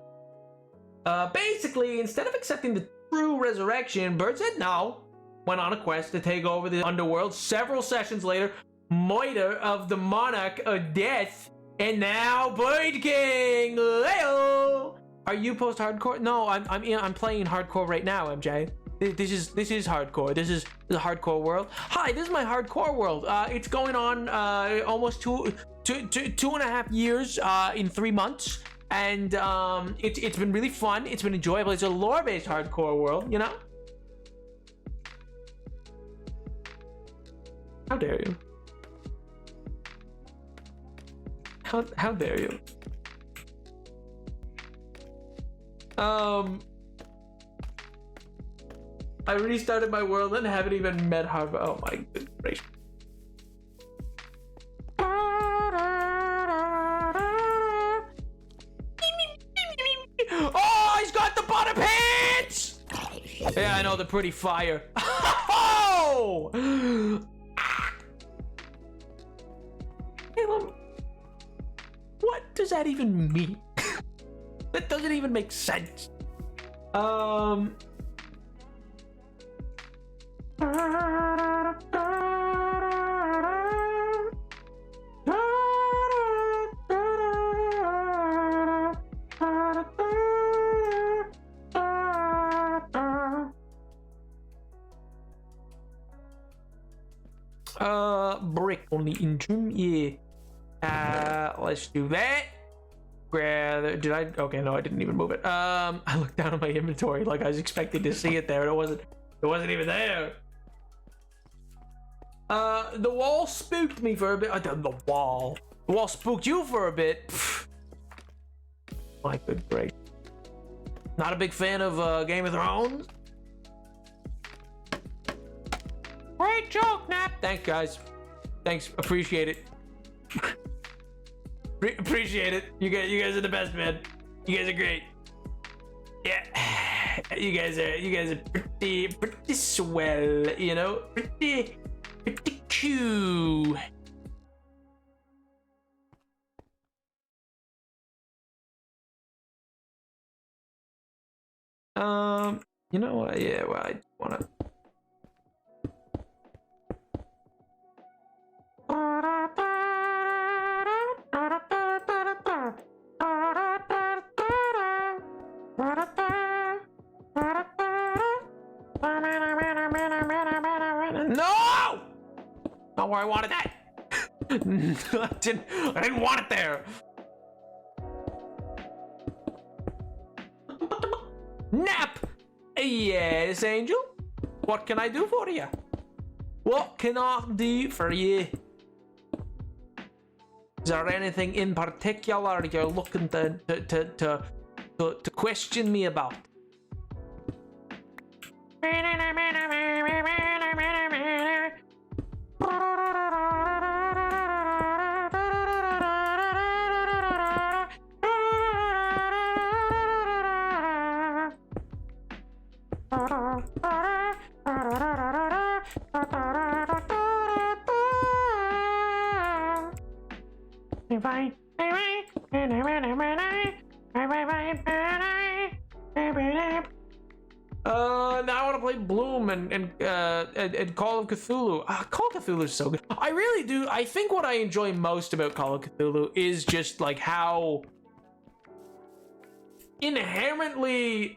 Basically, instead of accepting the true resurrection, Bird said no. Went on a quest to take over the underworld. Several sessions later, Moiter of the Monarch of Death, and now Bird King. Hey-o! Are you post-hardcore? No, I'm playing hardcore right now, MJ. This is hardcore. This is the hardcore world. Hi, this is my hardcore world. It's going on almost two and a half years in 3 months. And it's been really fun. It's been enjoyable. It's a lore-based hardcore world, you know? How dare you? How dare you? I restarted my world and haven't even met Harvard. Oh my good gracious. Oh, he's got the butter pants! Yeah, I know, they're pretty fire. Oh! Caleb, what does that even mean? That doesn't even make sense. brick on the engine. Yeah. Let's do that. Did I? Okay, no, I didn't even move it. I looked down at my inventory like I was expecting to see it there, and it wasn't even there. The wall spooked me for a bit. The wall spooked you for a bit. Pfft. My good break. Not a big fan of Game of Thrones. Great joke, Nap. Thanks, guys. Thanks, appreciate it. Appreciate it. You guys are the best, man. You guys are great. Yeah, you guys are pretty swell. You know, pretty cool. You know what? Yeah, well, I wanna. No! Not where I wanted that. I didn't want it there. Nap! Yes, Angel? What can I do for you? What can I do for you? Is there anything in particular you're looking to question me about? Now I want to play Bloom and Call of Cthulhu. Call of Cthulhu is so good. I really do. I think what I enjoy most about Call of Cthulhu is just like how inherently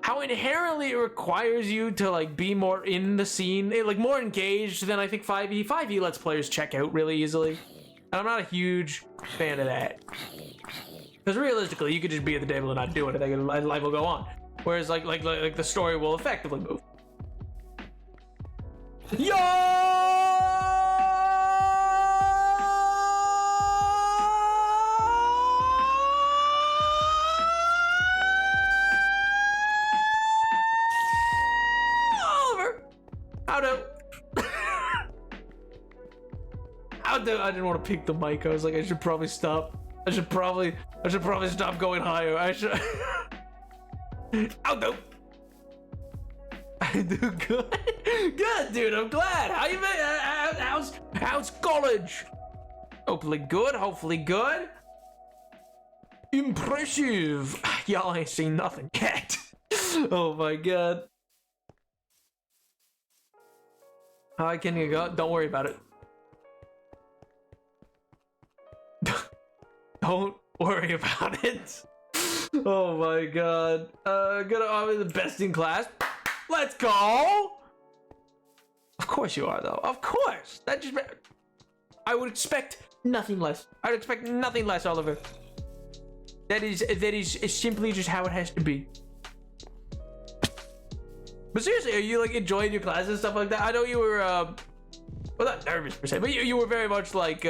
it requires you to like be more in the scene, like more engaged than I think 5e. 5e lets players check out really easily, and I'm not a huge fan of that. Because realistically, you could just be at the table and not do anything, and life will go on. Whereas like the story will effectively move. Yo! Oliver! How do? I didn't want to peek the mic. I was like, I should probably stop. I should probably stop going higher. I should. I'll do. I do good. Good, dude. I'm glad. How you been? How's college? Hopefully good. Hopefully good. Impressive. Y'all ain't seen nothing yet. Oh my god. How can you go? Don't worry about it. Don't worry about it. Oh my god. I'm the best in class. Let's go. Of course you are, though. Of course. I would expect nothing less. I'd expect nothing less, Oliver. That is simply just how it has to be. But seriously, are you like enjoying your classes and stuff like that? I know you were well, not nervous per se, but you were very much like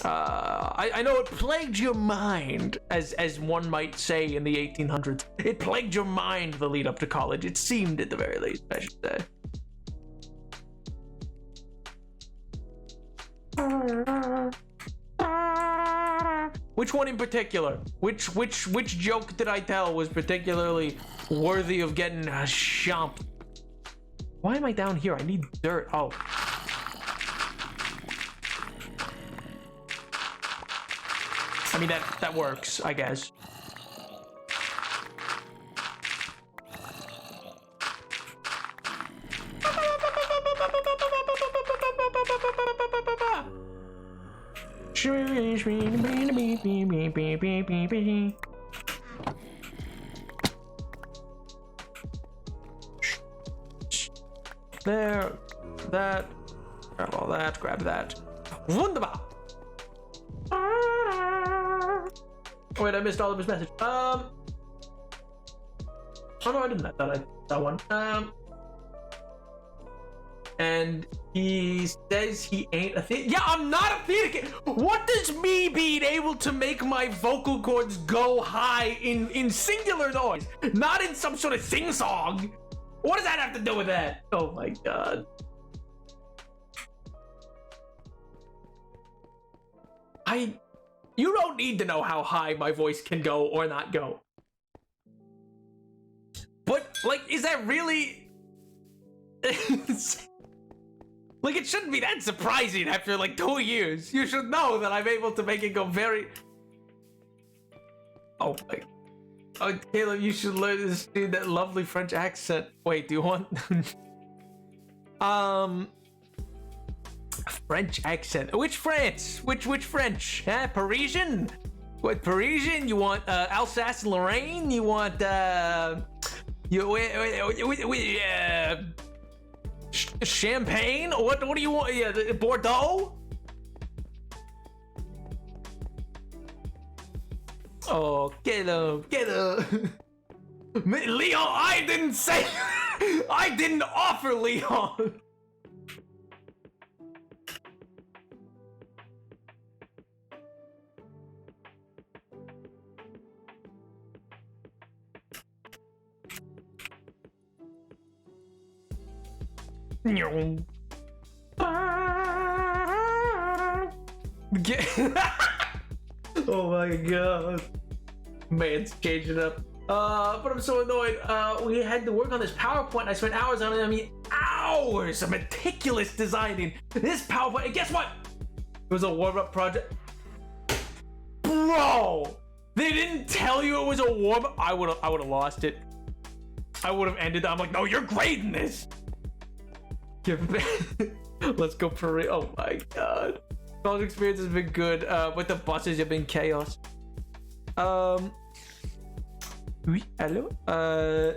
I know it plagued your mind, as one might say in the 1800s. It plagued your mind the lead up to college. It seemed, at the very least, I should say. Which one in particular? Which joke did I tell was particularly worthy of getting chomped? Why am I down here? I need dirt. Oh. I mean, that works, I guess. There, that, Grab all that, grab that. Wunderbar! Oh wait, I missed all of his message. Oh no, I didn't. I thought I that one. And he says he ain't a theater. Yeah, I'm not a theater kid. What does me being able to make my vocal cords go high in singular noise, not in some sort of sing-song? What does that have to do with that? Oh my god. You don't need to know how high my voice can go or not go. But, like, is that really... Like, it shouldn't be that surprising after, like, 2 years. You should know that I'm able to make it go very... Oh, my... Oh, Caleb, you should learn to do that lovely French accent. Wait, do you want... French accent. Which France? Which French? Huh? Parisian? What, Parisian? You want Alsace-Lorraine? You want Champagne? What do you want? Yeah, Bordeaux? Oh, Caleb. Leon, I didn't say. I didn't offer Leon. Oh my god. Man's changing up. But I'm so annoyed. We had to work on this PowerPoint. I spent hours on it. I mean, hours of meticulous designing this PowerPoint. And guess what? It was a warm-up project. Bro! They didn't tell you it was a warm-up. I would have lost it. I would have ended. I'm like, no, you're grading this. Let's go for real. Oh my god. College experience has been good. But the buses have been chaos. Oui, hello? I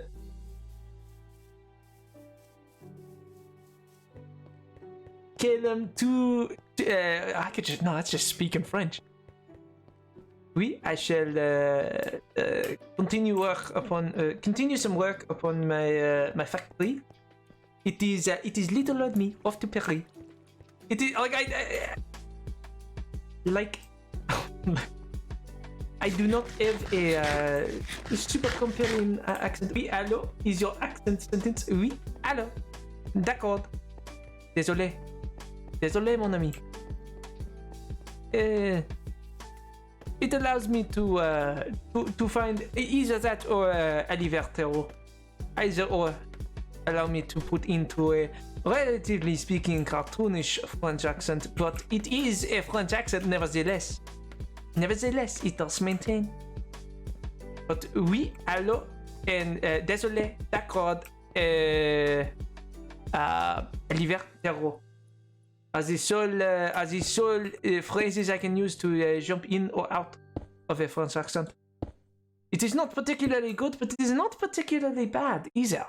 could just, no, that's just speaking French. Oui, I shall continue some work upon my factory. It is little old me off to Paris. It is like I do not have a super compelling accent. Oui, allô? Is your accent sentence? Oui, allô? D'accord. Désolé, mon ami. It allows me to find either that or Alivertero. Either or allow me to put into a relatively speaking cartoonish French accent, but it is a French accent nevertheless. Nevertheless, it does maintain. But oui, allô, and désolé, d'accord, Alivertero. As the sole phrases I can use to jump in or out of a French accent. It is not particularly good, but it is not particularly bad either.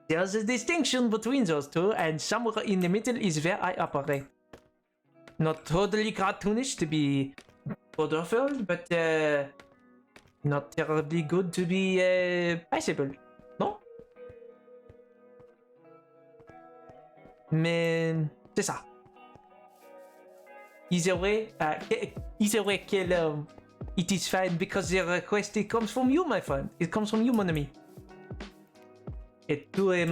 There's a distinction between those two, and somewhere in the middle is where I operate. Not totally cartoonish to be wonderful, but not terribly good to be passable. No? Mais c'est ça. Either way, it is fine because the request, it comes from you, my friend. It comes from you, mon ami. Et tu es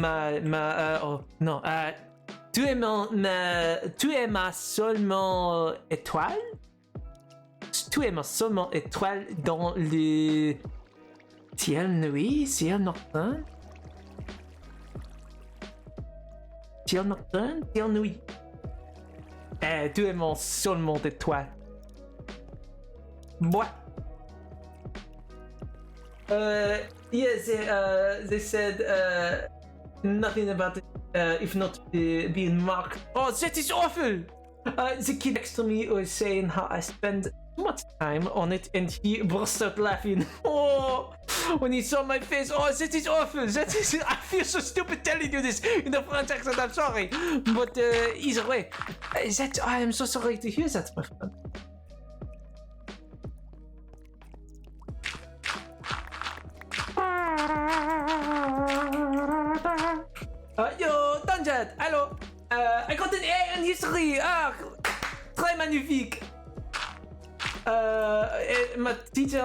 tu es ma seulement étoile? Tu es ma seulement étoile dans le ciel nuit, ciel nocturne? Ciel nocturne, ciel nuit. Tu es mon seulement étoile. Moi. Yes, they said nothing about it, if not being marked. Oh, that is awful! The kid next to me was saying how I spend too much time on it, and he burst out laughing. Oh, when he saw my face. Oh, that is awful. That is. I feel so stupid telling you this in the French accent. I'm sorry, but either way, that I am so sorry to hear that, my friend. Yo, Dungeon, hello. I got an A in history. Ah, très magnifique. My teacher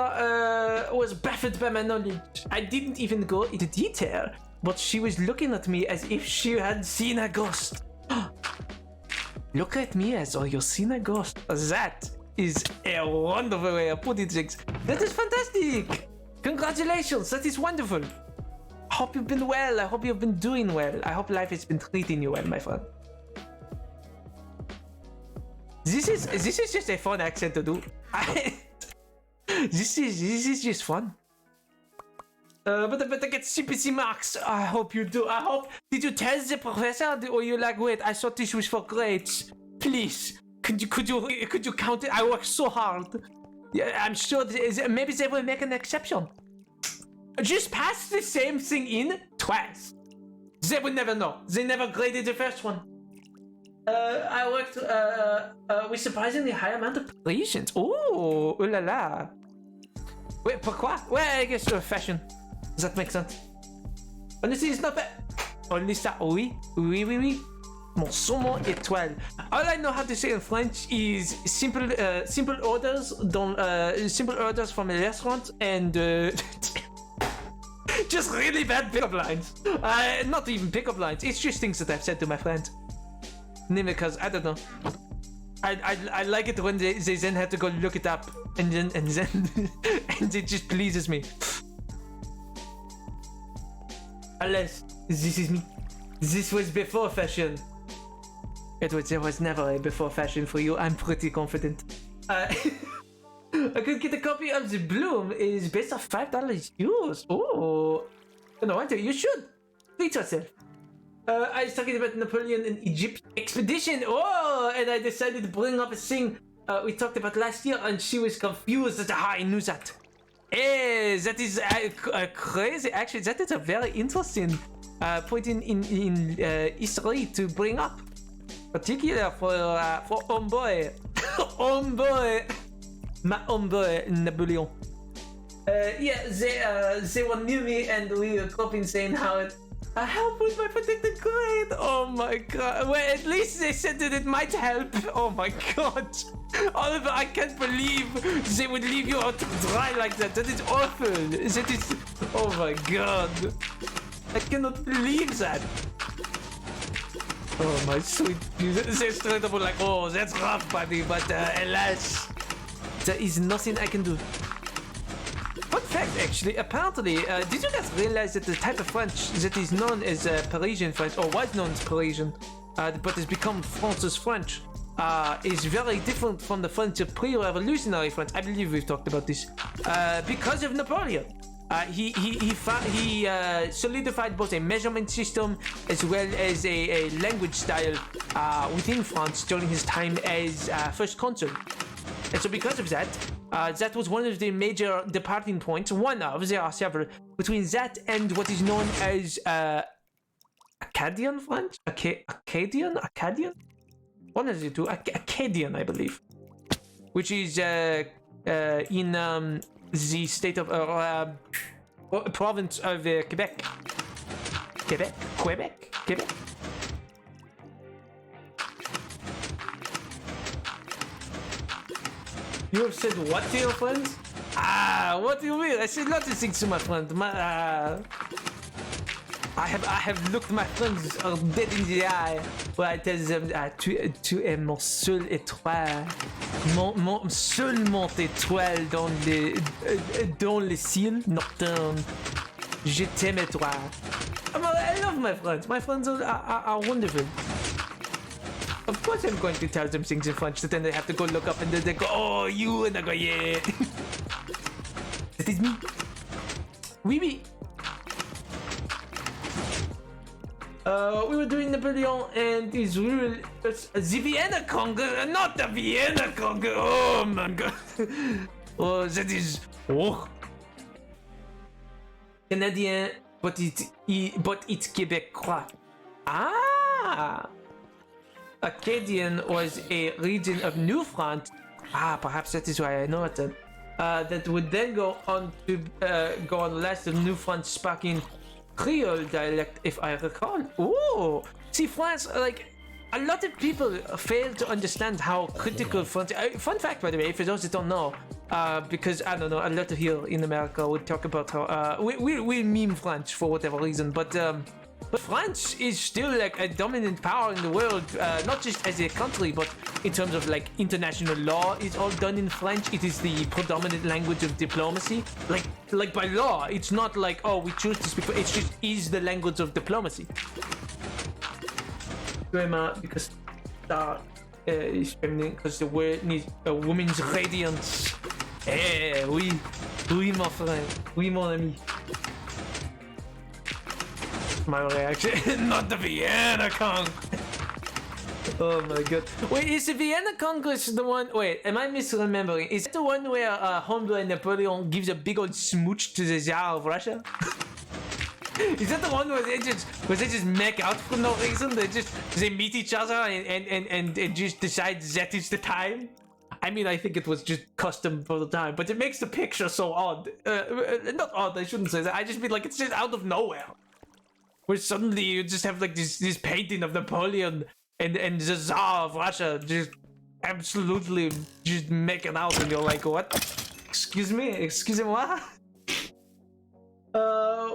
was baffled by my knowledge. I didn't even go into detail, but she was looking at me as if she had seen a ghost. Look at me as though you've seen a ghost. That is a wonderful way of putting things. That is fantastic. Congratulations, that is wonderful. I hope you've been well. I hope you've been doing well. I hope life has been treating you well, my friend. This is just a fun accent to do. This is just fun. But I get CPC marks. I hope you do. I hope. Did you tell the professor, or you like, wait? I thought this was for grades. Please, could you count it? I worked so hard. Yeah, I'm sure maybe they will make an exception. Just pass the same thing in twice. They would never know. They never graded the first one. I worked with surprisingly high amount of patience. Oh la la. Wait, pourquoi? Well, I guess fashion. Does that make sense? Honestly, it's not bad. Only ça, oui. Mon saumon étoile. All I know how to say in French is simple orders, simple orders from a restaurant, and just really bad pickup lines. Not even pickup lines. It's just things that I've said to my friends. Namely because I don't know. I like it when they then have to go look it up and then and it just pleases me. Unless this is me. This was before fashion. There was never a before fashion for you. I'm pretty confident. I could get a copy of the Bloom. Is based off $5 used. Oh, no wonder you should. Treat yourself. I was talking about Napoleon and Egypt expedition. Oh, and I decided to bring up a thing we talked about last year, and she was confused as to how I knew that. That is crazy. Actually, that is a very interesting point in history to bring up, particularly for homeboy, homeboy, my homeboy Napoleon. Yeah, they were near me, and we were coping saying how it. Help with my predicted grade! Oh my god. Well, at least they said that it might help. Oh my god. Oliver, I can't believe they would leave you out to dry like that. That is awful. That is... Oh my god. I cannot believe that. Oh my sweet... They're straight up like, oh, that's rough, buddy. But alas, there is nothing I can do. Fun fact, actually, apparently, did you guys realize that the type of French that is known as Parisian French, or was known as Parisian, but has become France's French, is very different from the French of pre-revolutionary French? I believe we've talked about this. Because of Napoleon. He solidified both a measurement system as well as a language style within France during his time as first consul. And so because of that, that was one of the major departing points, there are several, between that and what is known as Akkadian French? Akkadian? One of the two, Akkadian, I believe. Which is in the state of, province of Quebec. Quebec? You have said what to your friends? What do you mean? I said lots of things to my friends. I have looked my friends dead in the eye where I tell them tu es mon seul étoile, mon seulement étoile dans le ciel nocturne. Je t'aime toi. I love my friends. My friends are wonderful. Of course I'm going to tell them things in French, but then they have to go look up and then they go, oh, you, and I go, yeah. That is me. Oui. We were doing Napoleon and his real... the Vienna Congress, not the Vienna Congress. Oh my god. Oh, that is... Oh. Canadien, but it's Québécois. Ah! Acadian was a region of New France. Perhaps that is why I know it then. That would then go on to go on the last of New France speaking Creole dialect, if I recall. Oh, see, France, like, a lot of people fail to understand how critical France. Fun fact, by the way, for those that don't know, because I don't know, a lot of here in America would talk about how we meme France for whatever reason, but France is still like a dominant power in the world, not just as a country, but in terms of like international law. It's all done in French. It is the predominant language of diplomacy. Like by law, it's not like, oh, we choose to speak. It just is the language of diplomacy. Because that is feminine, because the word needs a woman's radiance. Eh, oui, mon frère, oui, mon ami. My reaction, not the Vienna Congress. Oh my god. Wait, is the Vienna Congress the one? Wait, am I misremembering? Is that the one where homeboy Napoleon gives a big old smooch to the Tsar of Russia? Is that the one where they just make out for no reason? They meet each other and just decide that is the time? I mean, I think it was just custom for the time, but it makes the picture so odd. Not odd, I shouldn't say that. I just mean like it's just out of nowhere. Where suddenly you just have like this painting of Napoleon and the Tsar of Russia just absolutely just making out, and you're like, what? Excusez-moi?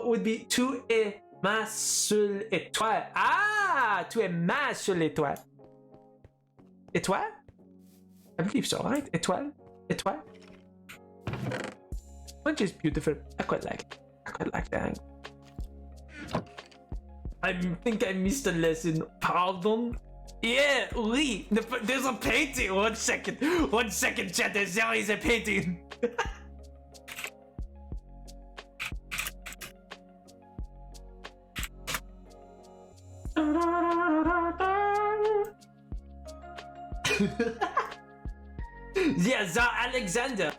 Would be tu es ma seule étoile. Ah, tu es ma seule étoile. Étoile? I believe so, right? Étoile? Which is beautiful. I quite like that. I think I missed a lesson. Pardon? Yeah, oui. There's a painting. One second, chat. There is a painting. Yeah, Tsar Alexander.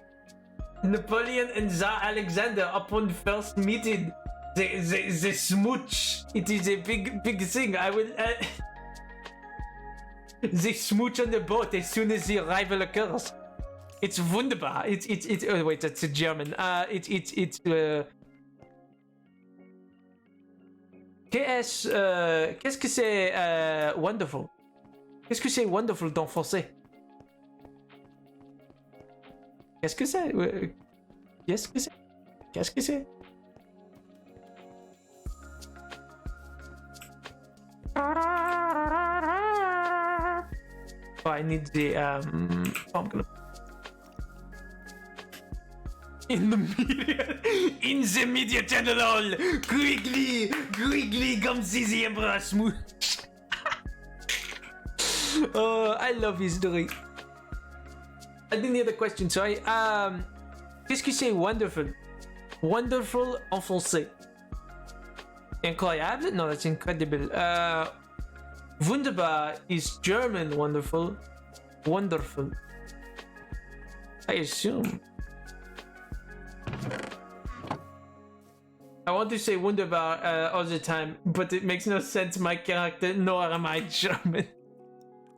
Napoleon and Tsar Alexander upon first meeting. The smooch. It is a big thing. I will. They smooch on the boat as soon as the arrival occurs. It's wunderbar. It's. Oh wait, that's a German. It's. Qu'est-ce que c'est wonderful? Qu'est-ce que c'est wonderful dans français? Qu'est-ce que c'est? Qu'est-ce que c'est? Oh, I need the I'm gonna in the media channel, quickly come see the Emperor Smooch. Oh, I love history. I didn't hear the question, sorry. Qu'est-ce que c'est wonderful? Wonderful en français. Incroyable? No, that's incredible. Wunderbar is German wonderful. Wonderful. I assume. I want to say wunderbar all the time, but it makes no sense. My character, nor am I German.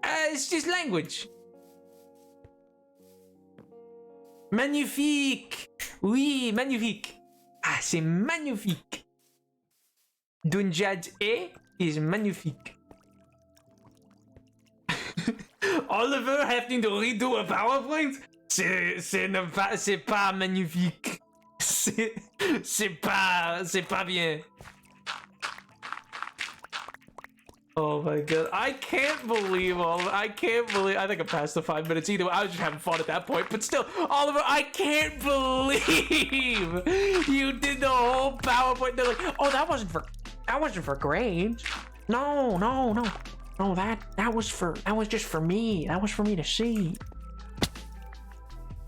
It's just language. Magnifique. Oui, magnifique. Ah, c'est magnifique. Dunjad E is magnifique. Oliver having to redo a PowerPoint? C'est pas magnifique. C'est pas bien. Oh my god, I can't believe I think I passed the 5 minutes either way. I was just having fun at that point, but still, Oliver, I can't believe you did the whole PowerPoint. They're like, oh, that wasn't for grades. No, that was just for me. That was for me to see.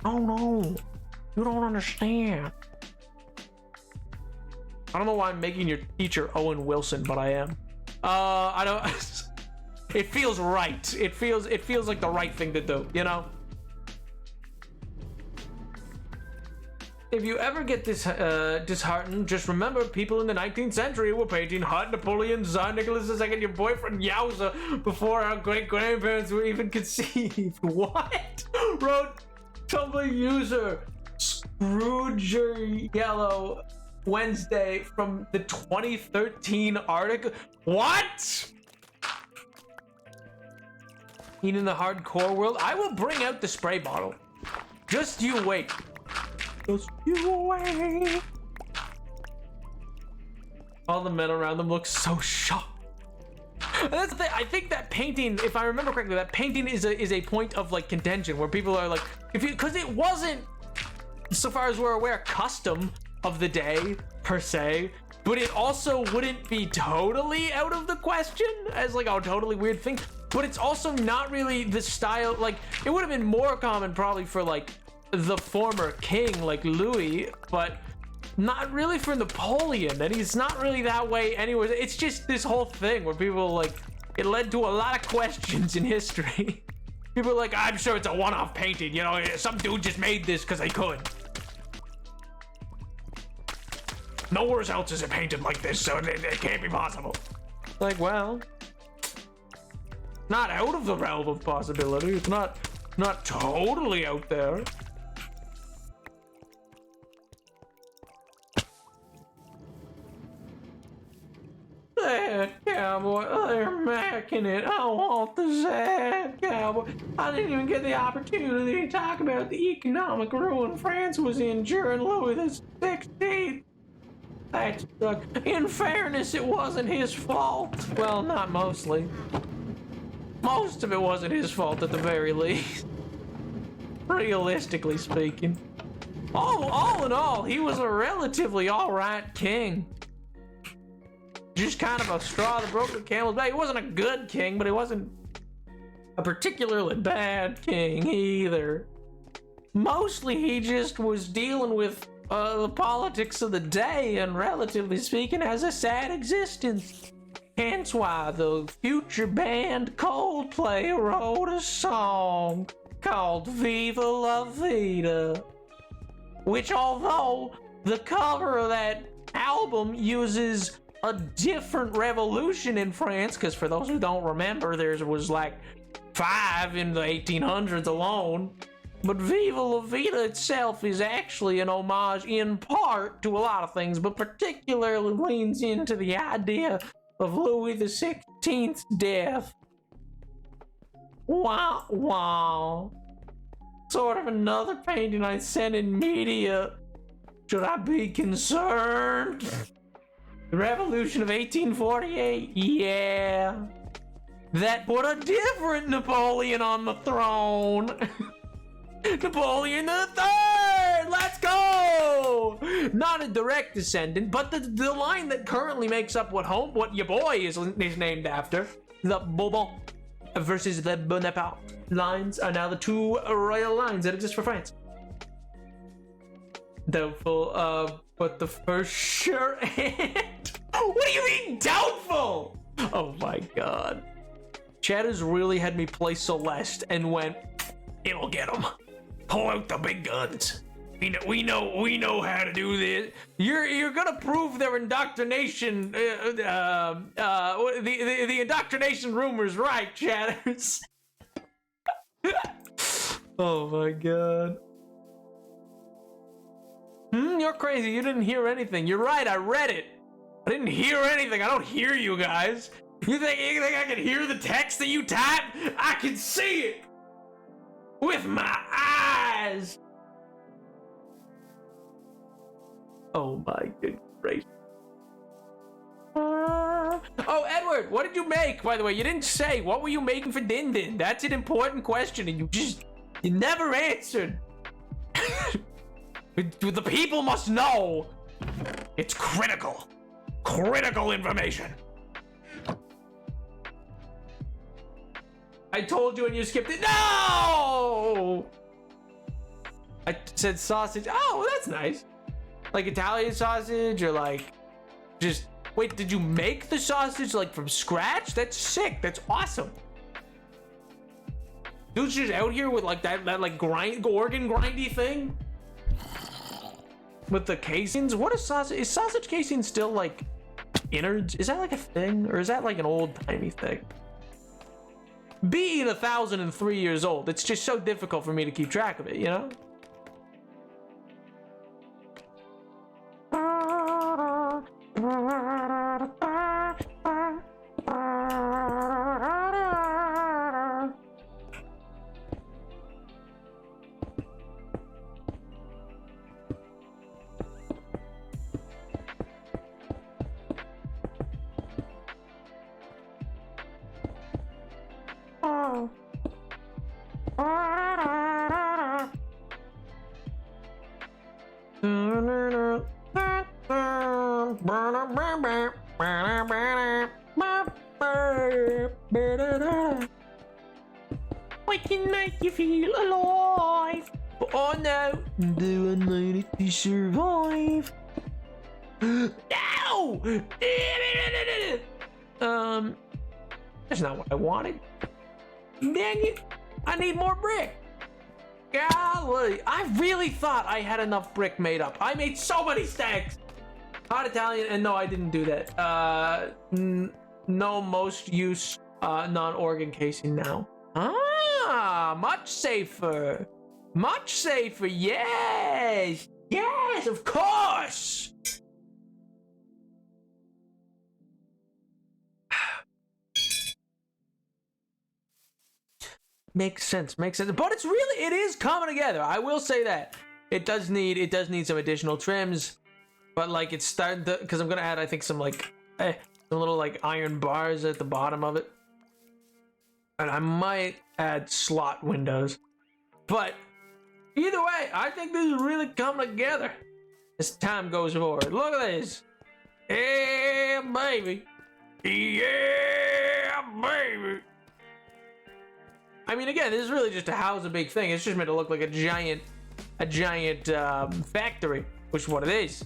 No, you don't understand. I don't know why I'm making your teacher Owen Wilson, but I am. I don't. It feels right. It feels like the right thing to do, you know? If you ever get disheartened, just remember people in the 19th century were painting hot Napoleon, Tsar Nicholas II, your boyfriend, yowza, before our great-grandparents were even conceived. What? Wrote Tumblr user Scrooger Yellow Wednesday from the 2013 article. What? In the hardcore world, I will bring out the spray bottle. Just you wait. Just you wait. All the men around them look so shocked. And that's the thing. I think that painting, if I remember correctly, that painting is a point of like contention where people are like, because it wasn't, so far as we're aware, custom of the day per se, but it also wouldn't be totally out of the question as like a totally weird thing. But it's also not really the style. Like it would have been more common probably for like the former king like Louis, but not really for Napoleon, and he's not really that way anyway. It's just this whole thing where people like, it led to a lot of questions in history. People are like, I'm sure it's a one-off painting, you know, some dude just made this because they could. Nowhere else is it painted like this, so it can't be possible. Like, well, not out of the realm of possibility. It's not totally out there. Sad cowboy, they're macking it. I want the sad cowboy. I didn't even get the opportunity to talk about the economic ruin France was in during Louis the 16th. That sucked. In fairness, it wasn't his fault. Well, not mostly. Most of it wasn't his fault at the very least. Realistically speaking. All in all, he was a relatively alright king. Just kind of a straw that broke the camel's back. He wasn't a good king, but he wasn't a particularly bad king either. Mostly he just was dealing with the politics of the day and, relatively speaking, has a sad existence. Hence why the future band Coldplay wrote a song called Viva La Vida, which, although the cover of that album uses a different revolution in France, because for those who don't remember, there was like 5 in the 1800s alone. But Viva La Vida itself is actually an homage in part to a lot of things, but particularly leans into the idea of Louis the 16th's death. Wow, wow. Sort of another painting I sent in media. Should I be concerned? The Revolution of 1848, yeah. That put a different Napoleon on the throne. Napoleon III! Let's go! Not a direct descendant, but the line that currently makes up what your boy is named after, the Bourbon versus the Bonaparte lines, are now the two royal lines that exist for France. Doubtful, but the first sure end. What do you mean doubtful? Oh my god. Chad has really had me play Celeste and went, it'll get him. Pull out the big guns. We know how to do this. You're gonna prove their indoctrination. The indoctrination rumors right, Chatters. Oh my god. You're crazy. You didn't hear anything. You're right. I read it. I didn't hear anything. I don't hear you guys. You think I can hear the text that you type? I can see it with my eyes. Oh my good gracious. Oh, Edward, what did you make, by the way? You didn't say. What were you making for Din Din? That's an important question, and you never answered. The people must know. It's critical. Critical information. I told you and you skipped it. No! I said sausage. Oh, that's nice. Like Italian sausage or like just... Wait, did you make the sausage like from scratch? That's sick. That's awesome. Dude's just out here with like that like organ grindy thing. with the casings. What is sausage? Is sausage casing still like innards? Is that like a thing, or is that like an old timey thing? Being 1,003 years old, it's just so difficult for me to keep track of it, you know? What can make you feel alive? Oh no, do I need it to survive? No! That's not what I wanted. Dang it, I need more brick. Golly, I really thought I had enough brick made up. I made so many stacks. Hot Italian, and no, I didn't do that. No most use non-organ casing now. Ah, much safer. Much safer, yes. Yes, of course. Makes sense, but it's really, it is coming together. I will say that it does need some additional trims, but like it's starting to, because I'm gonna add, I think, some like some little like iron bars at the bottom of it, and I might add slot windows. But either way, I think this is really coming together as time goes forward. Look at this, yeah, baby, yeah, baby. I mean, again, this is really just to house a big thing. It's just meant to look like a giant factory, which is what it is.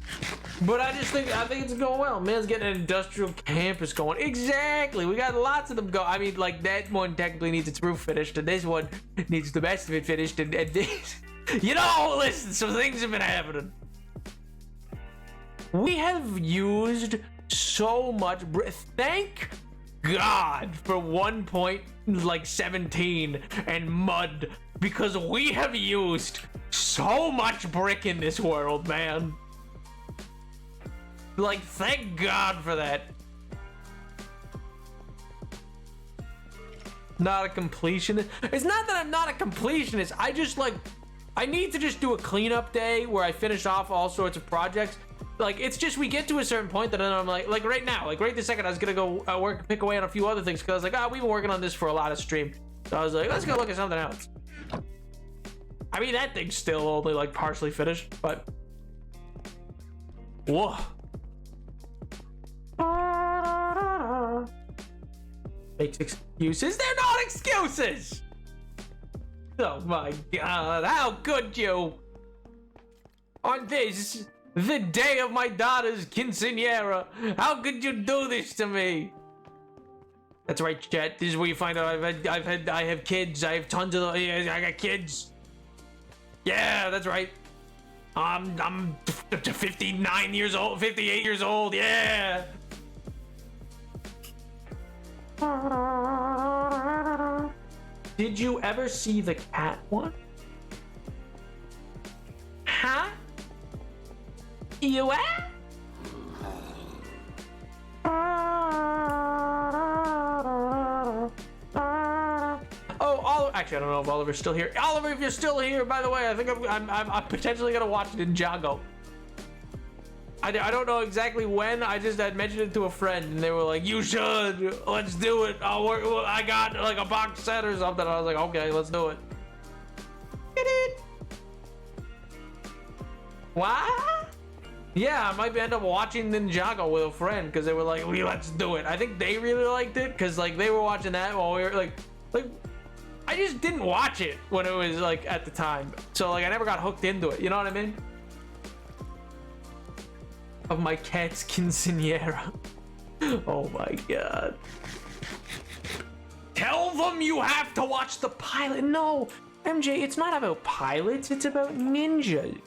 But I think it's going well. Man's getting an industrial campus going. Exactly. We got lots of them go. I mean, like, that one technically needs its roof finished, and this one needs the best of it finished. And this, you know, listen, some things have been happening. We have used so much thank God for 1.17 and mud, because we have used so much brick in this world, man. Like, thank God for that. Not a completionist. It's not that I'm not a completionist. I just like, I need to just do a cleanup day where I finish off all sorts of projects. Like, it's just, we get to a certain point that then I'm like right now, like right this second, I was gonna go pick away on a few other things, because I was like, we've been working on this for a lot of stream. So I was like, let's go look at something else. I mean, that thing's still only like partially finished, but whoa. Makes excuses. They're not excuses. Oh my God, how could you? On this, the day of my daughter's quinceañera, how could you do this to me? That's right, chat. This is where you find out I have kids. I have tons of, I got kids. Yeah, that's right. I'm 59 years old, 58 years old. Yeah. Did you ever see the cat one? Huh? You what? Oh, Oliver. Actually, I don't know if Oliver's still here. Oliver, if you're still here, by the way, I think I'm potentially gonna watch Ninjago. I don't know exactly when. I just had mentioned it to a friend, and they were like, "You should. Let's do it. I got like a box set or something." I was like, "Okay, let's do it." What? Yeah, I might end up watching Ninjago with a friend because they were like, let's do it. I think they really liked it because like they were watching that while we were like I just didn't watch it when it was like at the time. So like I never got hooked into it. You know what I mean? Of my cat's quinceañera. Oh my God. Tell them you have to watch the pilot. No, MJ, it's not about pilots. It's about ninjas.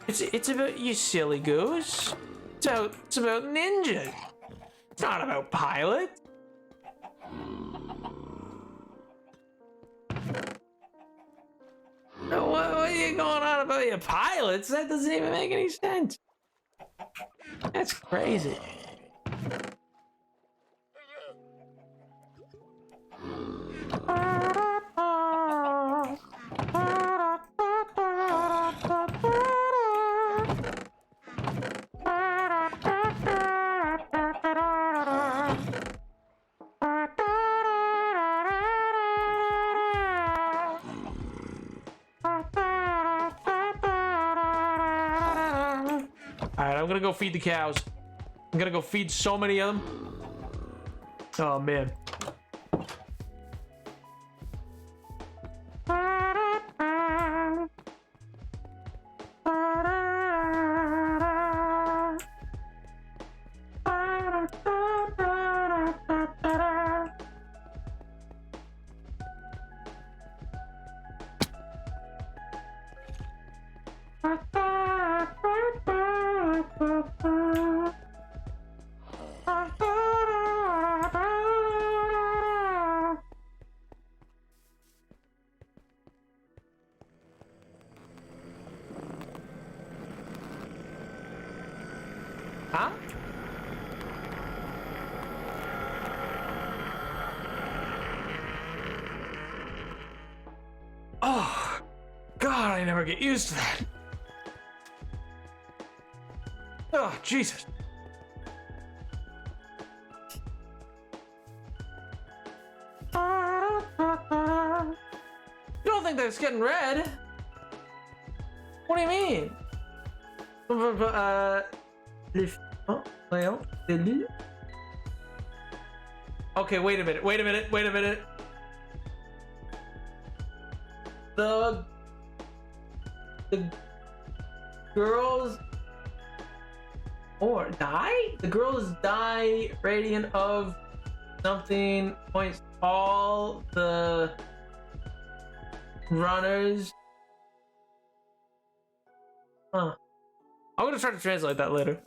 It's about you silly goose. It's about ninjas. It's not about pilots. What are you going on about your pilots? That doesn't even make any sense. That's crazy. Alright, I'm gonna go feed the cows. I'm gonna go feed so many of them. Oh, man. Huh? Oh, God, I never get used to that. Oh, Jesus. You don't think that's getting red? What do you mean? Okay, wait a minute. The girls or die? The girls die radiant of something points all the runners. Huh. I'm gonna try to translate that later.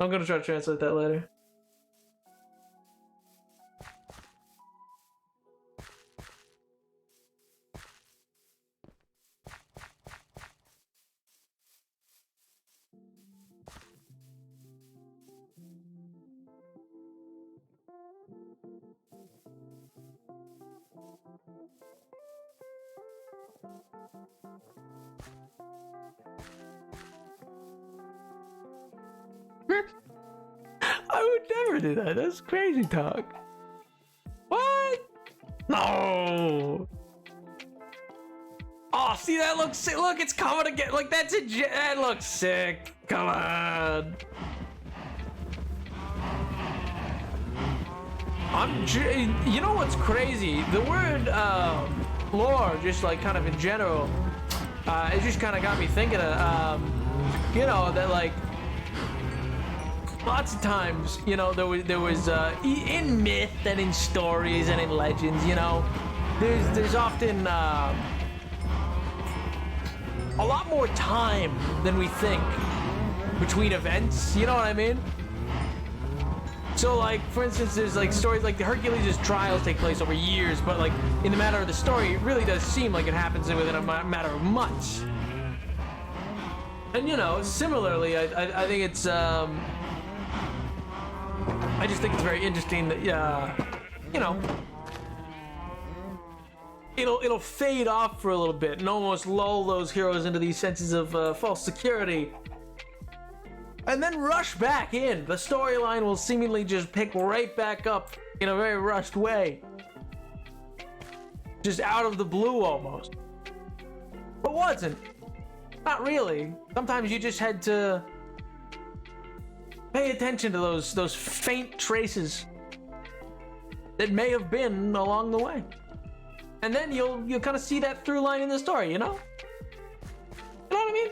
I would never do that. That's crazy talk. What? No. Oh, see, that looks sick. Look, it's coming again. Like, that looks sick. Come on. You know what's crazy? The word lore, just like kind of in general, it just kind of got me thinking of, you know, that like lots of times, you know, there was in myth and in stories and in legends, you know, there's often a lot more time than we think between events. You know what I mean? So, like, for instance, there's like stories like the Hercules' trials take place over years, but like in the matter of the story, it really does seem like it happens within a matter of months. And you know, similarly, I think it's I just think it's very interesting that you know, it'll fade off for a little bit and almost lull those heroes into these senses of false security. And then rush back in. The storyline will seemingly just pick right back up in a very rushed way. Just out of the blue almost. But wasn't. Not really. Sometimes you just had to pay attention to those faint traces that may have been along the way. And then you'll kind of see that through line in the story, you know? You know what I mean?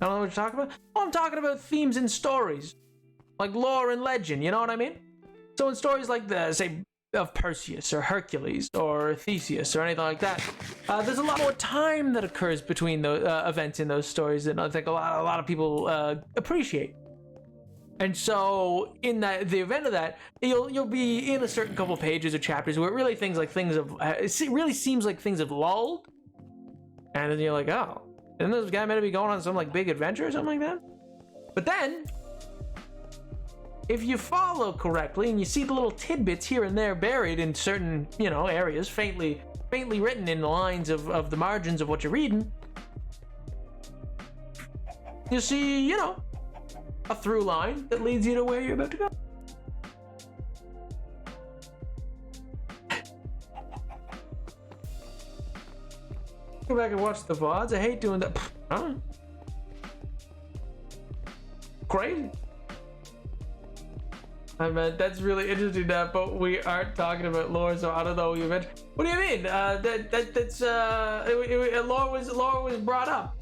I don't know what you're talking about. Oh, I'm talking about themes and stories. Like lore and legend, you know what I mean? So in stories like the, say, of Perseus or Hercules or Theseus or anything like that, there's a lot more time that occurs between the events in those stories that I think a lot of people appreciate. And so in the event of that, you'll be in a certain couple pages or chapters where it really it really seems like things have lulled, and then you're like, oh, isn't this guy meant to be going on some like big adventure or something like that? But then, if you follow correctly and you see the little tidbits here and there buried in certain, areas, faintly written in the lines of the margins of what you're reading, you see, a through line that leads you to where you're about to go. Go back and watch the VODs. I hate doing that. Huh? Crazy. I mean, that's really interesting, but we aren't talking about lore, so I don't know what you meant. What do you mean? Lore was brought up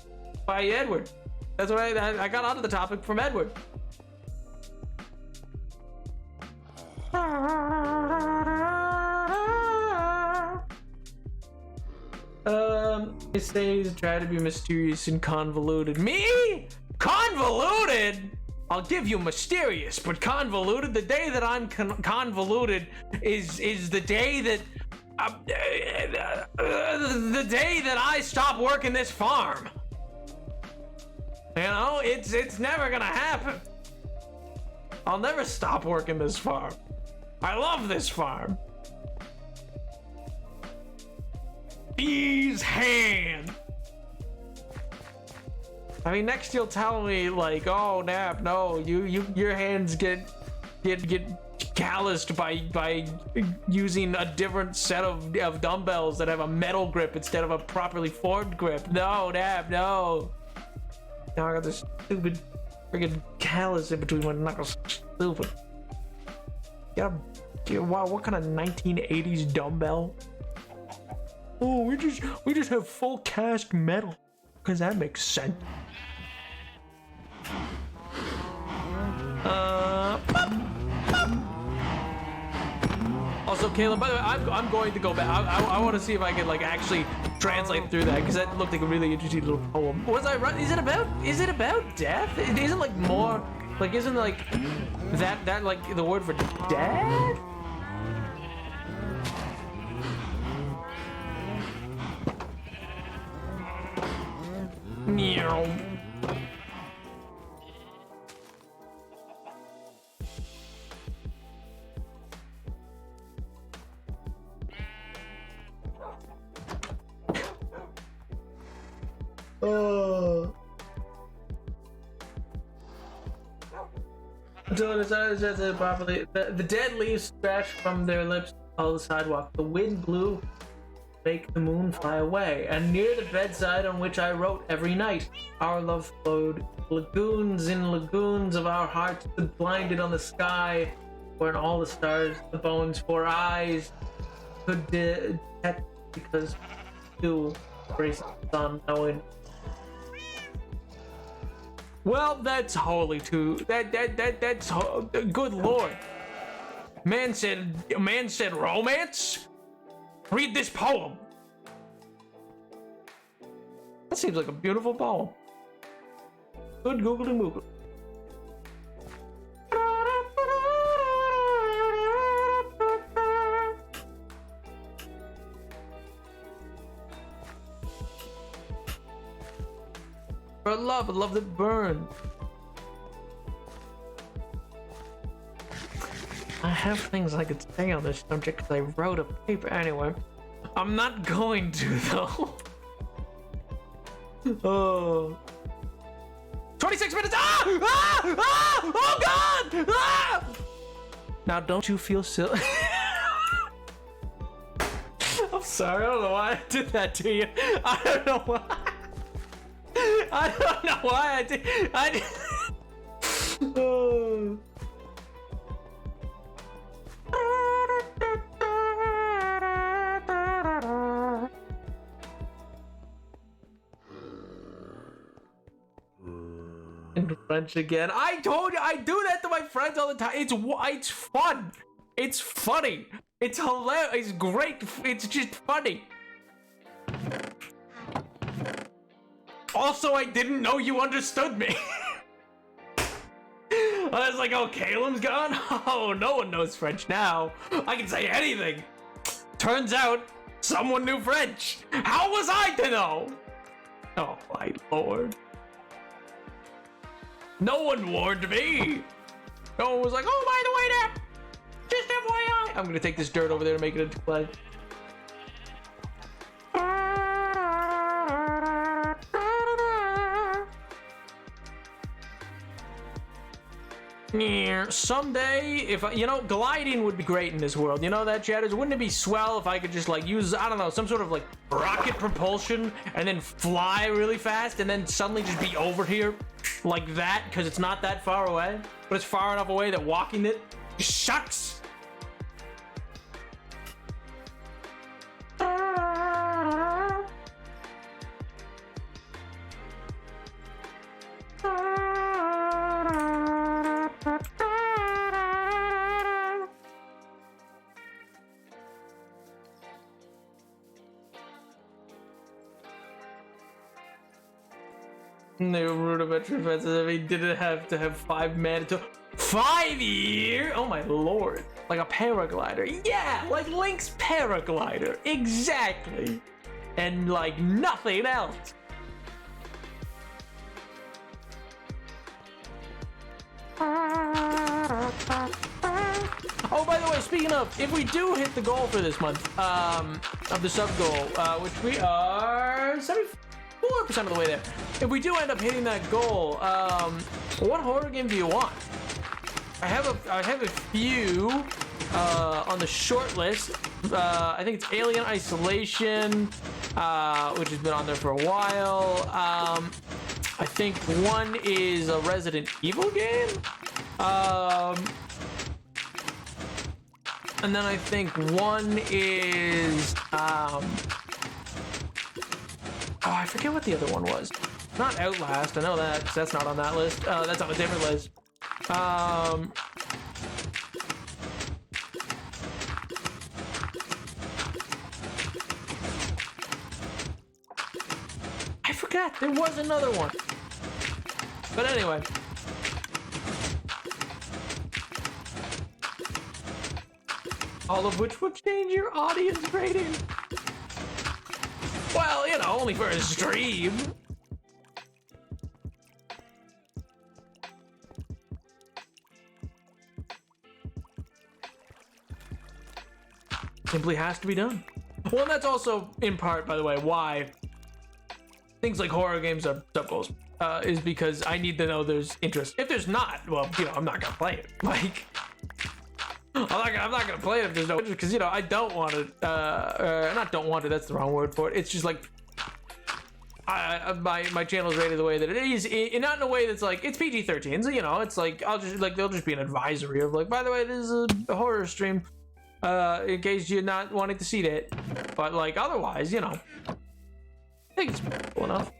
by Edward. That's what I got onto the topic from Edward. It says try to be mysterious and convoluted. Me? Convoluted? I'll give you mysterious, but convoluted. The day that I'm convoluted is the day that the day that I stop working this farm. It's never gonna happen. I'll never stop working this farm. I love this farm. Bee's hand. I mean, next you'll tell me like, oh, Nap, no, your hands get calloused by using a different set of dumbbells that have a metal grip instead of a properly formed grip. No, Nap, no. Now I got this stupid friggin' callus in between my knuckles. Stupid. What kind of 1980s dumbbell? Oh, we just have full cast metal, cause that makes sense. Also, Caleb, by the way, I'm going to go back. I want to see if I can like actually translate through that, because that looked like a really interesting little poem. Was I right? Is it about death? It isn't like more like isn't like that like the word for death? Meow. Oh. Until it is properly. The dead leaves scratched from their lips on the sidewalk. The wind blew, make the moon fly away. And near the bedside on which I wrote every night, our love flowed. Lagoons in lagoons of our hearts stood blinded on the sky, where all the stars, the bones for eyes, could detect because you embrace the sun, knowing. Well, that's holy too. That's good lord. Man said romance? Read this poem. That seems like a beautiful poem. Good Google and Google. For love that burns. I have things I could say on this subject because I wrote a paper anyway. I'm not going to though. Oh. 26 minutes! Oh God! Ah! Now don't you feel silly? I'm sorry, I don't know why I did that to you. I don't know why. I don't know why I did. Oh. In French again. I told you I do that to my friends all the time. It's fun. It's funny. It's hilarious. It's great. It's just funny. Also, I didn't know you understood me. I was like, oh, Caleb's gone? Oh, no one knows French now. I can say anything. Turns out, someone knew French. How was I to know? Oh, my lord. No one warned me. No one was like, oh, by the way, there. Just FYI. I'm gonna take this dirt over there to make it into clay. Someday, if I, gliding would be great in this world. You know that, Chatters? Wouldn't it be swell if I could just like use, I don't know, some sort of like rocket propulsion and then fly really fast and then suddenly just be over here like that because it's not that far away, but it's far enough away that walking it sucks. They were rudimentary fences. I mean, didn't have to have 5 mandatory 5 year. Oh my lord! Like a paraglider. Yeah, like Link's paraglider. Exactly. And like nothing else. Oh, by the way, speaking of, if we do hit the goal for this month, of the sub goal, which we are 74% of the way there. If we do end up hitting that goal, what horror game do you want? I have a few on the short list. I think it's Alien Isolation, which has been on there for a while. I think one is a Resident Evil game. And then I think one is oh, I forget what the other one was. Not Outlast, I know that, 'cause that's not on that list. That's on a different list. I forgot, there was another one. But anyway. All of which will change your audience rating. Well, only for a stream. Simply has to be done. Well, and that's also, in part, by the way, why things like horror games are sub goals. Is because I need to know there's interest. If there's not, well, I'm not gonna play it. Like, I'm not gonna play it if there's no interest, because I don't want it. Not don't want it. That's the wrong word for it. It's just like my channel's rated the way that it is, not in a way that's like it's PG-13. So it's like there'll just be an advisory of like, by the way, this is a horror stream, in case you're not wanting to see that. But like otherwise, I think it's cool enough.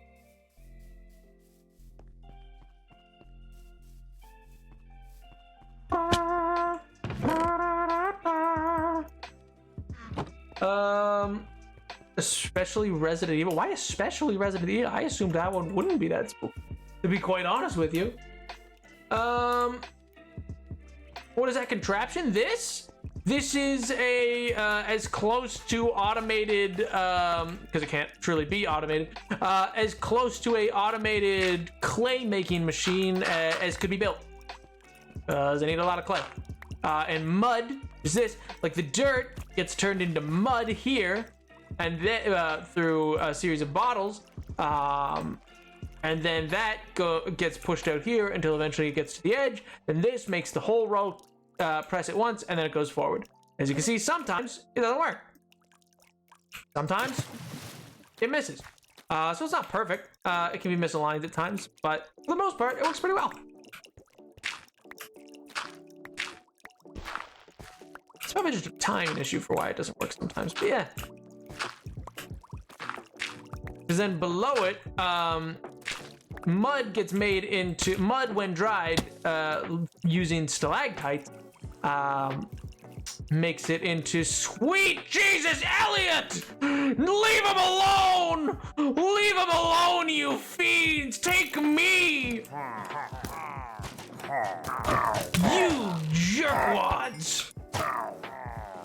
Especially Resident Evil. Why especially Resident Evil? I assumed that one wouldn't be that spooky, to be quite honest with you. What is that contraption? This is a as close to automated, because it can't truly be automated, as close to a automated clay making machine as could be built. They need a lot of clay. And mud is this, like the dirt gets turned into mud here, and then through a series of bottles, and then that gets pushed out here until eventually it gets to the edge. Then this makes the whole row press it once, and then it goes forward. As you can see, sometimes it doesn't work. Sometimes it misses. So it's not perfect. It can be misaligned at times, but for the most part, it works pretty well. It's probably just a timing issue for why it doesn't work sometimes, but yeah. Because then below it, mud gets made into mud when dried, using stalactites, makes it into sweet Jesus, Elliot! Leave him alone! Leave him alone, you fiends! Take me! You jerkwads!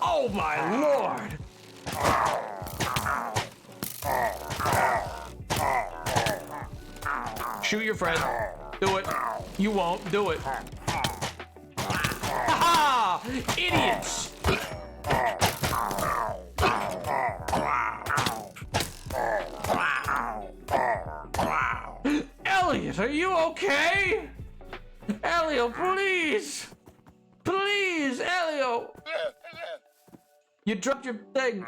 Oh my lord! Shoot your friend. Do it. You won't. Do it. Ha! Idiots! Elliot, are you okay? Elio, please! Please, Elio! You dropped your thing.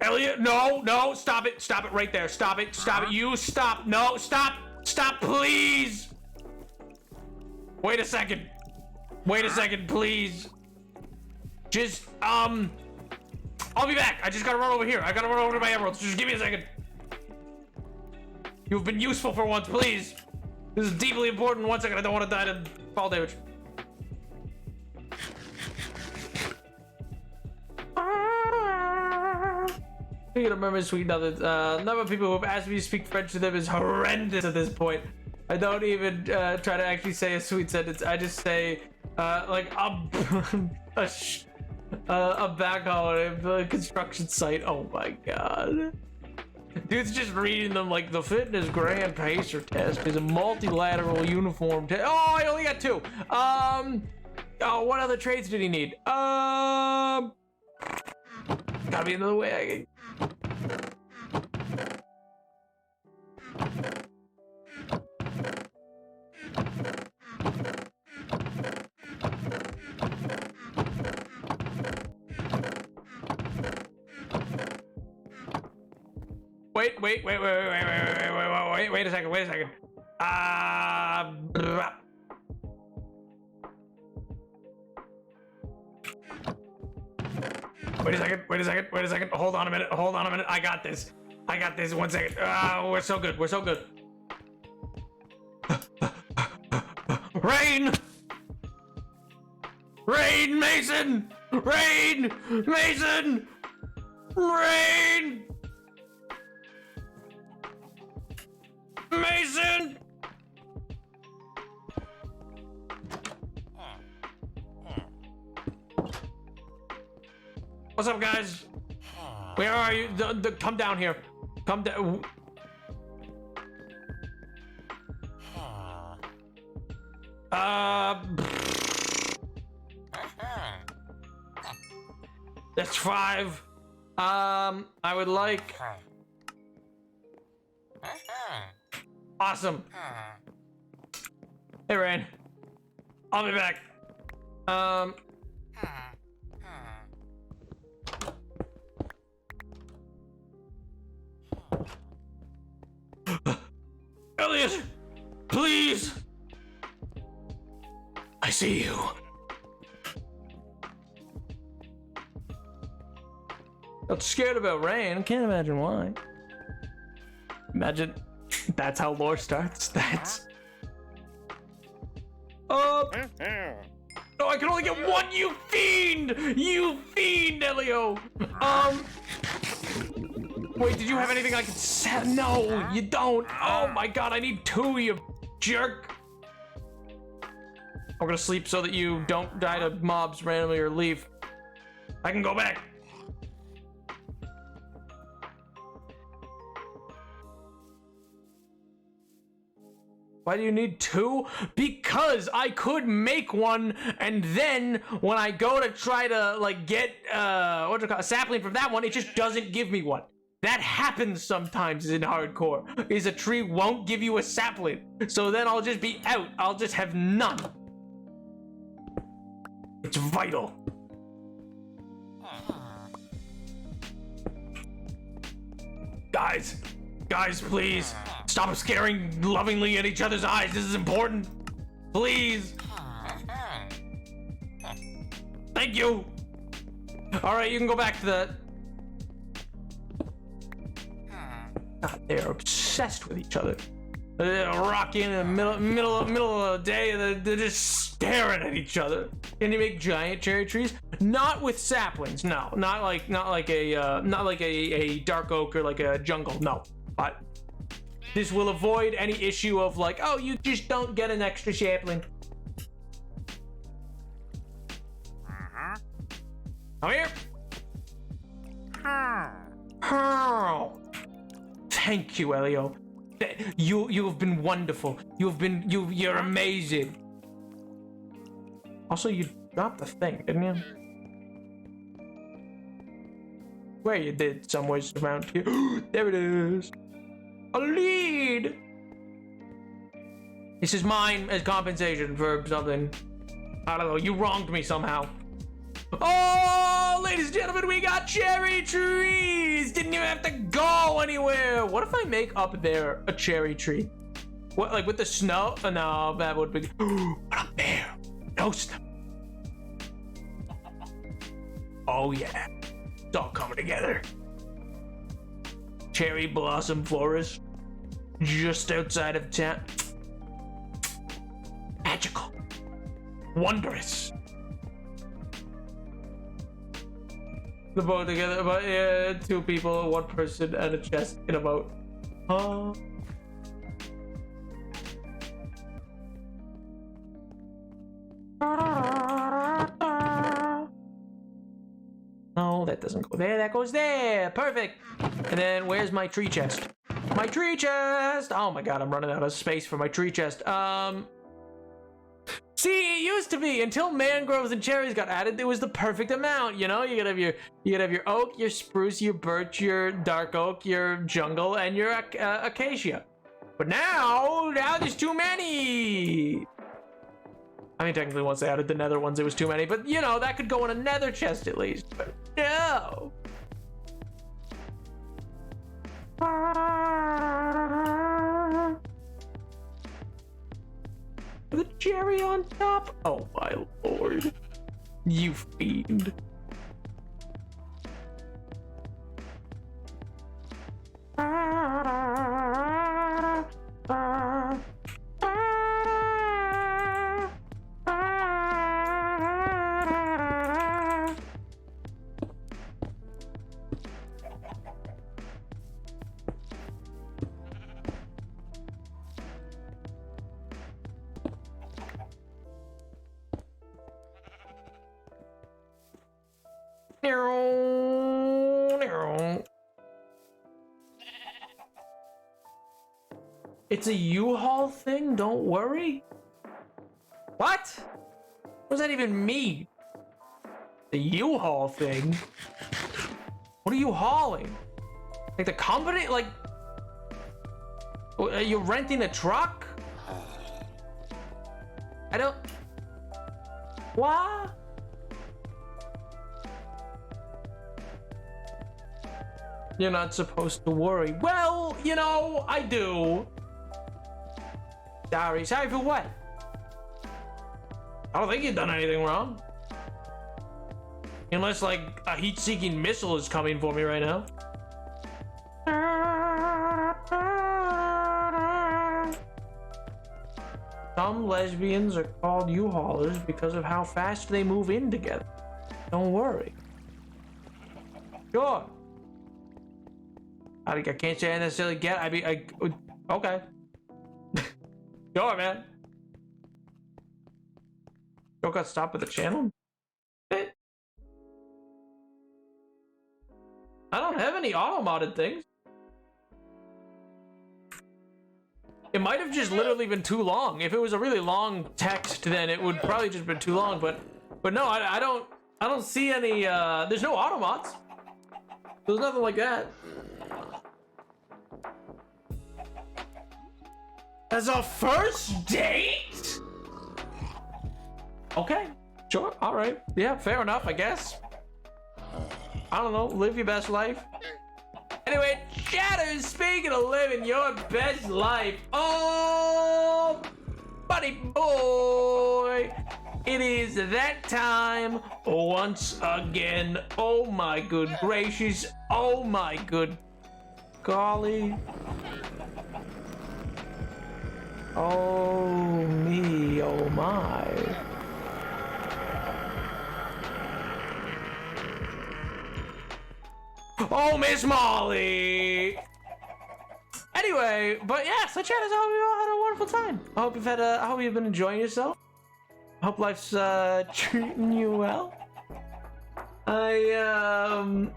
Elliot, no, stop it right there. Stop it, you stop. No, stop, please. Wait a second, please. Just, I'll be back. I just gotta run over here. I gotta run over to my emeralds. Just give me a second. You've been useful for once, please. This is deeply important. 1 second, I don't want to die to fall damage. Speaking of mermaids, sweet nothings. Number of people who have asked me to speak French to them is horrendous at this point. I don't even try to actually say a sweet sentence. I just say like a backhoe at a construction site. Oh my god. Dude's just reading them like the fitness grand pacer test is a multilateral uniform test. Oh, I only got 2. Oh, what other trades did he need? Gotta be another way. Wait a second. Wait a second. Hold on a minute. I got this. 1 second. We're so good. Rain, Mason! Mason! What's up, guys? Where are you? Come down here. Come down. That's 5. I would like. Awesome. Hey, Rain. I'll be back. Elliot, please. I see you. I'm scared about Rain. Can't imagine why. Imagine that's how lore starts. That's. No, I can only get 1. You fiend, Elio. Wait, did you have anything I could sell? No, you don't. Oh my god, I need 2, you jerk. I'm gonna sleep so that you don't die to mobs randomly or leave. I can go back. Why do you need 2? Because I could make 1, and then when I go to try to like get a sapling from that one, it just doesn't give me 1. That happens sometimes in hardcore. Is a tree won't give you a sapling, so then I'll just be out. I'll just have none. It's vital. Guys, please. Stop staring lovingly at each other's eyes. This is important. Please. Thank you. All right, you can go back to that. God, they're obsessed with each other. Rocking in the middle of the day, they're just staring at each other. Can you make giant cherry trees? Not with saplings, no. Not like a dark oak or like a jungle, no. But this will avoid any issue of like, oh, you just don't get an extra sapling. Come here. Thank you, Elio. You have been wonderful. You're amazing. Also, you dropped the thing, didn't you? Where you did somewhere around here. There it is. A lead. This is mine as compensation for something. I don't know. You wronged me somehow. Oh, ladies and gentlemen, we got cherry trees. Didn't even have to go anywhere. What if I make up there a cherry tree? What, like with the snow? Oh, no, that would be. What up there? No snow. Oh yeah, it's all coming together. Cherry blossom forest, just outside of town. Magical, wondrous. The boat together, but yeah, 2 people, 1 person, and a chest in a boat. No, that doesn't go there. That goes there. Perfect. And then where's my tree chest? My tree chest. Oh my god, I'm running out of space for my tree chest. See, it used to be until mangroves and cherries got added. It was the perfect amount. You know, you could have your oak, your spruce, your birch, your dark oak, your jungle, and your acacia. But now there's too many. I mean, technically, once they added the nether ones, it was too many. But you know, that could go in a nether chest at least. But no. The cherry on top. Oh my lord. You fiend. It's a U-Haul thing, don't worry. What? What does that even mean? The U-Haul thing? What are you hauling? Like the company? Like, are you renting a truck? I don't... What? You're not supposed to worry. Well, you know, I do. Sorry. Sorry for what? I don't think you've done anything wrong. Unless, like, a heat-seeking missile is coming for me right now. Some lesbians are called U-Haulers because of how fast they move in together. Don't worry. Sure. I can't say I necessarily get. Okay. Sure, man. Don't got stopped with the channel. I don't have any auto-modded things. It might have just literally been too long. If it was a really long text, then it would probably just been too long. But no, I don't see any. There's no auto mods. There's nothing like that. As a first date? Okay, sure, all right. Yeah, fair enough, I guess. I don't know, live your best life. Anyway, chatters, speaking of living your best life, oh, buddy boy, it is that time once again. Oh my good gracious, oh my good golly. Oh me, oh my. Oh, Miss Molly! Anyway, but yeah, so chatters, I hope you all had a wonderful time. I hope you've been enjoying yourself. I hope life's treating you well. I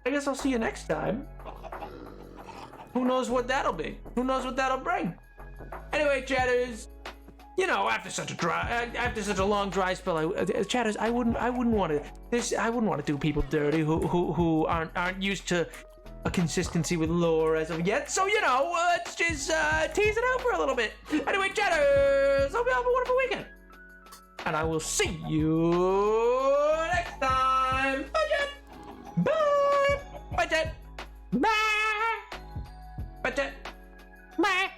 guess I'll see you next time. Who knows what that'll be? Who knows what that'll bring? Anyway, chatters, you know, after such a long dry spell, chatters, I wouldn't want to do people dirty who aren't used to a consistency with lore as of yet. So you know, let's just tease it out for a little bit. Anyway, chatters, hope you have a wonderful weekend, and I will see you next time. Bye, chat. Bye. Bye, chat. Bye. Bye, chat. Bye.